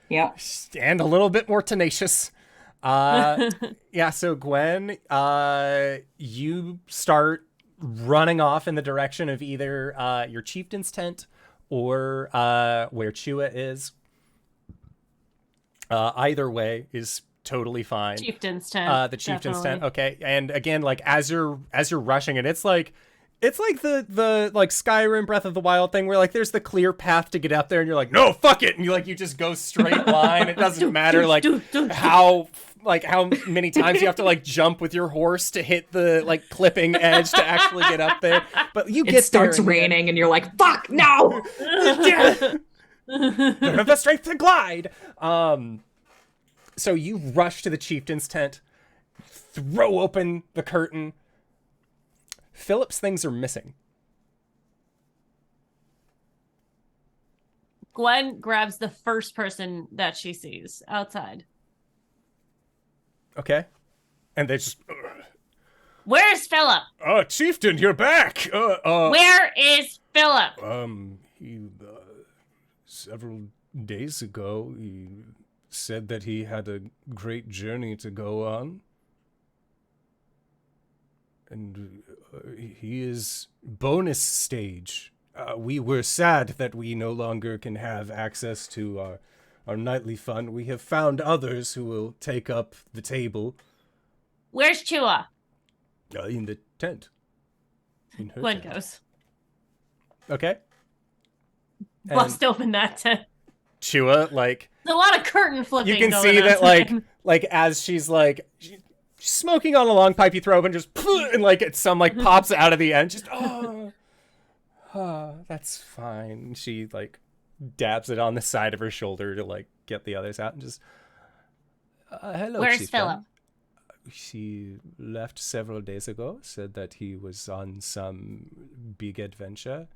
Yeah. And a little bit more tenacious. Yeah, so Gwen, you start running off in the direction of either your chieftain's tent or where Chua is. Either way is totally fine. Chieftain's tent. The chieftain's definitely. tent. Okay, and again, like as you're rushing it, it's like the like Skyrim Breath of the Wild thing where like there's the clear path to get up there, and you're like, no, fuck it, and you just go straight line. It doesn't matter like how many times you have to like jump with your horse to hit the like clipping edge to actually get up there. But you get It starts there raining and you're like, fuck, no! Don't have the strength to glide. So you rush to the chieftain's tent, throw open the curtain. Philip's things are missing. Gwen grabs the first person that she sees outside. Okay. And they just... Where's Philip? Chieftain, you're back! Where is Philip? He, several days ago, he said that he had a great journey to go on. And he is bonus stage. We were sad that we no longer can have access to our nightly fun. We have found others who will take up the table. Where's Chua? In the tent. In her Gwen tent. goes. Okay. Bust open that tent. Chua, like... There's a lot of curtain flipping You can going see on that, outside. like as she's like... She's smoking on a long pipe, you throw open, just... And, like, it's some, like, pops out of the end. Just, that's fine. She, like, dabs it on the side of her shoulder to, like, get the others out and just... hello, Where's Chieftain. Philip? She left several days ago, said that he was on some big adventure.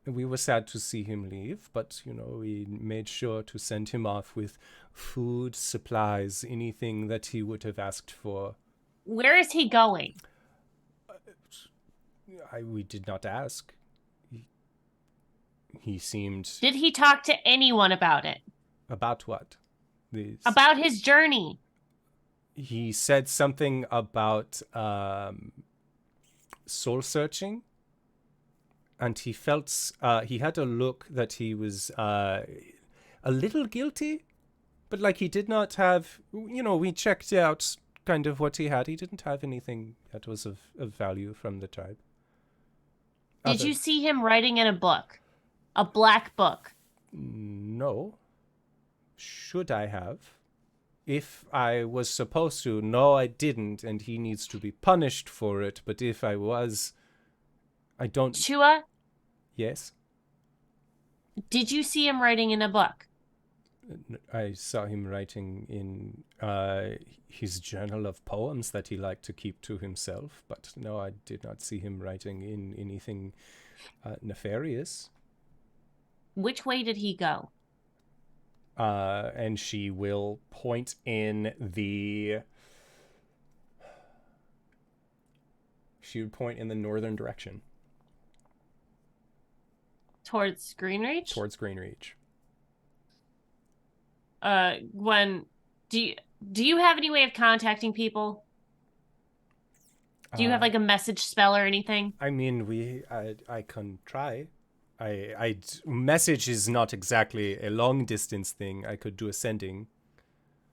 We were sad to see him leave, but, we made sure to send him off with food, supplies, anything that he would have asked for. Where is he going? We did not ask. He seemed... Did he talk to anyone about it? About what? About his journey? He said something about soul searching. And he felt, he had a look that he was a little guilty, but like he did not have, we checked out kind of what he had. He didn't have anything that was of value from the tribe. Did you see him writing in a book? A black book? No. Should I have? If I was supposed to, no, I didn't, and he needs to be punished for it, but if I was... I don't... Chua, Yes? did you see him writing in a book? I saw him writing in his journal of poems that he liked to keep to himself, but no, I did not see him writing in anything nefarious. Which way did he go? And she will point in the... She would point in the northern direction. Towards Greenreach? Towards Greenreach. Gwen, do you have any way of contacting people? Do you have like a message spell or anything? I mean, I can try. Message is not exactly a long distance thing. I could do a sending.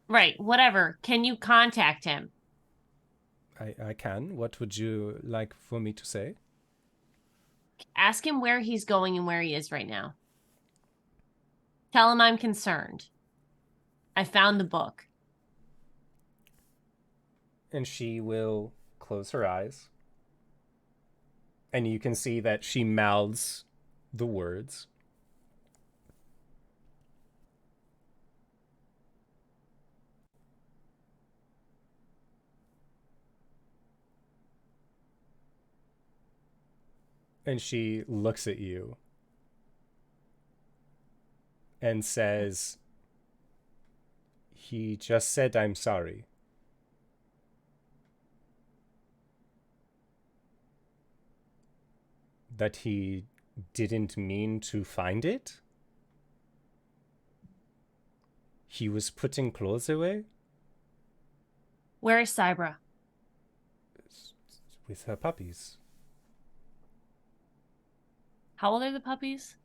Right, whatever. Can you contact him? I can. What would you like for me to say? Ask him where he's going and where he is right now. Tell him I'm concerned. I found the book. And she will close her eyes. And you can see that she mouths the words. And she looks at you and says, "He just said I'm sorry." That he didn't mean to find it? He was putting clothes away? Where is Cybra? With her puppies. How old are the puppies?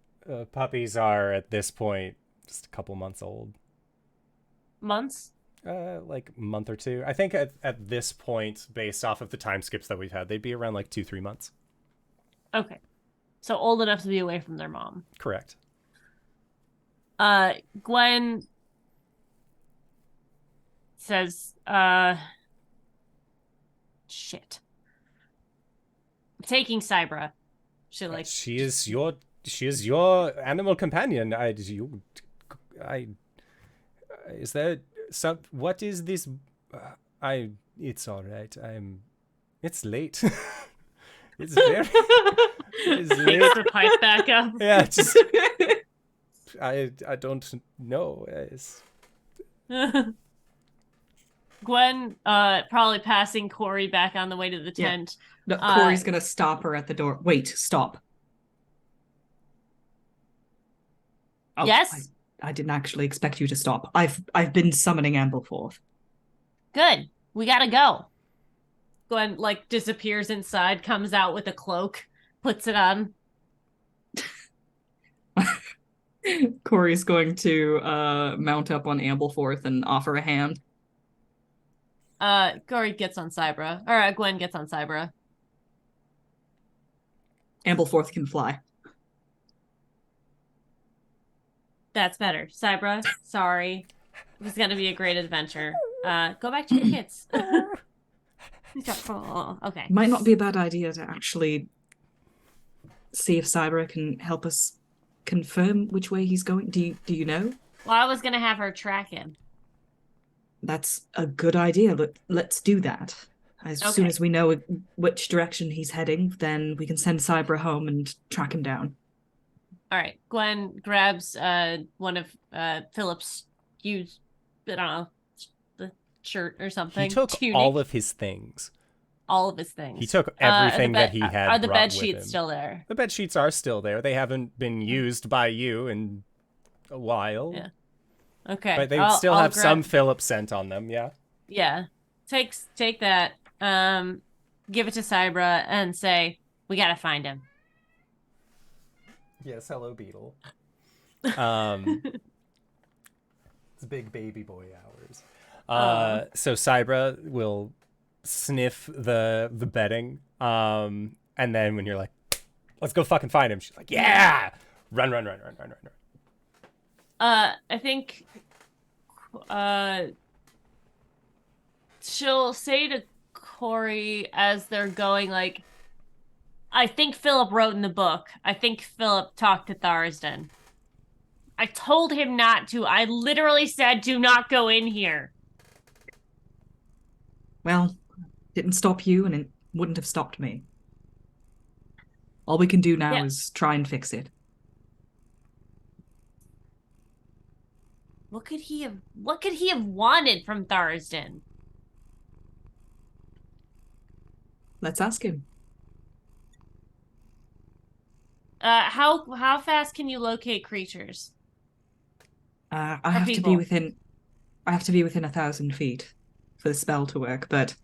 Puppies are, at this point, just a couple months old. Months? Like a month or two. I think at this point, based off of the time skips that we've had, they'd be around like 2-3 months. Okay. So old enough to be away from their mom. Correct. Gwen says, shit. I'm taking Cybra. She is your animal companion. Is there some, what is this? It's all right. It's late. It's very, it's late. Takes the pipe back up. Yeah, just, I don't know. Gwen, probably passing Cori back on the way to the tent. No, Cori's gonna stop her at the door. Wait, stop. Oh, Yes? I didn't actually expect you to stop. I've been summoning Ambleforth. Good. We gotta go. Gwen, like, disappears inside, comes out with a cloak, puts it on. Cori's going to mount up on Ambleforth and offer a hand. Cori gets on Cybra. Or Gwen gets on Cybra. Ambleforth can fly. That's better. Cybra, sorry. It was gonna be a great adventure. Go back to your kids. Okay. Might not be a bad idea to actually see if Cybra can help us confirm which way he's going. Do you know? Well, I was gonna have her track him. That's a good idea. Let's do that. As soon as we know which direction he's heading, then we can send Cybra home and track him down. All right. Gwen grabs one of Philip's used, I don't know, the shirt or something. He took tunic. all of his things. All of his things. He took everything that he had. Are the brought bed with sheets him. still there? The bed sheets are still there. They haven't been used by you in a while. Yeah. Okay. But they still have some Philip scent on them. Yeah. Yeah. Take that. Give it to Cybra and say, we gotta find him. Yes, hello, Beetle. It's big baby boy hours. So Cybra will sniff the bedding, and then when you're like, let's go fucking find him, she's like, yeah! Run. I think she'll say to Cori as they're going, like, I think Philip wrote in the book. I think Philip talked to Tharsden. I told him not to. I literally said, do not go in here. Well, didn't stop you, and it wouldn't have stopped me. All we can do now is try and fix it. What could he have wanted from Tharsden? Let's ask him. How fast can you locate creatures? I have to be within 1,000 feet for the spell to work, but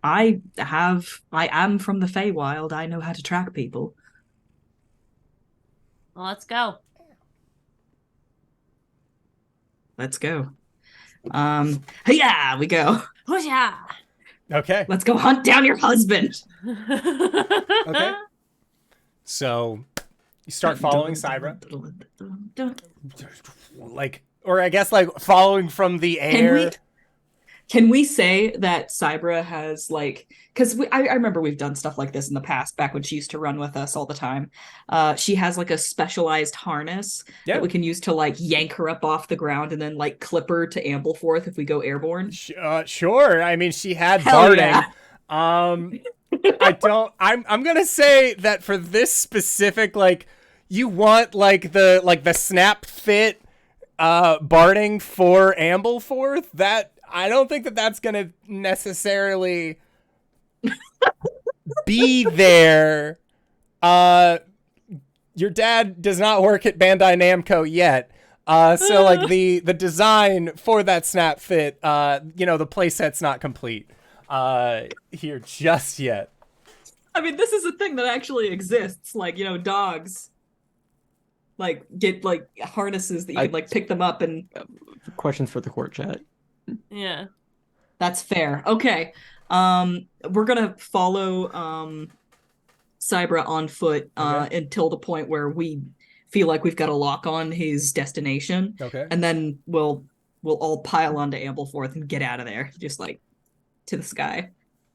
I am from the Feywild. I know how to track people. Well, let's go. Let's go. Yeah, we go. Hoo-yah! Okay. Let's go hunt down your husband. Okay. So You start following Cybra. Like, or I guess like following from the air. Can we say that Cybra has like, because I remember we've done stuff like this in the past, back when she used to run with us all the time. She has like a specialized harness that we can use to like yank her up off the ground and then like clip her to Ampleforth if we go airborne. Sure. I mean, she had Hell barding. yeah. I'm gonna say that for this specific, like, you want like the snap fit barding for Ampleforth, that I don't think that that's gonna necessarily be there. Your dad does not work at Bandai Namco yet. So like the design for that snap fit, the playset's not complete here just yet. I mean, this is a thing that actually exists. Like, dogs like get like harnesses that you can like pick them up and. Questions for the court chat. Yeah. That's fair. Okay. We're gonna follow Cybra on foot until the point where we feel like we've got a lock on his destination. Okay. And then we'll all pile onto Ampleforth and get out of there, just like to the sky.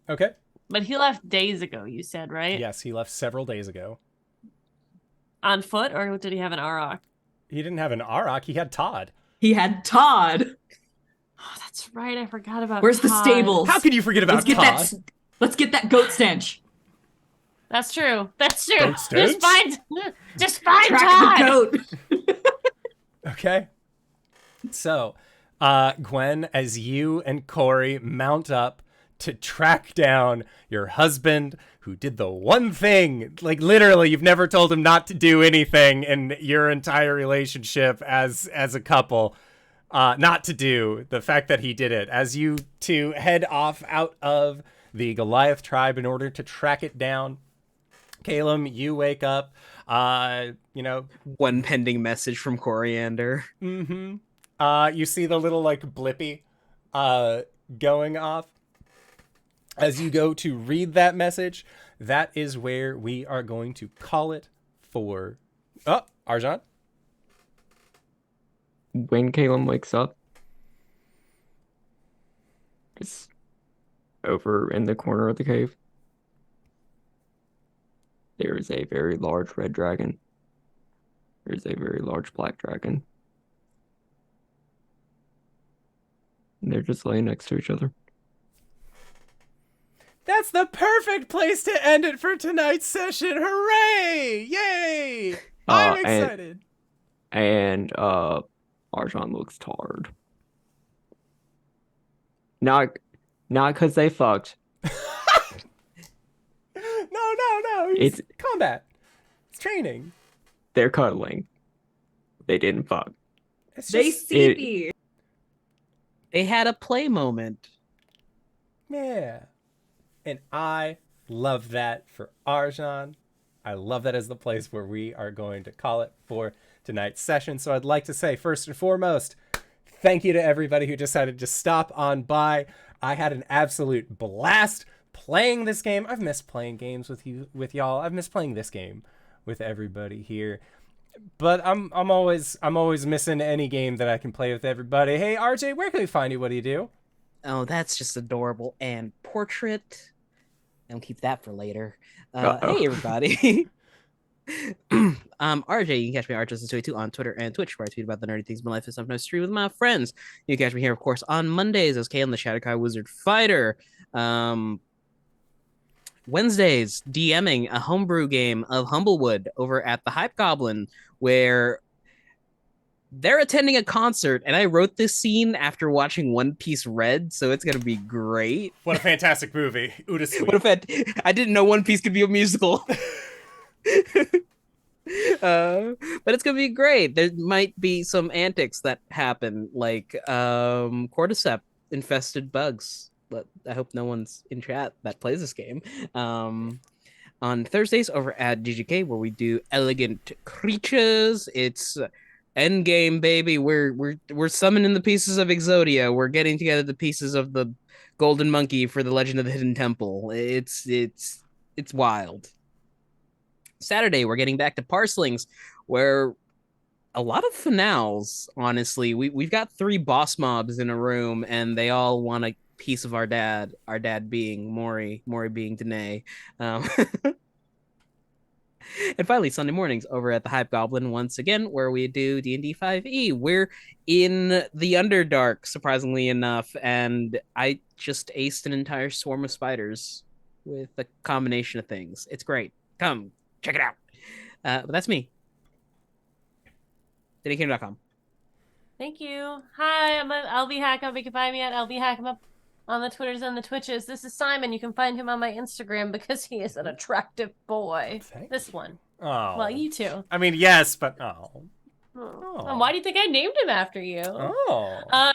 Okay. But he left days ago, you said, right? Yes, he left several days ago. On foot, or did he have an Auroch? He didn't have an Auroch, he had Todd. He had Todd. Oh, that's right. I forgot about Where's Todd. the stables? How could you forget about Todd? Let's get that goat stench. That's true. That's true. Goat stench? Just find Track Todd. the goat. Okay. So, Gwen, as you and Cori mount up to track down your husband, who did the one thing, like literally you've never told him not to do anything in your entire relationship as a couple, not to do, the fact that he did it, as you two head off out of the Goliath tribe in order to track it down. Caelum, you wake up, One pending message from Coriander. Mm-hmm. You see the little like blippy going off. As you go to read that message, that is where we are going to call it for... Oh, Arjhan? When Caelum wakes up, it's over in the corner of the cave. There is a very large red dragon. There's a very large black dragon. And they're just laying next to each other. That's the perfect place to end it for tonight's session. Hooray! Yay! I'm excited. And Arjhan looks tired. Not because they fucked. No. It's combat. It's training. They're cuddling. They didn't fuck. They see me. They had a play moment. Yeah. And I love that for Arjhan. I love that as the place where we are going to call it for tonight's session. So I'd like to say, first and foremost, thank you to everybody who decided to stop on by. I had an absolute blast playing this game. I've missed playing games with y'all. I've missed playing this game with everybody here. But I'm always missing any game that I can play with everybody. Hey RJ, where can we find you? What do you do? Oh, that's just adorable. And portrait. I'll keep that for later. Hey, everybody. RJ, you can catch me at RJustice22 on Twitter and Twitch, where I tweet about the nerdy things in my life and stuff. No stream with my friends. You can catch me here, of course, on Mondays as Caelum the Shadowkai Wizard Fighter. Wednesdays, DMing a homebrew game of Humblewood over at the Hype Goblin, where they're attending a concert, and I wrote this scene after watching One Piece Red, so it's gonna be great. What a fantastic movie. Uda sweet. What if I didn't know One Piece could be a musical. But it's gonna be great. There might be some antics that happen, like cordyceps infested bugs. But I hope no one's in chat that plays this game. On Thursdays over at GGK, where we do elegant creatures. It's endgame, baby. We're summoning the pieces of Exodia. We're getting together the pieces of the Golden Monkey for the Legend of the Hidden Temple. It's wild. Saturday, we're getting back to Parslings, where a lot of finales, honestly. We've got 3 boss mobs in a room, and they all want a piece of our dad being Mori being Danae. And finally, Sunday mornings over at the Hype Goblin once again, where we do D&D 5e. We're in the Underdark, surprisingly enough, and I just aced an entire swarm of spiders with a combination of things. It's great. Come, check it out. But that's me. DanaeKingdom.com. Thank you. Hi, I'm LBHackEmUp. You can find me at LBHackEmUp on the Twitters and the Twitches. This is Simon. You can find him on my Instagram because he is an attractive boy. Thanks. This one. Oh. Well, you too. I mean, yes, but oh. And why do you think I named him after you? Oh.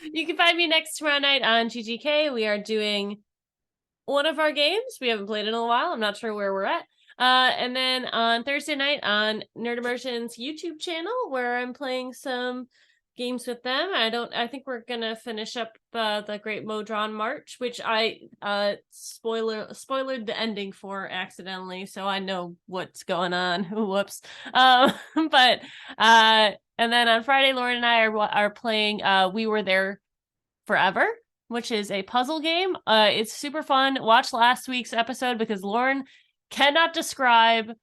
You can find me next tomorrow night on GGK. We are doing one of our games. We haven't played it in a while. I'm not sure where we're at. And then on Thursday night on Nerd Immersion's YouTube channel, where I'm playing some games with them. I think we're gonna finish up the Great Modron March, which I spoilered the ending for accidentally, so I know what's going on. Whoops. But and then on Friday, Lauren and I are playing We Were There Forever, which is a puzzle game. It's super fun. Watch last week's episode because Lauren cannot describe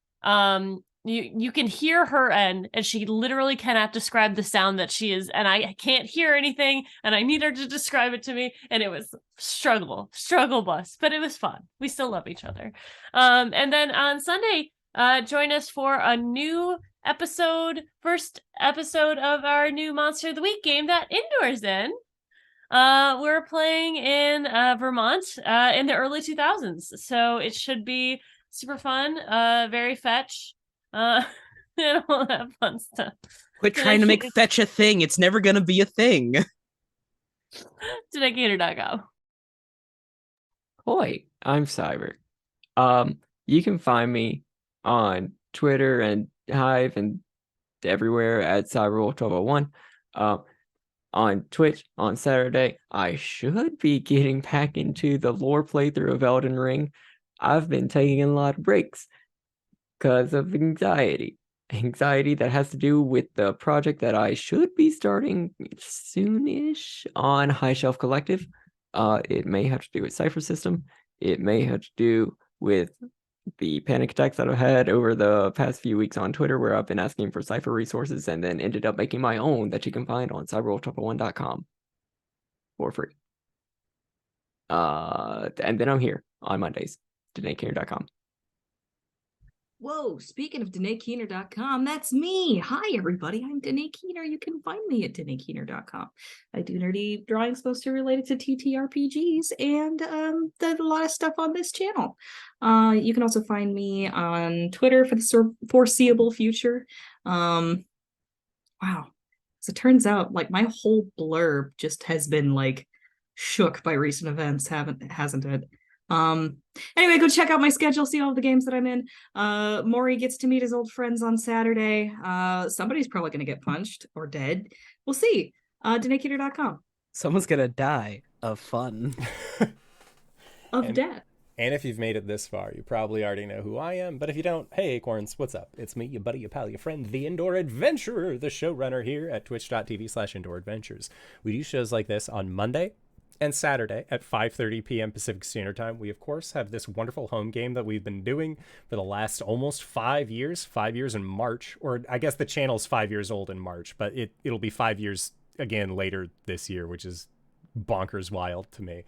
you can hear her end, and she literally cannot describe the sound that she is, and I can't hear anything, and I need her to describe it to me, and it was struggle bus, but it was fun. We still love each other. And then on Sunday, join us for a new first episode of our new Monster of the Week game that Indoor's in. We're playing in Vermont in the early 2000s, so it should be super fun, very fetch. And all that fun stuff. Quit trying to make fetch a thing. It's never gonna be a thing. DanaeKingdom.com. Hoi, I'm Cyber. You can find me on Twitter and Hive and everywhere at CyberWolf1201. On Twitch on Saturday, I should be getting back into the lore playthrough of Elden Ring. I've been taking a lot of breaks because of anxiety that has to do with the project that I should be starting soonish on High Shelf Collective. It may have to do with Cypher System. It may have to do with the panic attacks that I've had over the past few weeks on Twitter, where I've been asking for Cypher resources and then ended up making my own that you can find on cyberwolf1.com for free. And then I'm here on Mondays, DanaeKeener.com. Whoa, speaking of DanaeKeener.com, that's me. Hi, everybody. I'm Danae Keener. You can find me at DanaeKeener.com. I do nerdy drawings mostly related to TTRPGs and a lot of stuff on this channel. You can also find me on Twitter for the foreseeable future. Wow. As it turns out, like, my whole blurb just has been, like, shook by recent events, hasn't it? Anyway, go check out my schedule, see all the games that I'm in. Maury gets to meet his old friends on Saturday. Somebody's probably gonna get punched or dead. We'll see. DanaeKeener.com. Someone's gonna die of fun. Death. And if you've made it this far, you probably already know who I am. But if you don't, hey Acorns, what's up? It's me, your buddy, your pal, your friend, the Indoor Adventurer, the showrunner here at twitch.tv/Indoor Adventures. We do shows like this on Monday and Saturday at 5:30 p.m. Pacific Standard Time. We, of course, have this wonderful home game that we've been doing for the last almost 5 years. 5 years in March. Or I guess the channel's 5 years old in March, but it'll be 5 years again later this year, which is bonkers wild to me.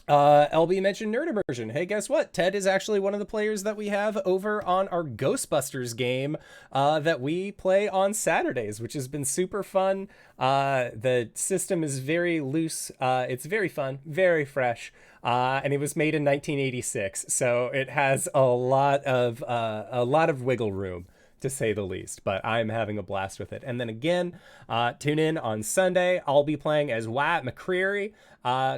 LB mentioned Nerd Immersion. Hey, guess what? Ted is actually one of the players that we have over on our Ghostbusters game that we play on Saturdays, which has been super fun. The system is very loose. It's very fun, very fresh, and it was made in 1986, so it has a lot of wiggle room, to say the least, but I'm having a blast with it. And then again, tune in on Sunday. I'll be playing as Wyatt McCreary,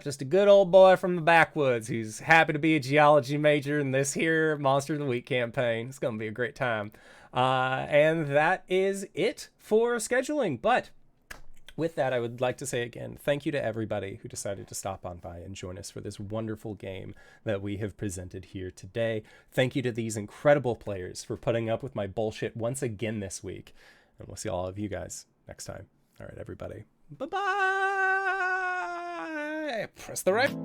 just a good old boy from the backwoods who's happy to be a geology major in this here Monster of the Week campaign. It's gonna be a great time. And that is it for scheduling. But With that, I would like to say again, thank you to everybody who decided to stop on by and join us for this wonderful game that we have presented here today. Thank you to these incredible players for putting up with my bullshit once again this week. And we'll see all of you guys next time. All right, everybody. Bye-bye. Press the right